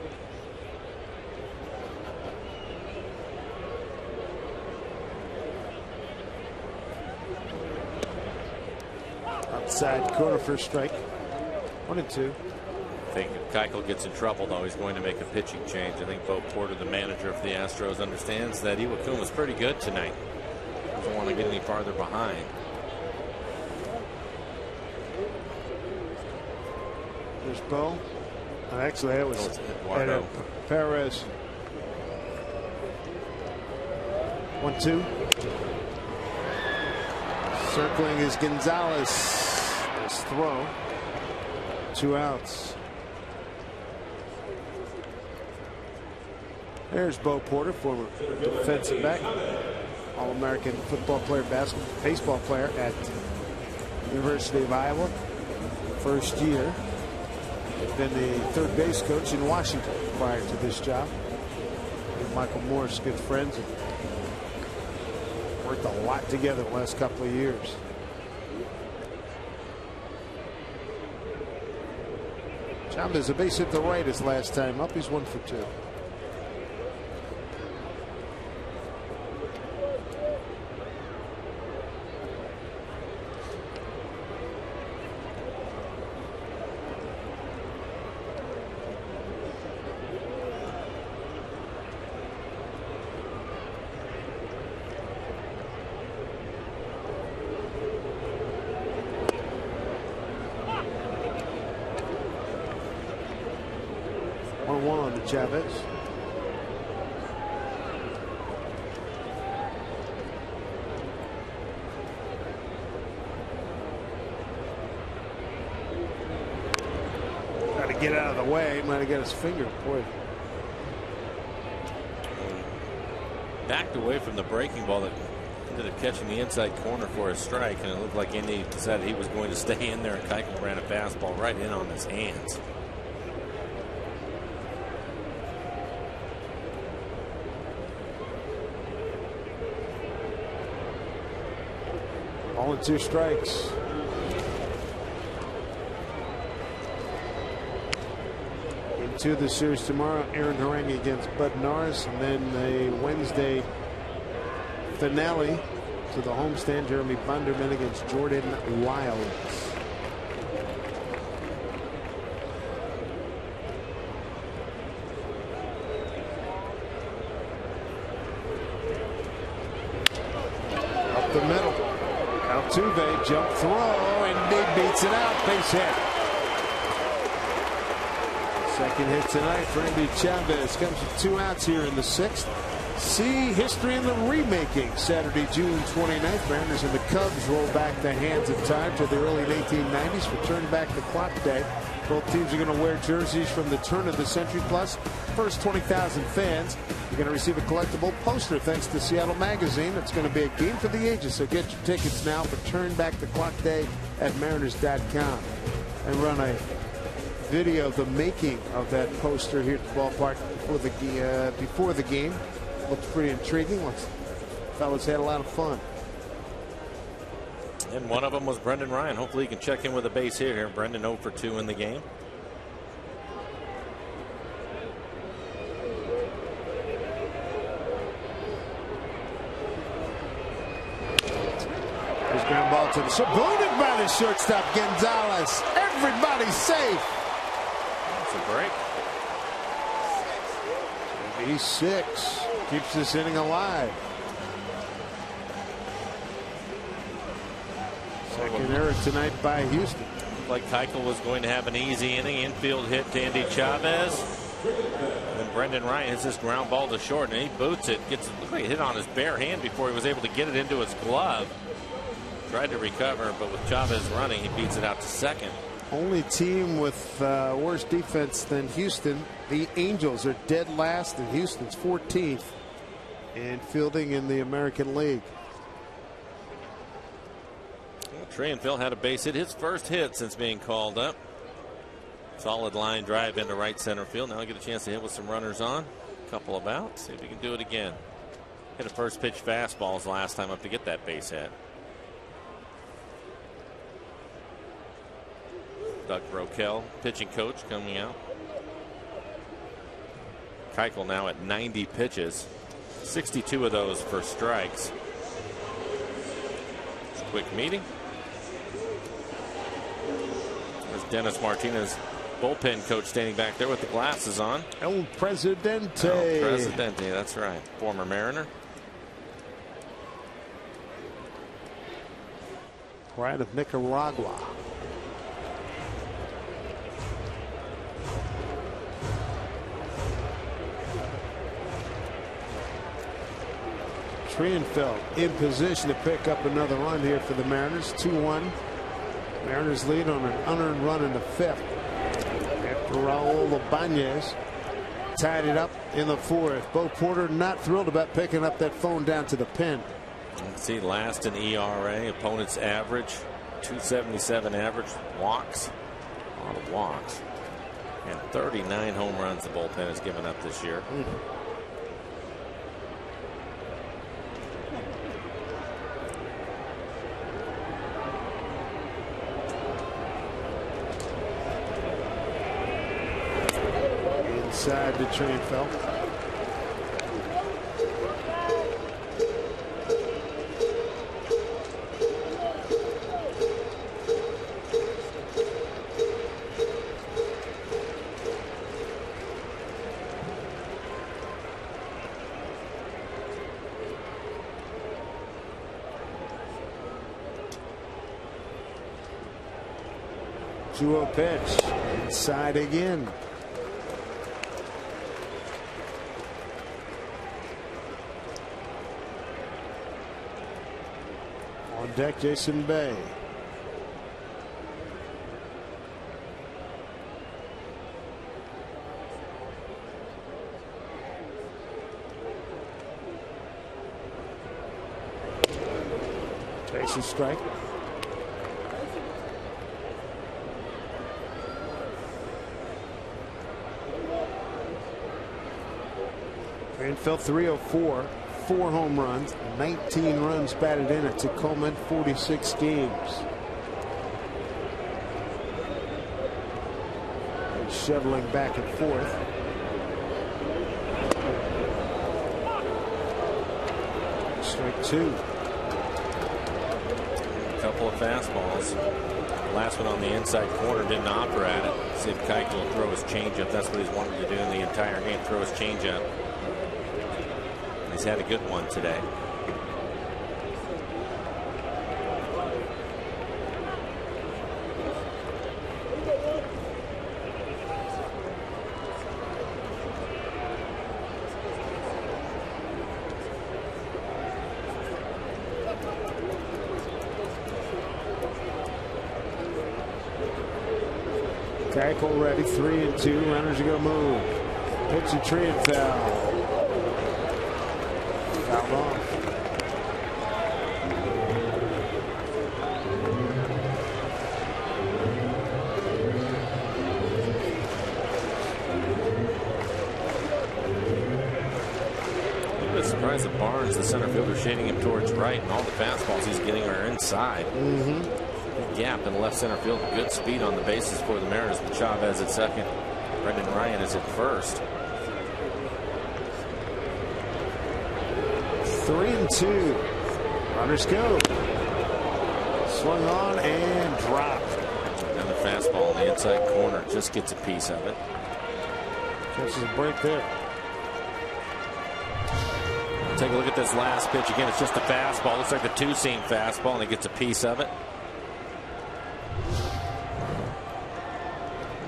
Outside corner for a strike. 1-2. I think if Keuchel gets in trouble, though, he's going to make a pitching change. I think Bo Porter, the manager of the Astros, understands that Iwakuma was pretty good tonight. Doesn't want to get any farther behind. There's Bo. Actually, that was Eduardo Perez. 1-2. Circling is Gonzalez. This throw. 2 outs. There's Bo Porter, former defensive back, All-American football player, baseball player at University of Iowa. First year. Had been the third base coach in Washington prior to this job. And Michael Morris, good friends, and worked a lot together the last couple of years. Chavez, a base hit the right his last time up. He's 1 for 2. Chavez. Got to get out of the way. Might have got his finger. Boy. Backed away from the breaking ball that ended up catching the inside corner for a strike, and it looked like Indy decided he was going to stay in there, and Keuchel ran a fastball right in on his hands. All in 2 strikes. Game 2 of the series tomorrow. Aaron Harangi against Bud Norris, and then a Wednesday finale to the homestand. Jeremy Bunderman against Jordan Wiles. Up the middle. Altuve, jump throw, and Big beats it out. Base hit. Second hit tonight for Andy Chavez. Comes with 2 outs here in the 6th. See history in the remaking. Saturday, June 29th. Mariners and the Cubs roll back the hands of time to the early 1890s for Turn Back the Clock Day. Both teams are going to wear jerseys from the turn of the century. Plus, first 20,000 fans, you're going to receive a collectible poster thanks to Seattle Magazine. It's going to be a game for the ages, so get your tickets now for Turn Back the Clock Day at Mariners.com. And run a video of the making of that poster here at the ballpark before the game. Looks pretty intriguing. Fellas had a lot of fun. And one of them was Brendan Ryan. Hopefully he can check in with a base hit here. Brendan 0 for 2 in the game. There's ground ball to the booted by the shortstop Gonzalez. Everybody's safe. That's a break. 86 keeps this inning alive. Second error tonight by Houston. Like Keuchel was going to have an easy inning. Infield hit to Andy Chavez. And Brendan Ryan hits this ground ball to short, and he boots it. Gets like hit on his bare hand before he was able to get it into his glove. Tried to recover, but with Chavez running, he beats it out to second. Only team with worse defense than Houston. The Angels are dead last, and Houston's 14th in fielding in the American League. Well, Trianville had a base hit, his first hit since being called up. Solid line drive into right center field. Now I get a chance to hit with some runners on. Couple of outs. See if he can do it again. Hit a first pitch fastballs last time up to get that base hit. Doug Broquel, pitching coach, coming out. Keuchel now at 90 pitches, 62 of those for strikes. Quick meeting. There's Dennis Martinez, bullpen coach, standing back there with the glasses on. El Presidente. El Presidente, that's right. Former Mariner. Pride of Nicaragua. Trianville in position to pick up another run here for the Mariners. 2-1. Mariners lead on an unearned run in the fifth after Raul Ibanez tied it up in the fourth. Bo Porter not thrilled about picking up that phone down to the pen. See, last in ERA, opponent's average 277 average, walks, a lot of walks, and 39 home runs the bullpen has given up this year. Inside to Trianville. To a pitch inside again. On deck, Jason Bay. Takes a strike. Trianville 304, 4 home runs, 19 runs batted in at Tacoma in 46 games. And shoveling back and forth. Strike 2. A couple of fastballs. Last one on the inside corner didn't offer at it. See if Keuchel will throw his changeup. That's what he's wanted to do in the entire game, throw his changeup. He's had a good one today. Keuchel ready, 3-2. Runners are going to move. Pitch a tree and foul. Fouled off. Surprised that Barnes, the center fielder, shading him towards right, and all the fastballs he's getting are inside. Big gap in left center field. Good speed on the bases for the Mariners with Chavez at second. Brendan Ryan is at first. 3-2. Runners go. Swung on and dropped. Another fastball in the inside corner. Just gets a piece of it. Catches a break there. Take a look at this last pitch again. It's just a fastball. Looks like the two-seam fastball, and he gets a piece of it.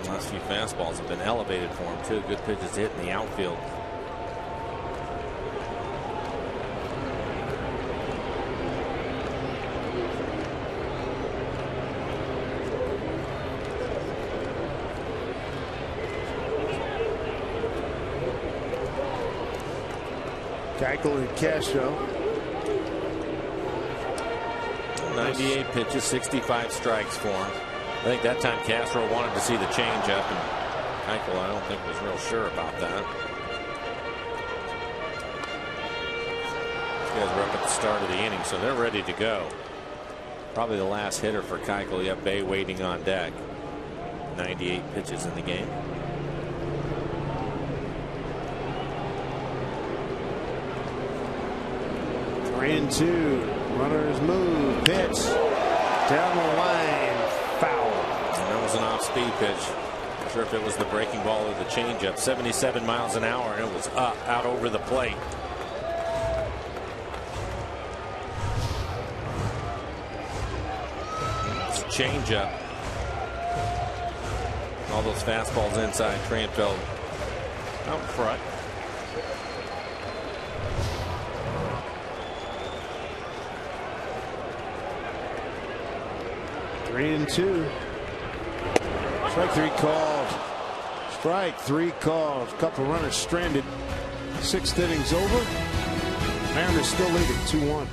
The last few fastballs have been elevated for him too. Good pitches to hit in the outfield. Keuchel and Castro. 98 pitches, 65 strikes for him. I think that time Castro wanted to see the changeup, and Keuchel, I don't think, was real sure about that. These guys were up at the start of the inning, so they're ready to go. Probably the last hitter for Keuchel. You have Bay waiting on deck. 98 pitches in the game. And 2. Runners move. Pitch. Down the line. Foul. And that was an off-speed pitch. Not sure if it was the breaking ball or the changeup. 77 miles an hour, and it was up, out over the plate. It's a changeup. All those fastballs inside. Tranfeld out front. And 2. Strike 3 called. Strike 3 called. A couple runners stranded. 6th inning's over. Mariners still leading 2-1.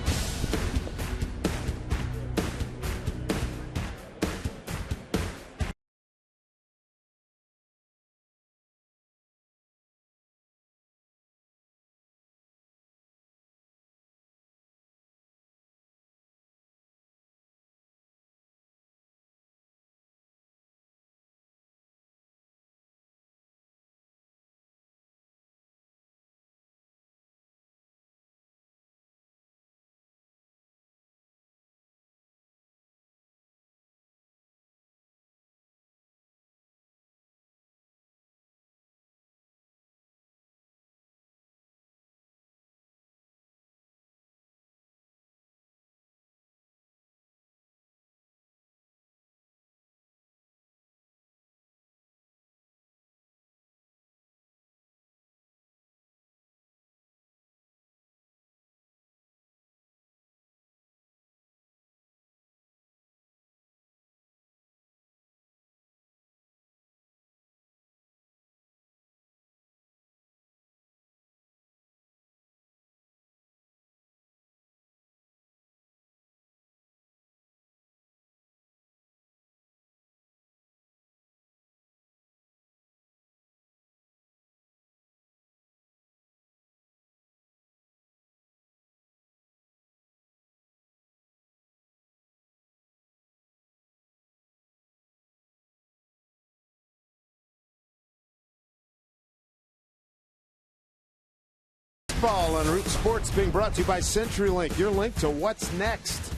Ball on Root Sports being brought to you by CenturyLink, your link to what's next.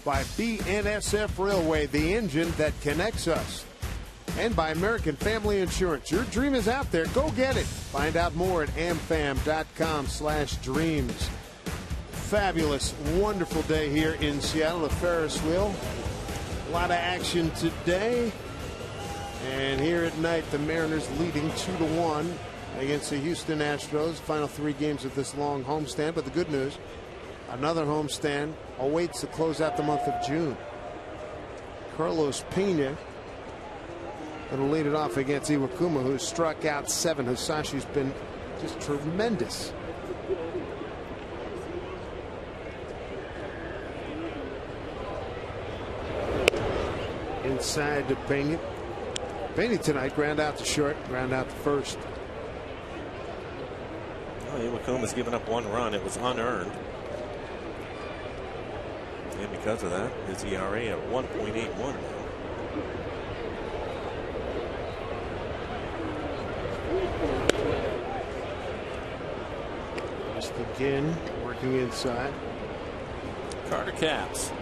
By BNSF Railway, the engine that connects us. And by American Family Insurance. Your dream is out there. Go get it. Find out more at amfam.com/dreams. Fabulous, wonderful day here in Seattle. The Ferris wheel. A lot of action today. And here at night, the Mariners leading 2-1. Against the Houston Astros. Final 3 games of this long homestand. But the good news, another homestand awaits to close out the month of June. Carlos Pena Going to lead it off against Iwakuma, who struck out 7. Hisashi's been just tremendous. Inside to Pena. Pena tonight, ground out to short, ground out to first. Well, Iwakuma's given up 1 run. It was unearned. And because of that, his ERA at 1.81 now. Just again, working inside. Carter Capps.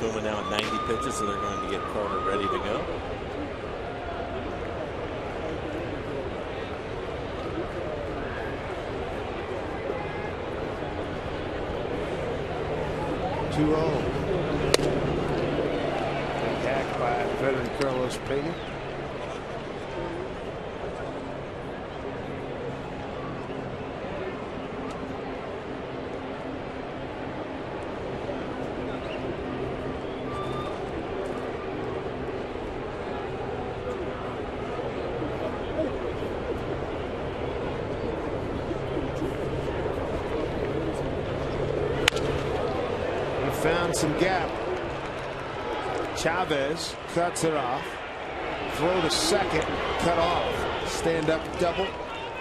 Iwakuma now at 90 pitches, so they're going to get Carter ready to go. Attacked by veteran Carlos Pena. Found some gap. Chavez cuts it off. Throw to second. Cut off. Stand up double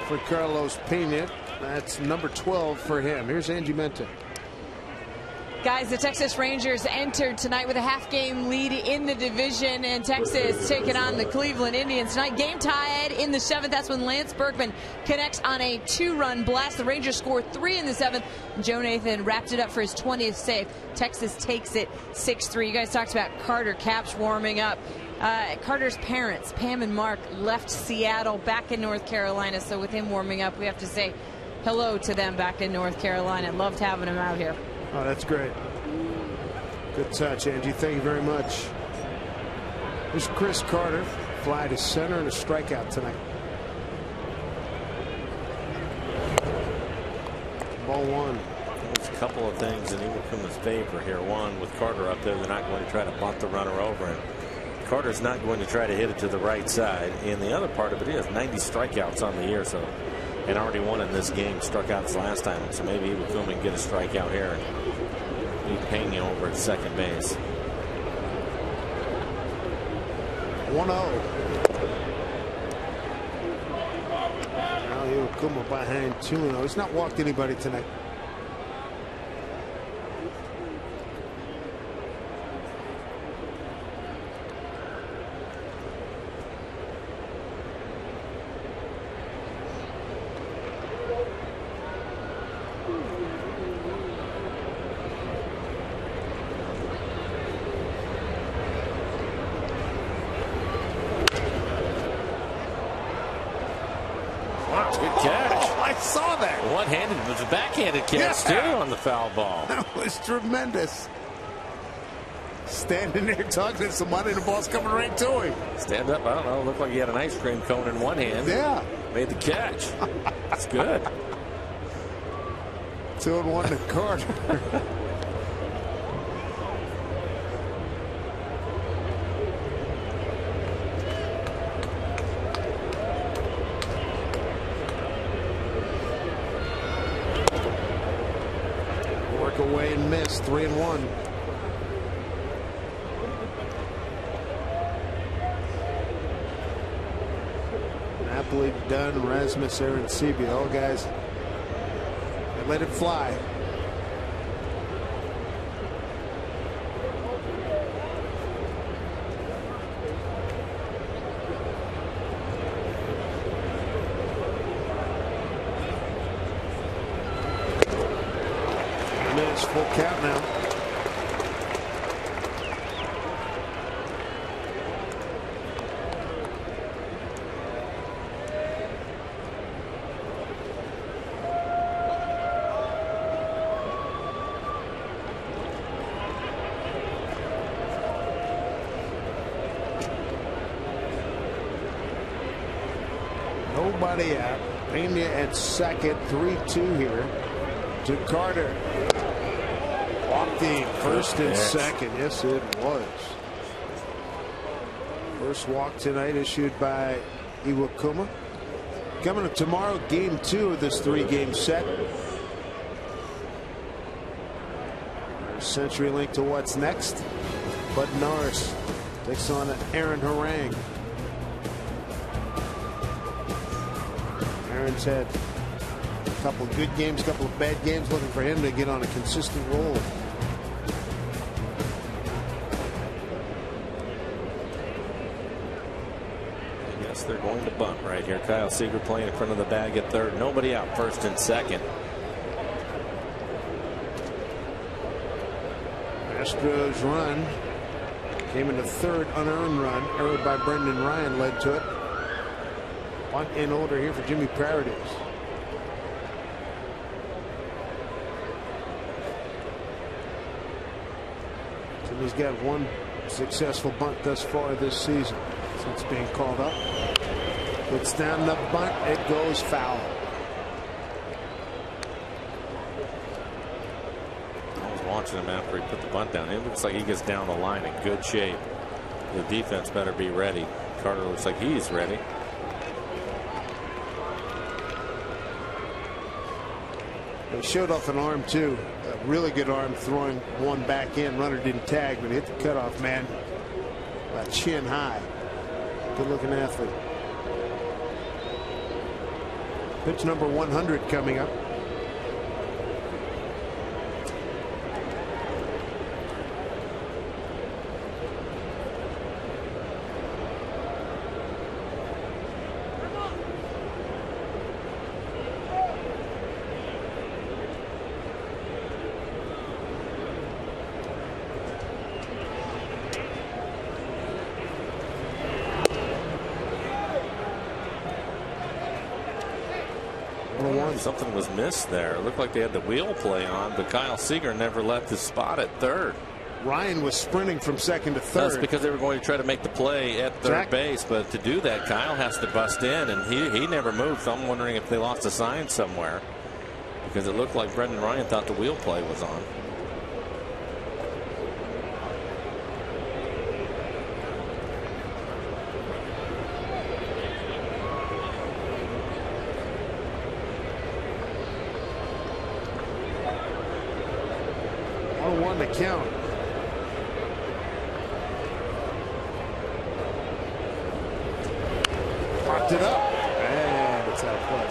for Carlos Pena. That's number 12 for him. Here's Angie Menta. Guys, the Texas Rangers entered tonight with a half-game lead in the division, and Texas taking on the Cleveland Indians tonight. Game tied in the 7th. That's when Lance Berkman connects on a 2-run blast. The Rangers scored 3 in the 7th. Joe Nathan wrapped it up for his 20th save. Texas takes it 6-3. You guys talked about Carter Capps warming up. Carter's parents, Pam and Mark, left Seattle back in North Carolina. So with him warming up, we have to say hello to them back in North Carolina. Loved having him out here. Oh, that's great. Good touch, Angie. Thank you very much. Here's Chris Carter. Fly to center and a strikeout tonight. Ball 1. There's a couple of things in Iwakuma's favor here. One, with Carter up there, they're not going to try to bunt the runner over. And Carter's not going to try to hit it to the right side. And the other part of it is 90 strikeouts on the year. So, and already won in this game, struck out his last time. So maybe Iwakuma can get a strikeout here and leave Pena over at second base. 1-0. Now Iwakuma behind 2-0. He's not walked anybody tonight. One-handed, it was a backhanded catch too on the foul ball. That was tremendous. Standing there talking to somebody, and the ball's coming right to him. Stand up, I don't know, looked like he had an ice cream cone in one hand. Yeah. Made the catch. That's good. 2-1 to Carter. Away and miss. 3-1. Napoli, Dunn, Rasmus, Aaron Seavey, all guys that let it fly. Full count now. Nobody out. Pena at second. 3-2 here to Carter. Walked the first and second. Yes, it was. First walk tonight issued by Iwakuma. Coming up tomorrow, game 2 of this 3-game set. CenturyLink to what's next. Bud Norris takes on Aaron Harang. Aaron's had a couple of good games, a couple of bad games. Looking for him to get on a consistent roll. Yes, they're going to bunt right here. Kyle Seager playing in front of the bag at third. Nobody out, first and second. Astros run came into third, unearned run, erred by Brendan Ryan, led to it. Bunt in order here for Jimmy Paradis. Jimmy's got one successful bunt thus far this season since being called up. It's down the bunt, it goes foul. Watching him after he put the bunt down. It looks like he gets down the line in good shape. The defense better be ready. Carter looks like he's ready. He showed off an arm too. A really good arm, throwing one back in. Runner didn't tag, but hit the cutoff man about chin high. Good looking athlete. Pitch number 100 coming up. Something was missed there. It looked like they had the wheel play on, but Kyle Seager never left his spot at third. Ryan was sprinting from second to third. That's because they were going to try to make the play at third base, but to do that, Kyle has to bust in, and he never moved. So I'm wondering if they lost a sign somewhere, because it looked like Brendan Ryan thought the wheel play was on. On the count. Popped it up, and it's out of play.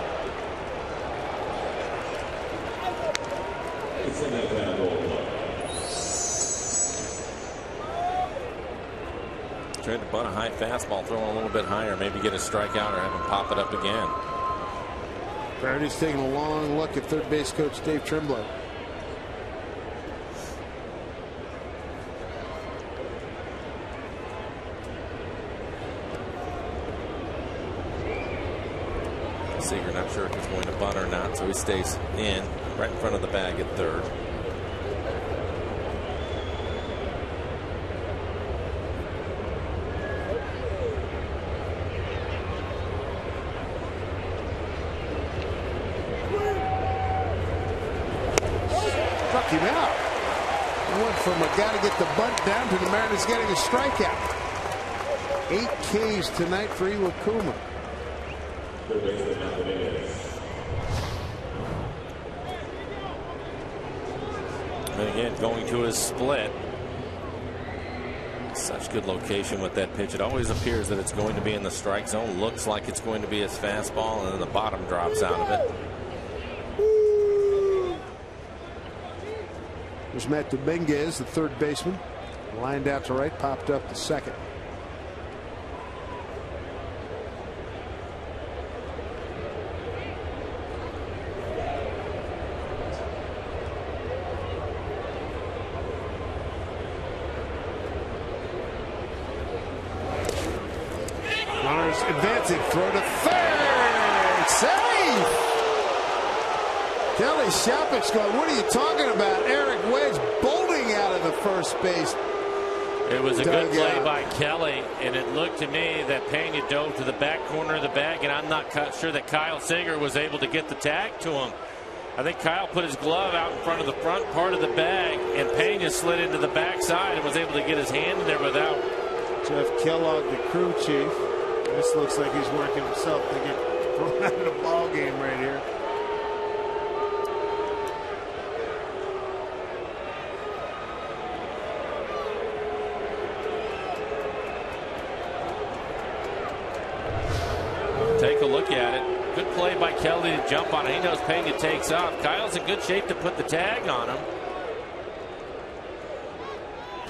Tried to bunt a high fastball, throw a little bit higher, maybe get a strikeout or have him pop it up again. Paradis taking a long look at third base coach Dave Tremblay. Seager not sure if he's going to bunt or not, so he stays in right in front of the bag at third. Struck him out. He went from a guy to get the bunt down to the Mariners getting a strikeout. 8 Ks tonight for Iwakuma. And again, going to his split. Such good location with that pitch. It always appears that it's going to be in the strike zone. Looks like it's going to be his fastball, and then the bottom drops out of it. There's Matt Dominguez, the third baseman. Lined out to right, popped up to second. Runners advancing, throw to third, safe. Kelly Shopik's going, what are you talking about? Eric Wedge bolting out of the first base. It was a good play by Kelly, and it looked to me that Pena dove to the back corner of the bag, and I'm not sure that Kyle Seager was able to get the tag to him. I think Kyle put his glove out in front of the front part of the bag, and Pena slid into the backside and was able to get his hand in there without Jeff Kellogg, the crew chief. This looks like he's working himself to get thrown out of the ball game right here. Take a look at it. Good play by Kelly to jump on it. He knows Pena takes off. Kyle's in good shape to put the tag on him.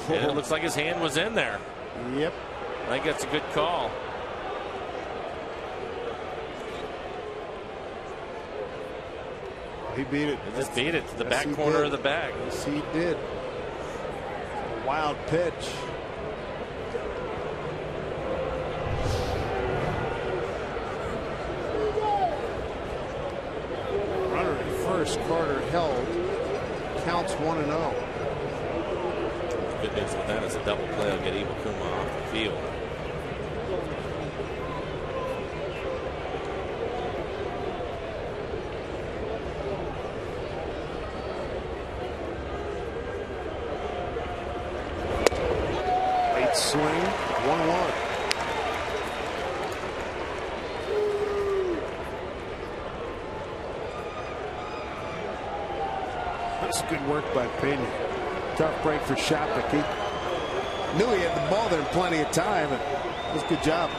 And it looks like his hand was in there. Yep. I think that's a good call. He beat it. He just beat it to the back corner of the bag. Yes, he did. A wild pitch. Runner at first, Carter held. Counts 1-0. Good news with that is a double play will get Iwakuma off the field. Late swing, 1-1. That's good work by Pena. Tough break for Shopik. He knew he had the ball there in plenty of time. It was a good job.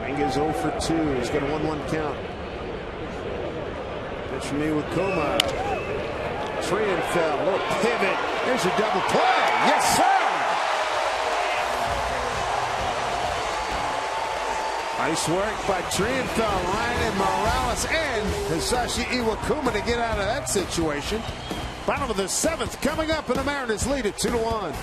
Dominguez 0 for 2. He's got a 1-1 count. Pitch from Iwakuma. Trienfeld, little pivot. There's a double play. Yes, sir. Nice work by Trienfeld, Ryan Morales, and Hisashi Iwakuma to get out of that situation. Bottom of the 7th coming up, and the Mariners lead it 2-1.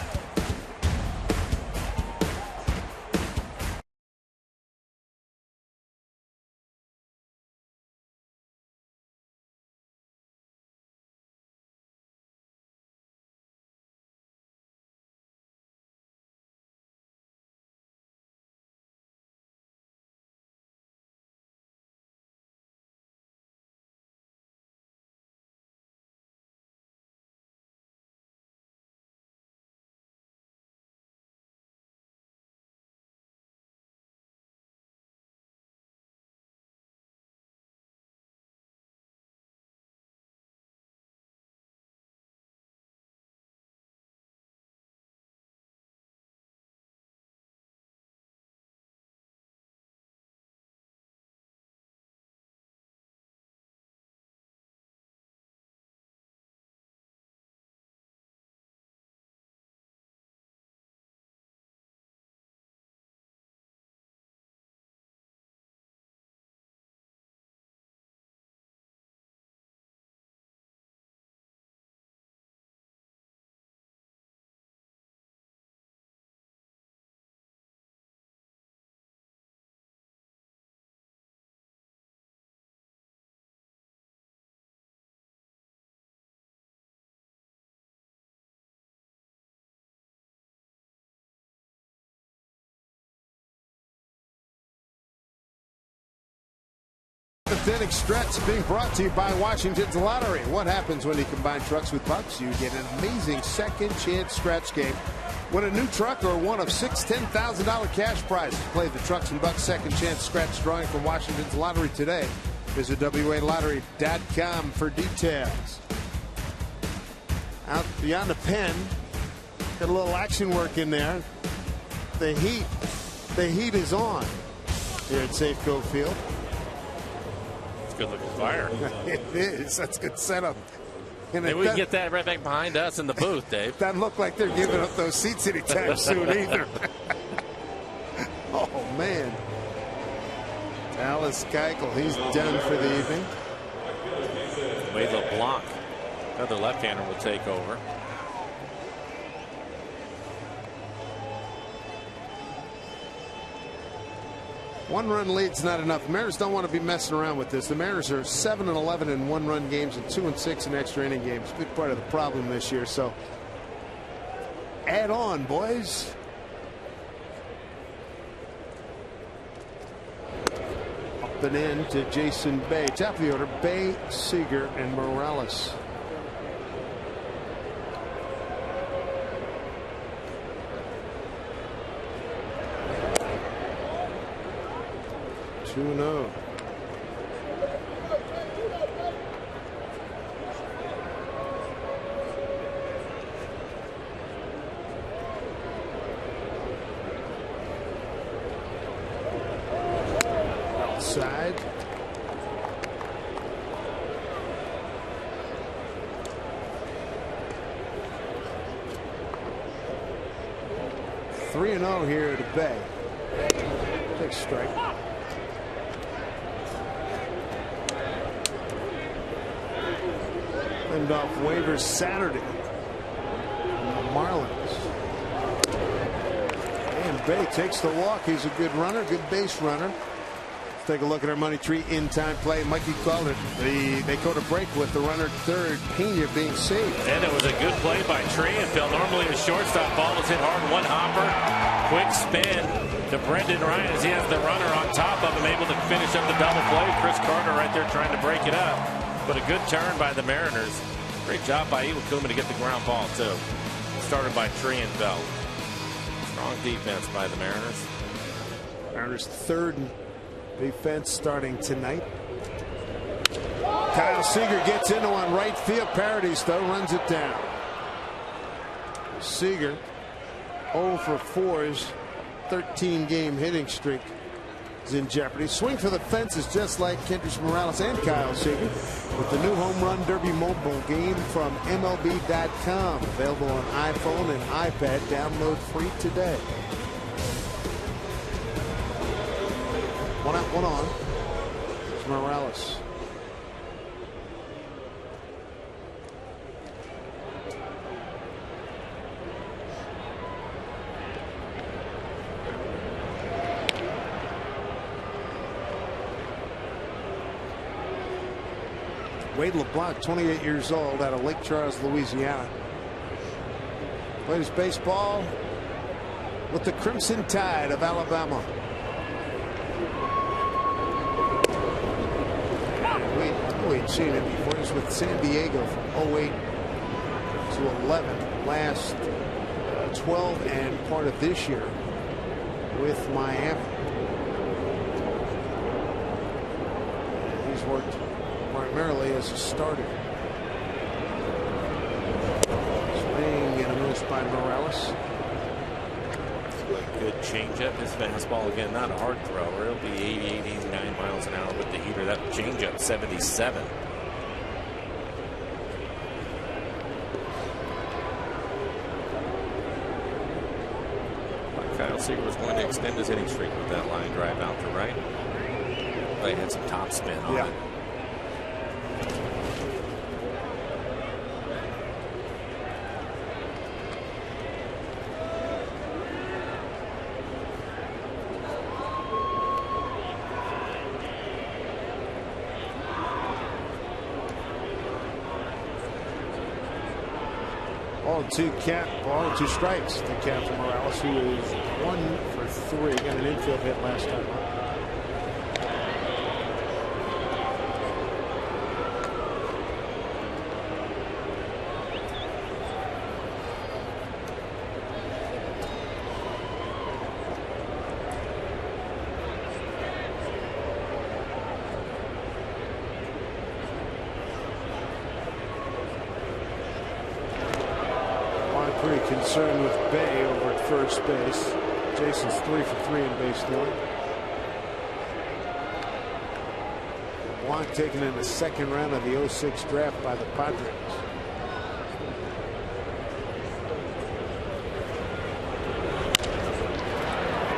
The Inning stretch being brought to you by Washington's Lottery. What happens when you combine trucks with bucks? You get an amazing second chance scratch game. Win a new truck or one of 6 $10,000 cash prizes. Play the Trucks and Bucks second chance scratch drawing from Washington's Lottery today. Visit WALottery.com for details. Out beyond the pen, got a little action work in there. The heat is on here at Safeco Field. Good looking fire. It is. That's a good setup. And maybe we can get that right back behind us in the booth, Dave. Doesn't look like they're giving up those seats anytime soon either. Oh, man. Alice Keuchel, he's done for the evening. Wade LeBlanc, another left-hander, will take over. One-run lead's not enough. The Mariners don't want to be messing around with this. The Mariners are 7-11 in one-run games and 2-6 in extra inning games. Big part of the problem this year. So add on, boys. stepping in to Jason Bay. Top of the order, Bay, Seager, and Morales. Two and 0. Outside. Three and 0 here to Bay. Big strike. Claimed off waivers Saturday. Marlins. And Bay takes the walk. He's a good runner, good base runner. Let's take a look at our money tree in time play. Mikey called it. They go to break with the runner third. Pena being saved. And it was a good play by Trianville. Normally the shortstop ball was hit hard. One hopper. Quick spin to Brendan Ryan as he has the runner on top of him, able to finish up the double play. Chris Carter right there trying to break it up. But a good turn by the Mariners. Great job by Iwakuma to get the ground ball, too. Started by Trianville. Strong defense by the Mariners. Mariners third defense starting tonight. Kyle Seager gets into one. Right field. Paradis, though, runs it down. Seager 0 for 4's 13-game hitting streak is in jeopardy. Swing for the fences just like Kendrys Morales and Kyle Seager with the new Home Run Derby mobile game from MLB.com. Available on iPhone and iPad. Download free today. One out, one on. It's Morales. Wade LeBlanc, 28 years old, out of Lake Charles, Louisiana. Played his baseball with the Crimson Tide of Alabama. We'd seen it before. He was with San Diego from 08 to 11. Last 12 and part of this year with Miami. He's worked primarily as a starter. Swing and a miss by Morales. Good changeup. His fastball, again, not a hard thrower. It'll be 80, 89 miles an hour with the heater. That changeup, 77. Kyle Seager was going to extend his hitting streak with that line drive out to right. They had some top spin on it. Ball and two strikes to Captain Morales, who is 1 for 3. Got an infield hit last time. Pretty concerned with Bay over at first base. Jason's 3 for 3 in base stealing. Blanc taken in the second round of the 06 draft by the Padres.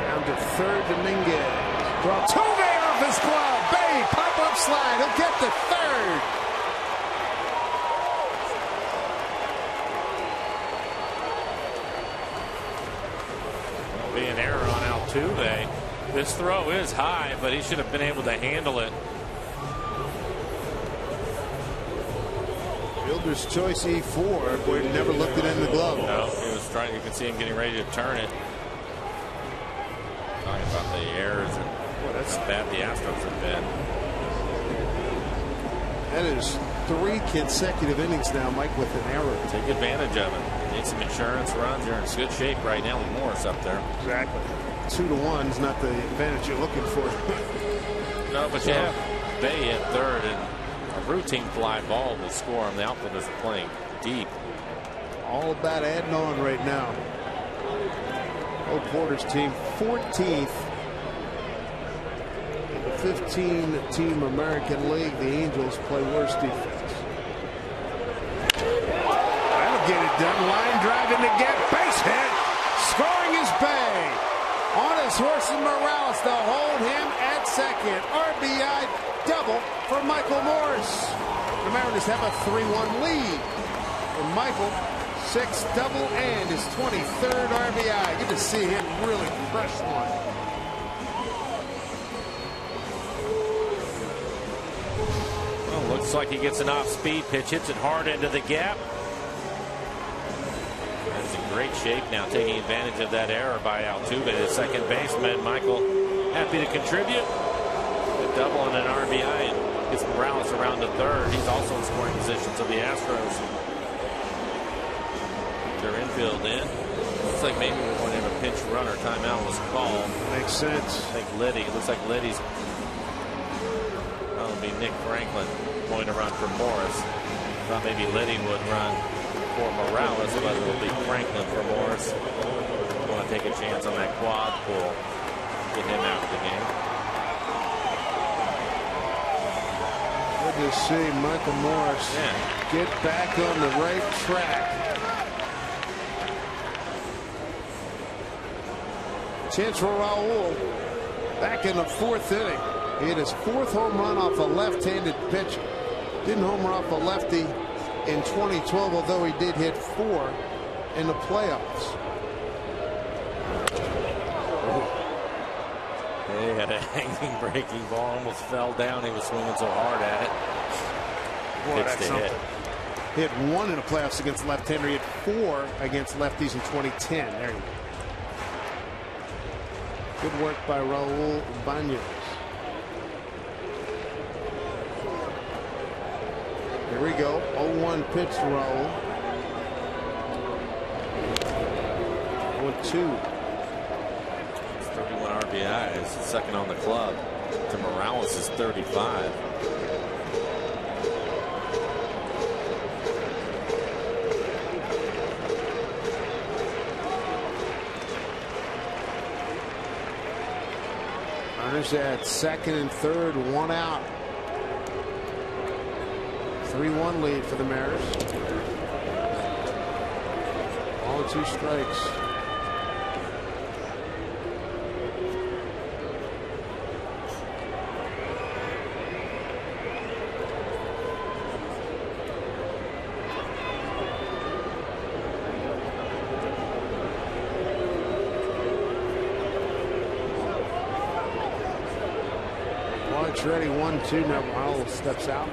Down to third, Dominguez. Altuve off his glove. Bay pop-up slide. He'll get to third. Be an error on Altuve. This throw is high, but he should have been able to handle it. Fielder's choice E4. Boyd never looked it in the glove. No, he was trying. You can see him getting ready to turn it. Talking about the errors and Boy, that's bad. The Astros have been. That is 3 consecutive innings now, Mike, with an error. Take advantage of it. Need some insurance runs. You're in good shape right now with Morris up there. Exactly. 2-1 is not the advantage you're looking for. No, but you have Bay at third, and a routine fly ball will score him. The outfielders are playing deep. All about adding on right now. Old Porter's team 14th in the 15-team American League. The Angels play worse defense. That'll get it done. Line driving to get base hit. Scoring is Bay. On his horse is Morales. They'll hold him at second. RBI double for Michael Morris. The Mariners have a 3-1 lead. And Michael, 6th double and his 23rd RBI. Good to see him really crush one. Well, looks like he gets an off-speed pitch, hits it hard into the gap. That's in great shape now, taking advantage of that error by Altuve, the second baseman. Michael happy to contribute. A double and an RBI, and gets Morales around to third. He's also in scoring position, so the Astros, their infield in. Looks like maybe we're going to have a pinch runner. Timeout was called. Makes sense. I think Liddy. Looks like Liddy's. That'll be Nick Franklin going to run for Morris. Thought maybe Liddy would run for Morales, but it'll be Franklin for Morris. Want to take a chance on that quad pull. Get him out of the game. Good to see Michael Morris get back on the right track. Chance for Raul back in the 4th inning. He hit his 4th home run off a left-handed pitcher. Didn't homer off a lefty in 2012, although he did hit 4 in the playoffs. He had a hanging breaking ball, almost fell down. He was swinging so hard at it. Boy, that's something. He hit 1 in the playoffs against left-hander. He hit 4 against lefties in 2010. There you go. Good work by Raul Ibanez. Here we go. 0-1 pitch to Raul. 0-2. 31 RBIs, second on the club to Morales is 35. Runners at second and third, 1 out. 3-1 lead for the Mariners. All 2 strikes. It's ready. 1-2. Now Raul steps out.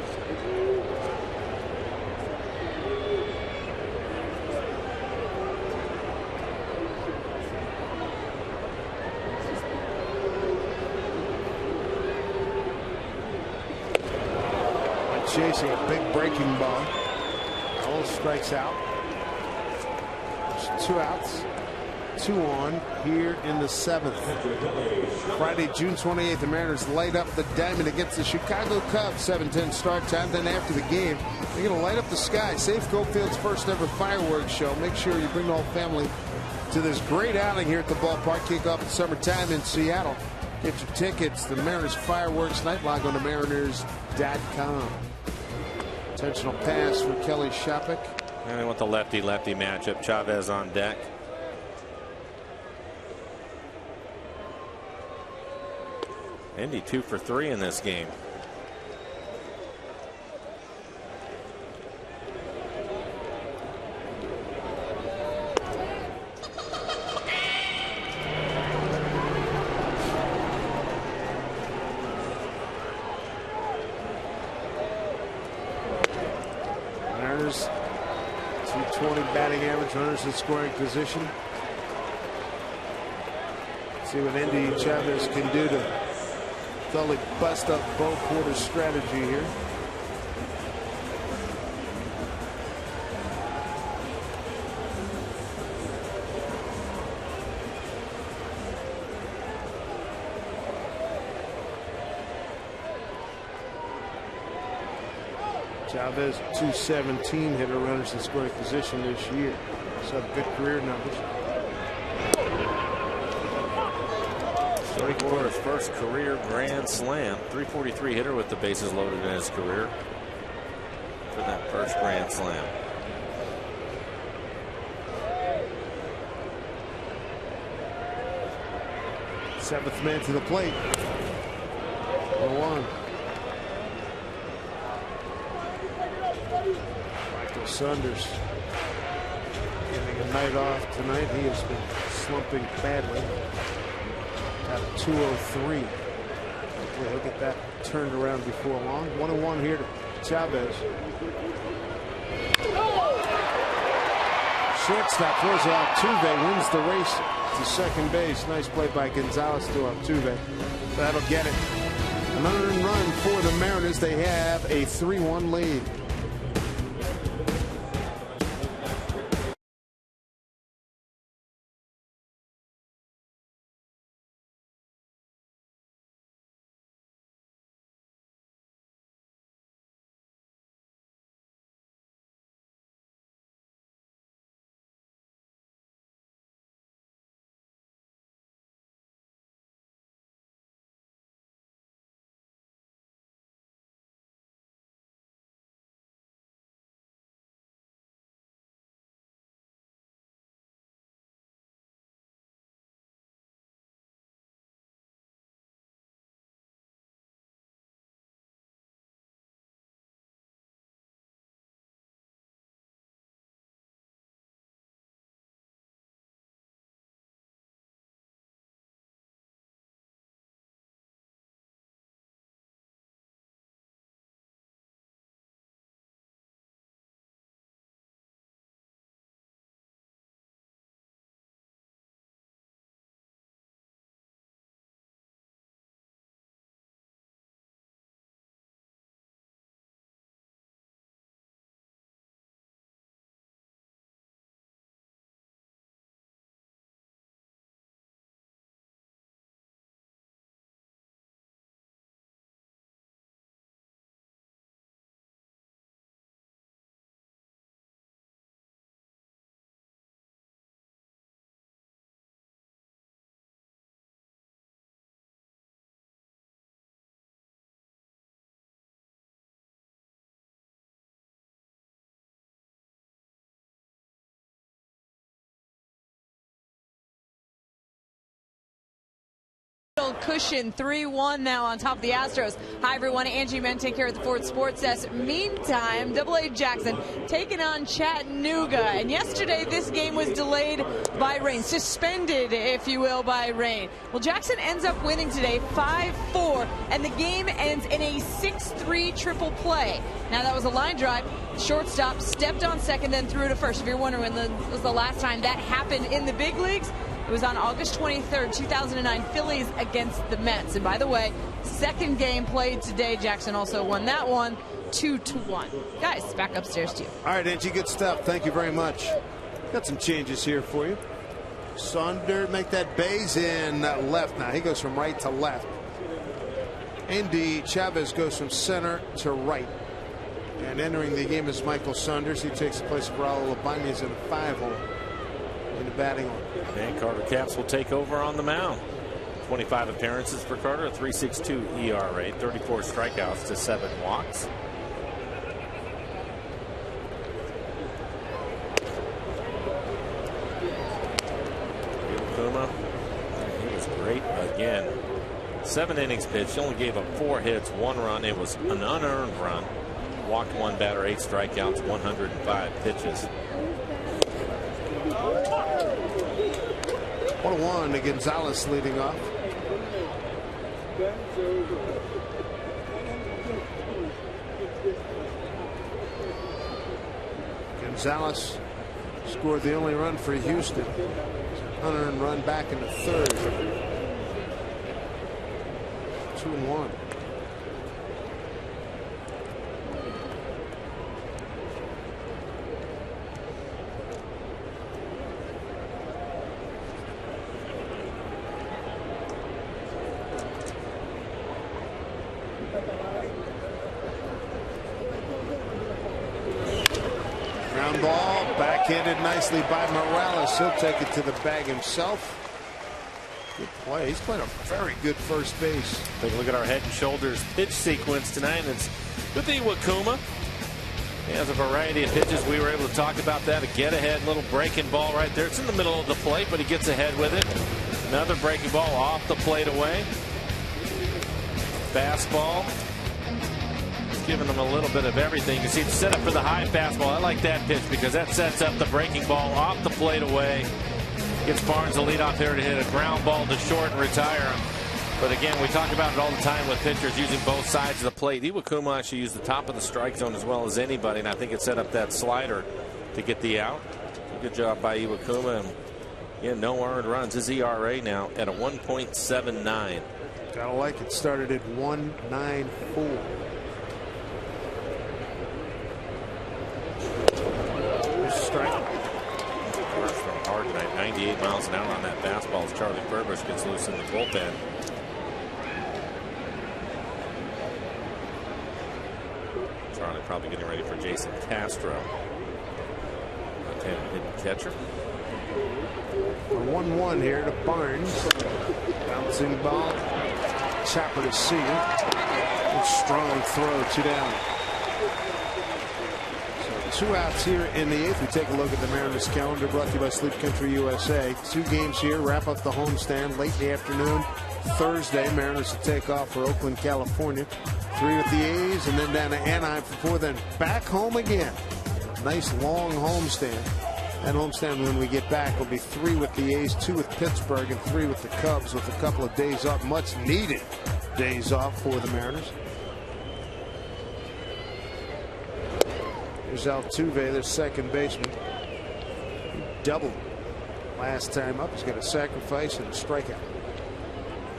Chasing a big breaking ball. Raul strikes out. There's 2 outs. 2 on here in the 7th. Friday, June 28th, the Mariners light up the diamond against the Chicago Cubs. 7:10 start time. Then after the game, they're going to light up the sky. Safeco Field's first ever fireworks show. Make sure you bring the whole family to this great outing here at the ballpark. Kickoff in summertime in Seattle. Get your tickets. The Mariners Fireworks Night. Log on to Mariners.com. Intentional pass for Kelly Shopik. And they want the lefty-lefty matchup. Chavez on deck. Indy 2 for 3 in this game. Mariners 220 batting average, runners in scoring position. See what Indy Chavez can do to They'll bust up Bo Porter's strategy here. Chavez, 217 hitter, runners in scoring position this year. So good career numbers. For his first career grand slam, 343 hitter with the bases loaded in his career for that first grand slam. Seventh man to the plate. 1-1. Michael Saunders getting a night off tonight. He has been slumping badly. At 203. Hopefully he'll get that turned around before long. 1-1 here to Chavez. Shortstop throws out. Altuve wins the race to second base. Nice play by Gonzalez to Altuve. That'll get it. An unearned run for the Mariners. They have a 3-1 lead. Cushion 3-1 now on top of the Astros. Hi everyone, Angie Mentek here at the Ford Sports Desk. Meantime, AA Jackson taking on Chattanooga, and yesterday this game was delayed by rain, suspended if you will by rain. Well, Jackson ends up winning today 5-4, and the game ends in a 6-3 triple play. Now that was a line drive. Shortstop stepped on second, then threw to first. If you're wondering when was the last time that happened in the big leagues, it was on August 23rd, 2009, Phillies against the Mets. And by the way, second game played today. Jackson also won that one 2-1. Guys, back upstairs to you. All right, Angie, good stuff. Thank you very much. Got some changes here for you. Saunders make that base in left now. He goes from right to left. Andy Chavez goes from center to right. And entering the game is Michael Saunders. He takes the place of Raul Ibanez in the 5-hole in the batting order. And Carter Capps will take over on the mound. 25 appearances for Carter, a 3.62 ERA, 34 strikeouts to 7 walks. Kuma, he was great again. 7 innings pitched, only gave up 4 hits, 1 run. It was an unearned run. Walked 1 batter, 8 strikeouts, 105 pitches. 1-1 to Gonzalez leading off. Gonzalez scored the only run for Houston. Unearned run back in the 3rd. 2-1. Ground ball, backhanded nicely by Morales. He'll take it to the bag himself. Good play. He's playing a very good first base. Take a look at our head and shoulders pitch sequence tonight. It's with Iwakuma. He has a variety of pitches. We were able to talk about that. A get ahead, little breaking ball right there. It's in the middle of the plate, but he gets ahead with it. Another breaking ball off the plate away. Fastball. Giving them a little bit of everything. You see the setup for the high fastball. I like that pitch because that sets up the breaking ball off the plate away. Gets Barnes the lead off there to hit a ground ball to short and retire him. But again, we talk about it all the time with pitchers using both sides of the plate. Iwakuma actually used the top of the strike zone as well as anybody, and I think it set up that slider to get the out. Good job by Iwakuma. And yeah, no earned runs. His ERA now at a 1.79. Gotta like it. Started at 1.94. Strike. From hard tonight, 98 miles an hour on that fastball as Charlie Furbush gets loose in the bullpen. Charlie probably getting ready for Jason Castro. Left-handed hidden catcher. 1-1 here to Barnes. Bouncing ball. Chopper to Seager. Strong throw, 2 down. 2 outs here in the 8th. We take a look at the Mariners calendar brought to you by Sleep Country USA. 2 games here. Wrap up the homestand late in the afternoon. Thursday, Mariners will take off for Oakland, California. 3 with the A's and then down to Anaheim for 4. Then back home again. Nice long homestand. That homestand when we get back will be 3 with the A's, 2 with Pittsburgh, and 3 with the Cubs with a couple of days off. Much needed days off for the Mariners. Here's Altuve, their second baseman. He doubled last time up. He's got a sacrifice and a strikeout.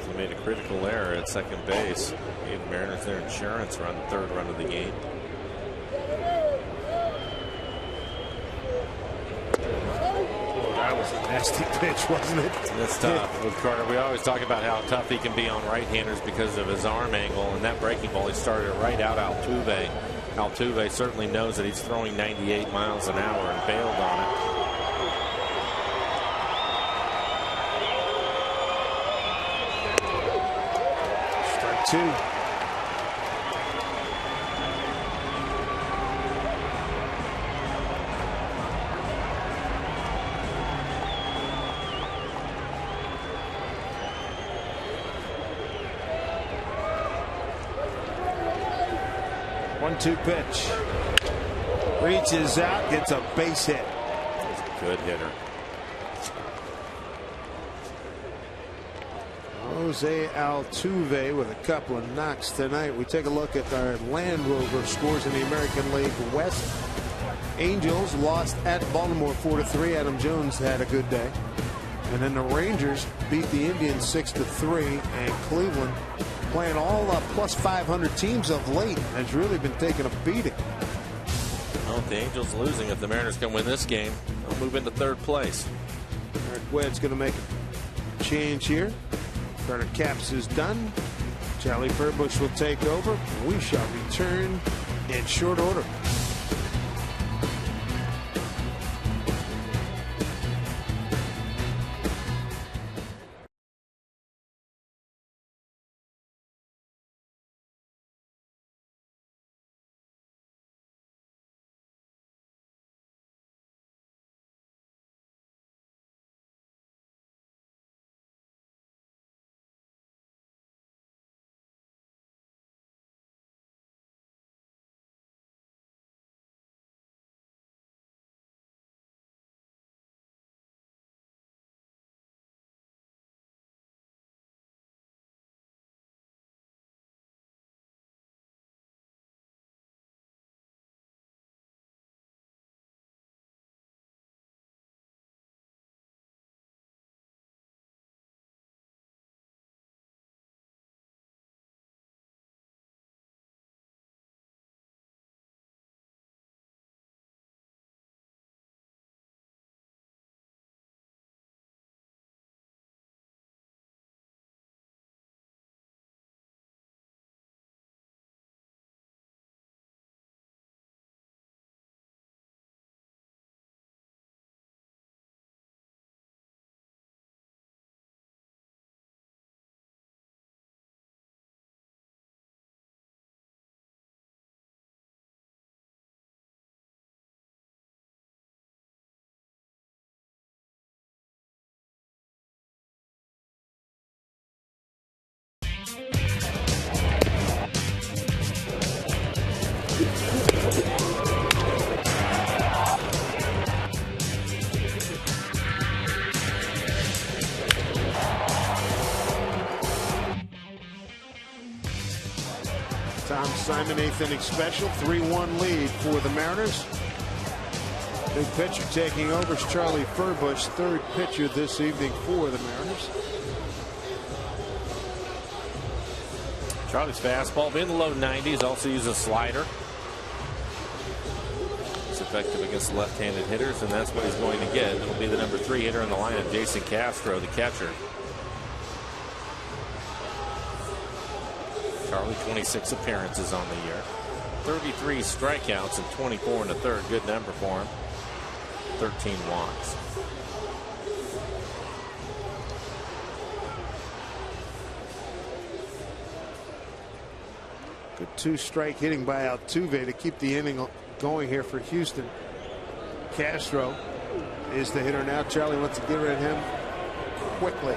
He made a critical error at second base. Gave the Mariners their insurance run, the 3rd run of the game. That was a nasty pitch, wasn't it? It's tough with Carter. We always talk about how tough he can be on right-handers because of his arm angle, and that breaking ball, he started it right out Altuve. Altuve certainly knows that he's throwing 98 miles an hour and bailed on it. Strike 2. One-two pitch. Reaches out, gets a base hit. He's a good hitter. Jose Altuve with a couple of knocks tonight. We take a look at our Land Rover scores in the American League West. Angels lost at Baltimore 4-3. Adam Jones had a good day. And then the Rangers beat the Indians 6-3. And Cleveland, playing all plus 500 teams of late, has really been taking a beating. Well, if the Angels losing, if the Mariners can win this game, they'll move into 3rd place. Eric Wedd's going to make a change here. Carter Capps is done. Charlie Furbush will take over. We shall return in short order. Tom Simon, 8th inning special, 3-1 lead for the Mariners. Big pitcher taking over is Charlie Furbush, third pitcher this evening for the Mariners. Charlie's fastball in the low 90s, also uses a slider. It's effective against left-handed hitters, and that's what he's going to get. It'll be the number 3 hitter in the lineup, Jason Castro, the catcher. Charlie, 26 appearances on the year, 33 strikeouts and 24 in the third. Good number for him. 13 walks. Good 2-strike hitting by Altuve to keep the inning going here for Houston. Castro is the hitter now. Charlie wants to get rid of him quickly.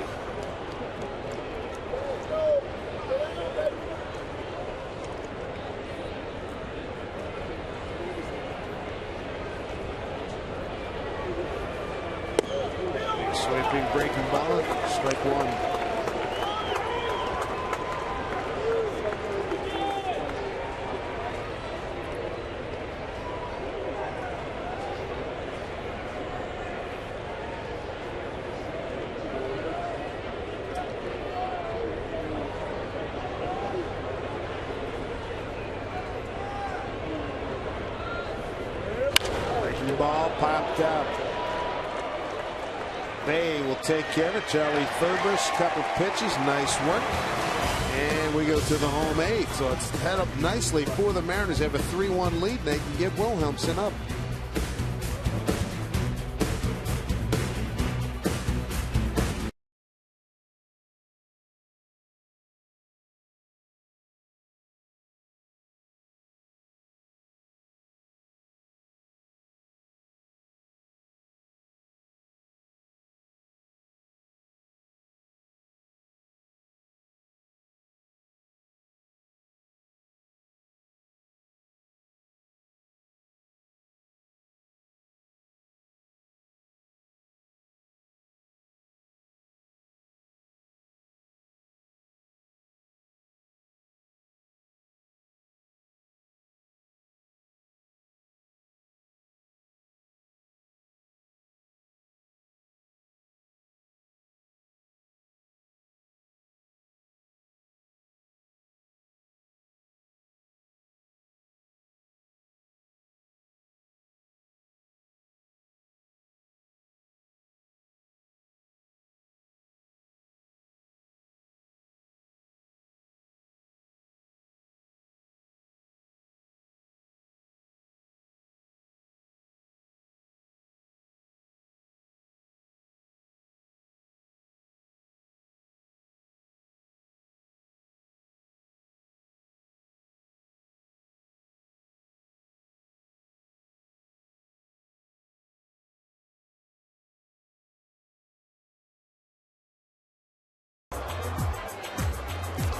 Swiping, breaking ball, strike one. Breaking ball popped up. Bay will take care of it. Charlie Furbush, couple pitches, nice work. And we go to the home 8th. So it's head up nicely for the Mariners. They have a 3-1 lead. They can get Wilhelmsen up.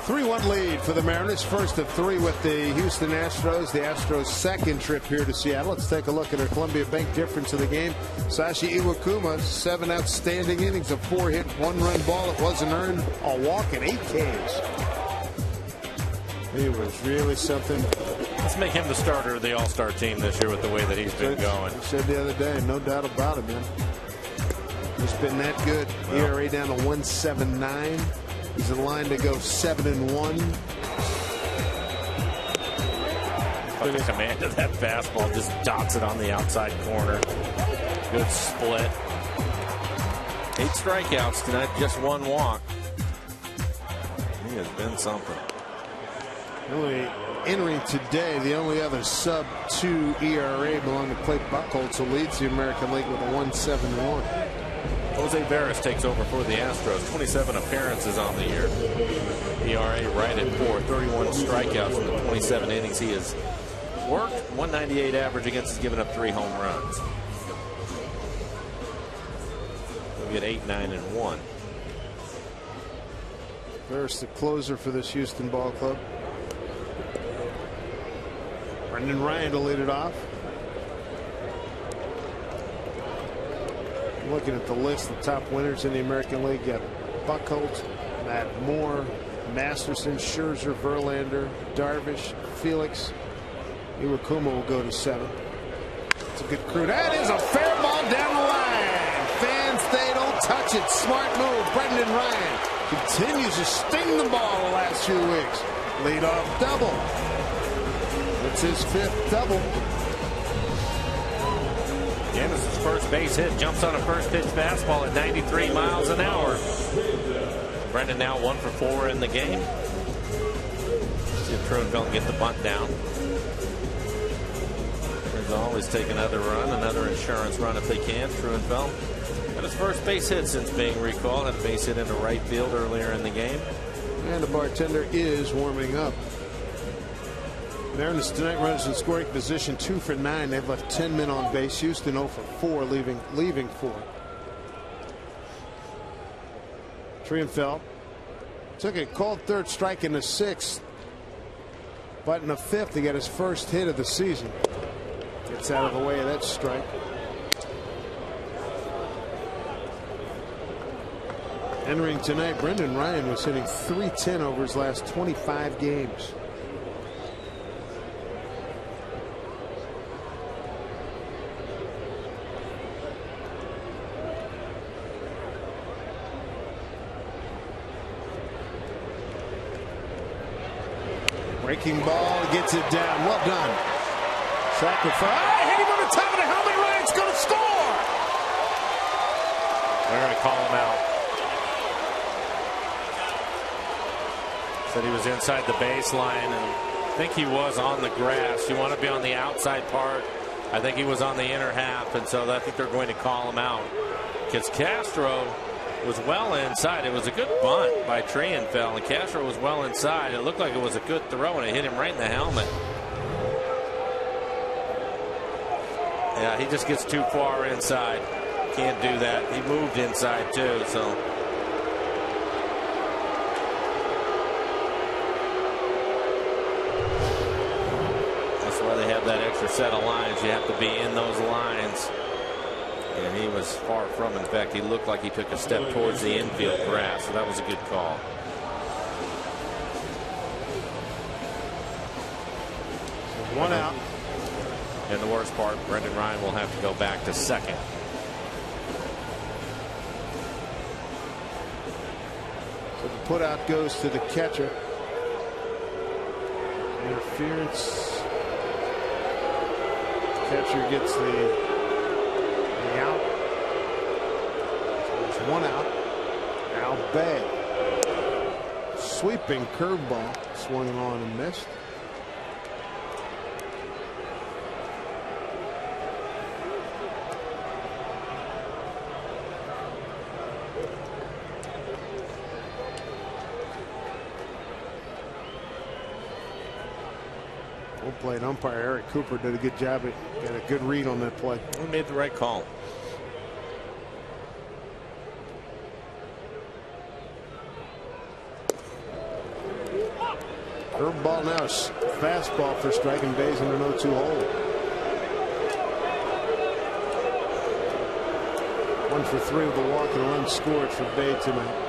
Three-1 lead for the Mariners. First of 3 with the Houston Astros. The Astros' second trip here to Seattle. Let's take a look at our Columbia Bank difference of the game. Sashi Iwakuma, 7 outstanding innings, a 4-hit, 1-run ball. It wasn't earned. A walk and 8 Ks. He was really something. Let's make him the starter of the All-Star team this year with the way that he's been going. I said the other day, no doubt about it, man. He's been that good. ERA down to 1.79. He's in line to go 7-1. The command of that fastball, just dots it on the outside corner. Good split. 8 strikeouts tonight, just 1 walk. He has been something. Really entering today, the only other sub-2 ERA belonging to Clay Buchholz, who leads the American League with a 1.71. Jose Veras takes over for the Astros. 27 appearances on the year. ERA right at 4. 31 strikeouts in the 27 innings he has worked. 198 average against, has given up 3 home runs. We'll get 8, 9, and 1. Veras, the closer for this Houston ball club. Brendan Ryan to lead it off. Looking at the list, the top winners in the American League got Buchholz, Matt Moore, Masterson, Scherzer, Verlander, Darvish, Felix. Iwakuma will go to 7. It's a good crew. That is a fair ball down the line. Fans, they don't touch it. Smart move. Brendan Ryan continues to sting the ball the last few weeks. Leadoff double. It's his 5th double. Again, this is first base hit. Jumps on a first pitch fastball at 93 miles an hour. Brendan now 1 for 4 in the game. See if Truenfeld can get the bunt down. There's always take another run, another insurance run if they can. Truenfeld got his first base hit since being recalled. Had a base hit into right field earlier in the game. And the bartender is warming up. Mariners tonight runners in scoring position 2 for 9. They've left 10 men on base. Houston 0 for 4, leaving 4. Truenfeld took a called third strike in the 6th. But in the 5th, he got his first hit of the season. Gets out of the way of that strike. Entering tonight, Brendan Ryan was hitting .310 over his last 25 games. Breaking ball, gets it down. Well done. Sacrifice. Hit him on the top of the helmet. Ryan's going to score. They're going to call him out. Said he was inside the baseline, and I think he was on the grass. You want to be on the outside part. I think he was on the inner half, and so I think they're going to call him out. Because Castro was well inside. It was a good bunt by Truenfeld, and Castro was well inside. It looked like it was a good throw, and it hit him right in the helmet. Yeah, he just gets too far inside. Can't do that. He moved inside too, so. That's why they have that extra set of lines. You have to be in those lines. And he was far from. In fact, he looked like he took a step towards the infield grass. So that was a good call. One out. And the worst part, Brendan Ryan will have to go back to second. So the put out goes to the catcher. Interference. Catcher gets the out. So there's 1 out. Al Bay. Sweeping curveball. Swung on and missed. Plate umpire Eric Cooper did a good job. He got a good read on that play. He made the right call. Curveball now, fastball for striking Bays in an 0-2 hole. 1 for 3 with a walk and a run scored for Bay tonight.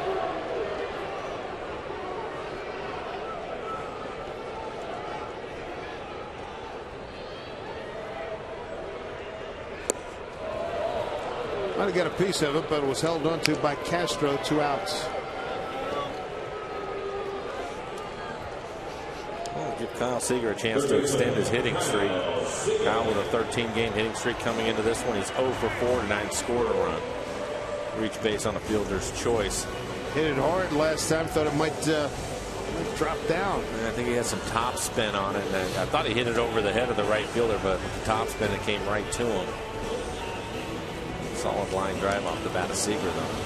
Might have got a piece of it, but it was held onto by Castro. 2 outs. Well, give Kyle Seager a chance to extend his hitting streak. Kyle with a 13-game hitting streak coming into this one. He's 0 for 4 tonight, scored a run. Reach base on a fielder's choice. Hit it hard last time. Thought it might drop down. And I think he had some top spin on it. And I thought he hit it over the head of the right fielder, but with the top spin, it came right to him. Solid line drive off the bat of Seager, though.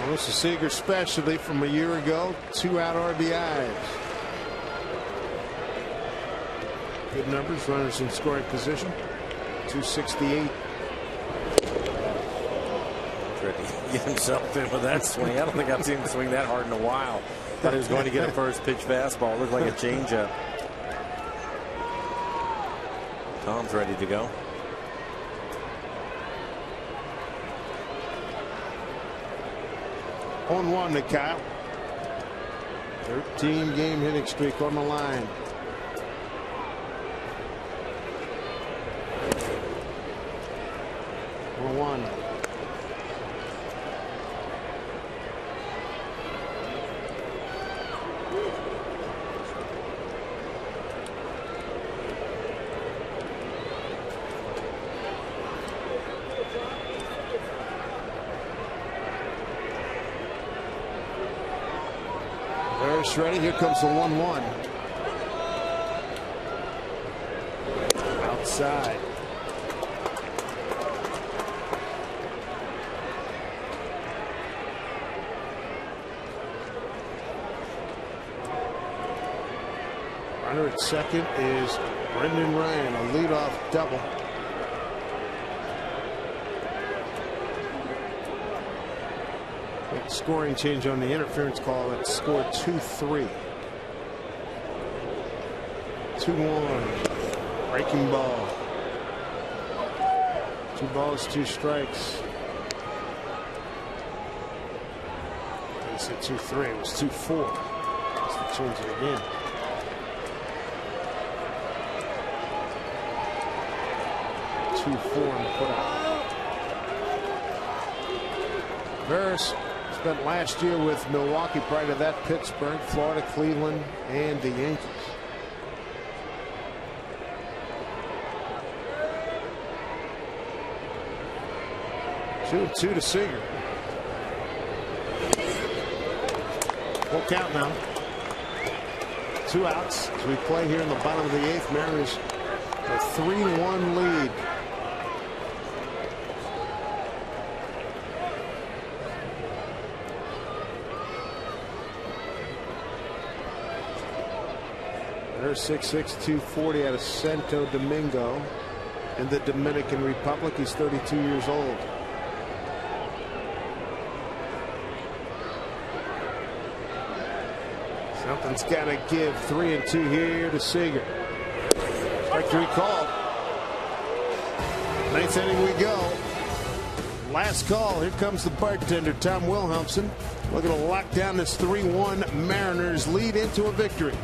This is Seager's specialty from a year ago. 2 out RBIs. Good numbers, runners in scoring position. 268. Tried to get himself in with that swing. I don't think I've seen him swing that hard in a while. Thought he was going to get a first pitch fastball. Looked like a changeup. Tom's ready to go. On 1 to Kyle. 13 game hitting streak on the line. On 1. Ready. Here comes the 1-1. Outside. Runner at second is Brendan Ryan, a leadoff double. Scoring change on the interference call. That scored 2-3. 2-1. Breaking ball. 2 balls, 2 strikes. He said 2-3. It was 2-4. Let's change it again. Two-4 on the putout. Veras spent last year with Milwaukee, prior to that Pittsburgh, Florida, Cleveland, and the Yankees. Two to Seager. Full count now. 2 outs as we play here in the bottom of the 8th. Mariners a 3-1 lead. There's 6'6", 240 out of Santo Domingo in the Dominican Republic. He's 32 years old. Something's got to give. 3-2 here to Seager. Strike 3 call. 9th inning we go. Last call. Here comes the bartender, Tom Wilhelmsen, looking to lock down this 3-1 Mariners lead into a victory.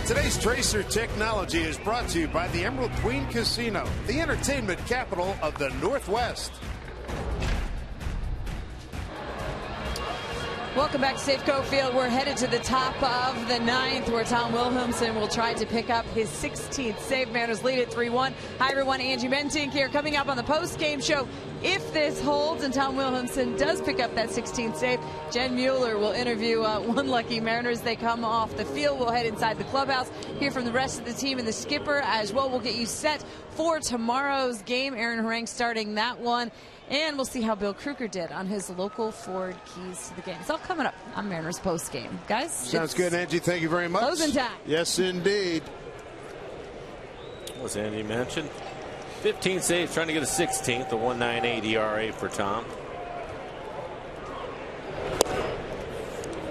Today's Tracer Technology is brought to you by the Emerald Queen Casino, the entertainment capital of the Northwest. Welcome back to Safeco Field. We're headed to the top of the ninth, where Tom Wilhelmsen will try to pick up his 16th save. Mariners lead at 3-1. Hi, everyone. Angie Mentink here. Coming up on the post-game show, if this holds and Tom Wilhelmsen does pick up that 16th save, Jen Mueller will interview one lucky Mariners. They come off the field. We'll head inside the clubhouse, hear from the rest of the team and the skipper as well. We'll get you set for tomorrow's game. Aaron Harang starting that one. And we'll see how Bill Kruger did on his local Ford Keys to the game. It's all coming up on Mariners post game. Guys, sounds good, Angie. Thank you very much. Closing time. Yes, indeed. As Andy mentioned, 15 saves, trying to get a 16th, a 1.98 ERA for Tom.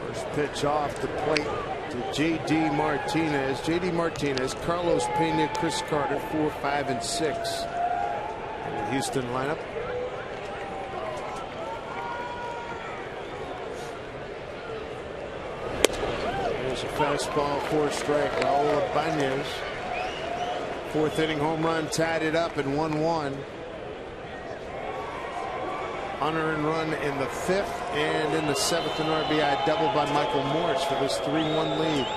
First pitch off the plate to J.D. Martinez. J.D. Martinez, Carlos Pena, Chris Carter, 4, 5, and 6 in the Houston lineup. There's a fastball, 4-strike. Raul Ibanez. Fourth inning home run, tied it up in 1-1. Unearned run in the 5th, and in the 7th, an RBI double by Michael Morris for this 3-1 lead.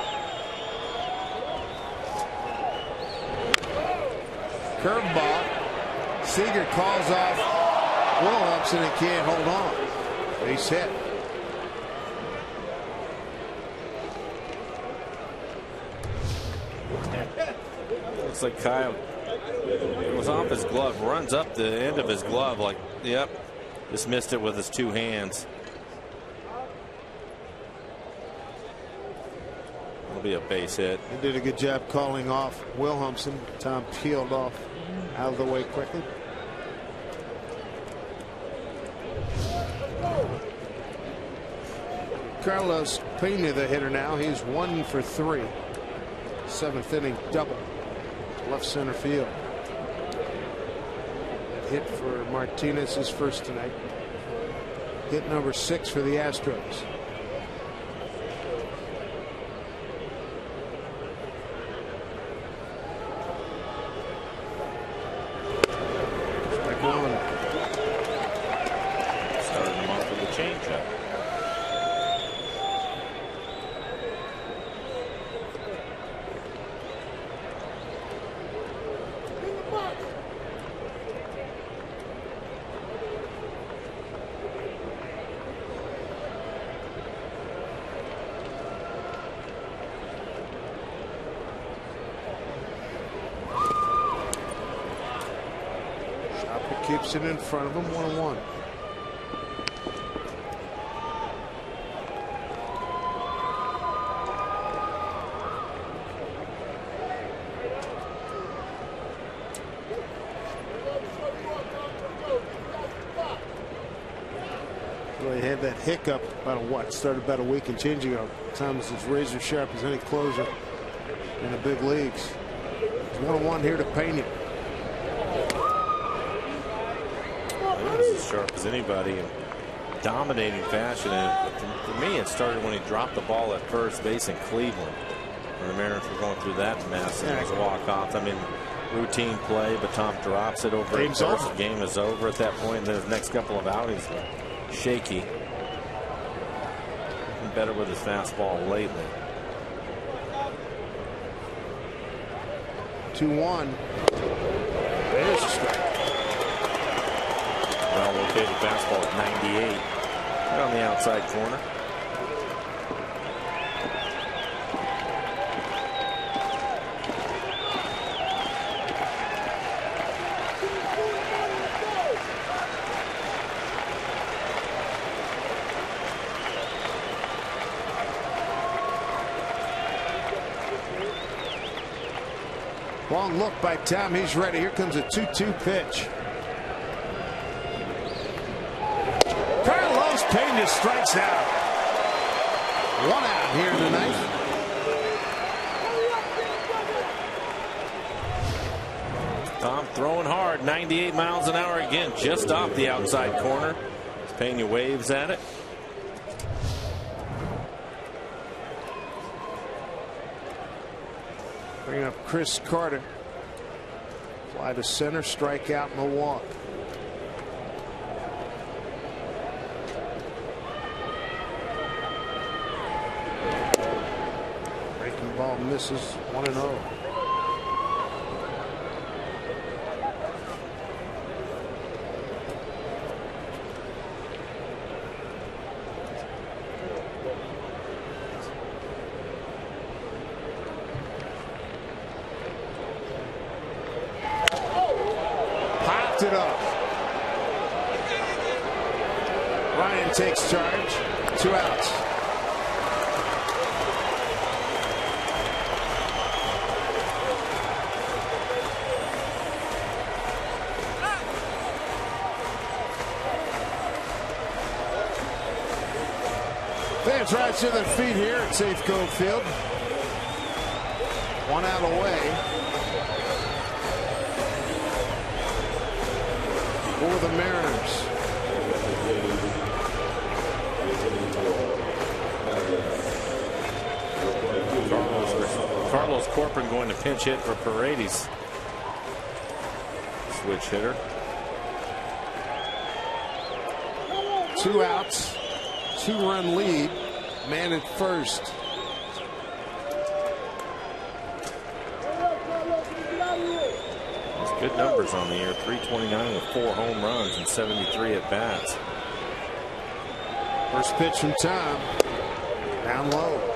Curveball. Seager calls off Wilhelmsen and can't hold on. Base hit. Looks like Kyle, it was off his glove, runs up the end of his glove like, yep, just missed it with his 2 hands. It'll be a base hit. He did a good job calling off Wilhelmsen. Tom peeled off out of the way quickly. Carlos Pena, the hitter now. He's 1 for 3. 7th inning double. Left center field. Hit for Martinez, his first tonight. Hit number 6 for the Astros. Strike one. Started him off with a changeup. Keeps it in front of him, 1-1. Well, he had that hiccup started about a week and change ago. Tom's as razor sharp as any closer in the big leagues. It's 1-1 here to Pena. As sharp as anybody in dominating fashion, and for me it started when he dropped the ball at first base in Cleveland when the Mariners were going through that mess, and it was a walk-off. I mean, routine play, but Tom drops it over. Game's over. Game is over at that point, and then his next couple of outings were shaky. Been better with his fastball lately. 2-1. There's a strike. Well located fastball at 98. Right on the outside corner. Long look by Tom. He's ready. Here comes a 2-2 pitch. Carlos Pena strikes out. 1 out here in the ninth. Tom throwing hard, 98 miles an hour again, just off the outside corner. Pena waves at it. Bring up Chris Carter. Fly to center, strike out, and a walk. Breaking ball misses. 1-0. Popped it up. Ryan takes charge. 2 outs. Fans rise to their feet here at Safeco Field. 1 out away for the Mariners. Carlos Corcoran going to pinch hit for Paredes. Switch hitter. 2 outs. 2-run lead. Man at first. That's good numbers on the year. 329 with 4 home runs and 73 at bats. First pitch from Tom. Down low.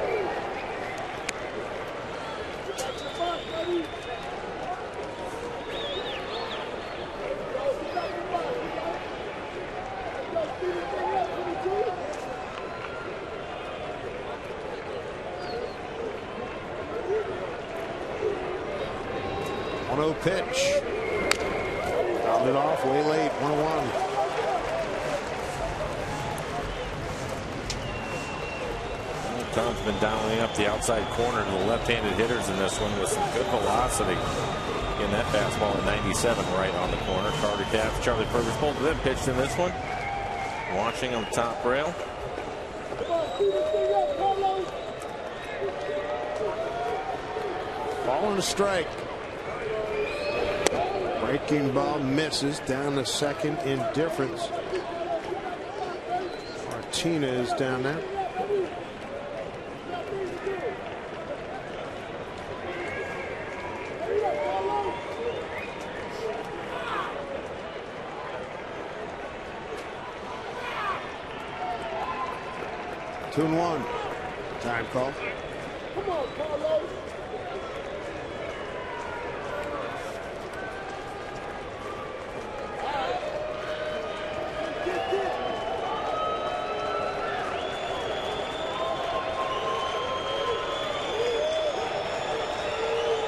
Pitch. Fouled it off way late. 1-1. Tom's been dialing up the outside corner to the left-handed hitters in this one with some good velocity. Again, that fastball at 97 right on the corner. Carter Katz, Charlie Perkins, both of them pitched in this one. Watching on the top rail. Ball and a strike. Breaking ball misses. Down to second. Indifference. Martinez down there. Two and 1. Time call. Come on, Carlos.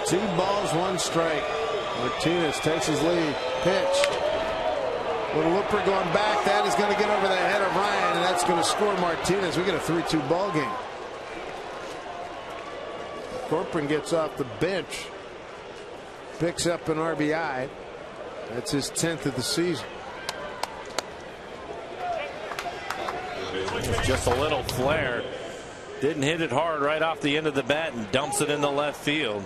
Two balls, 1 strike. Martinez takes his lead. Pitch. Little looper going back. That is going to get over the head of Ryan, and that's going to score Martinez. We get a 3-2 ball game. Corcoran gets off the bench. Picks up an RBI. That's his 10th of the season. Just a little flare. Didn't hit it hard right off the end of the bat and dumps it in the left field.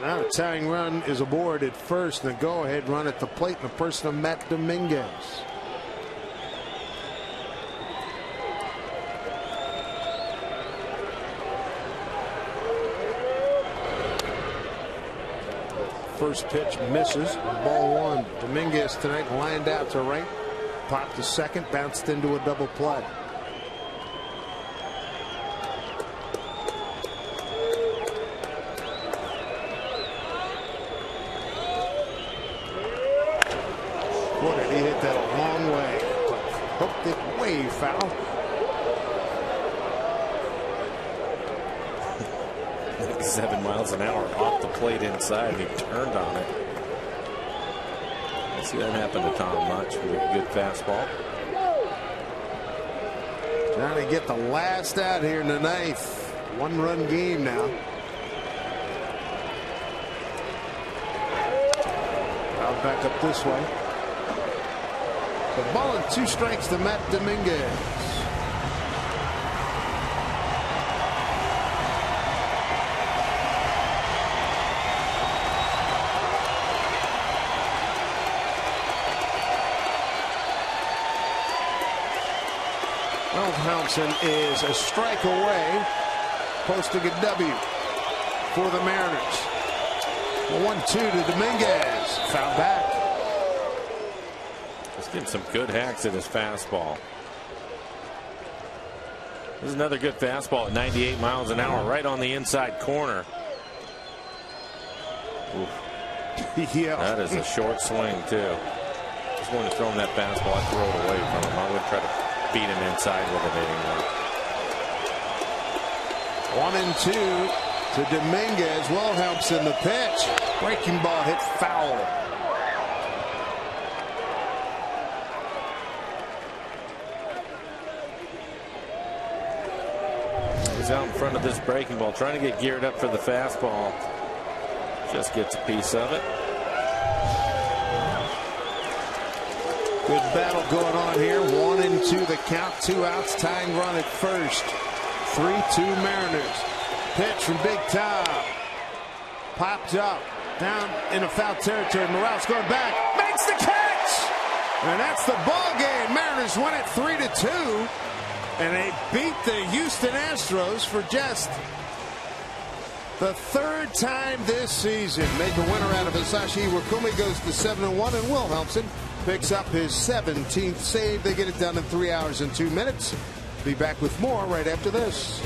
Now a tying run is aboard at first, and a go-ahead run at the plate in the person of Matt Dominguez. First pitch misses. Ball 1. Dominguez tonight lined out to right. Popped to second. Bounced into a double play. Boy, did he hit that a long way. Hooked it way foul. 7 miles an hour off the plate inside. He turned on it. See that happen to Tom much with a good fastball. Trying to get the last out here in the 9th. 1-run game now. Out back up this way. The ball and 2 strikes to Matt Dominguez. Wilhelmsen is a strike away, posting a W for the Mariners. 1-2 to Dominguez. Foul back. He's getting some good hacks at his fastball. This is another good fastball at 98 miles an hour, right on the inside corner. Oof. Yeah. That is a short swing, too. Just wanted to throw him that fastball. I'd throw it away from him. I wouldn't try to beat him inside with it anymore. 1-2 to Dominguez. Wilhelmsen the pitch. Breaking ball hit foul. He's out in front of this breaking ball, trying to get geared up for the fastball. Just gets a piece of it. Good battle going on here. 1-2 the count. 2 outs. Tying run at first. 3-2 Mariners. Pitch from Big Tom. Popped up. Down in a foul territory. Morales going back. Makes the catch. And that's the ball game. Mariners win it 3-2. And they beat the Houston Astros for just the 3rd time this season. Make a winner out of Hisashi Iwakuma. Goes to 7-1, and Wilhelmsen picks up his 17th save. They get it done in 3 hours and 2 minutes. Be back with more right after this.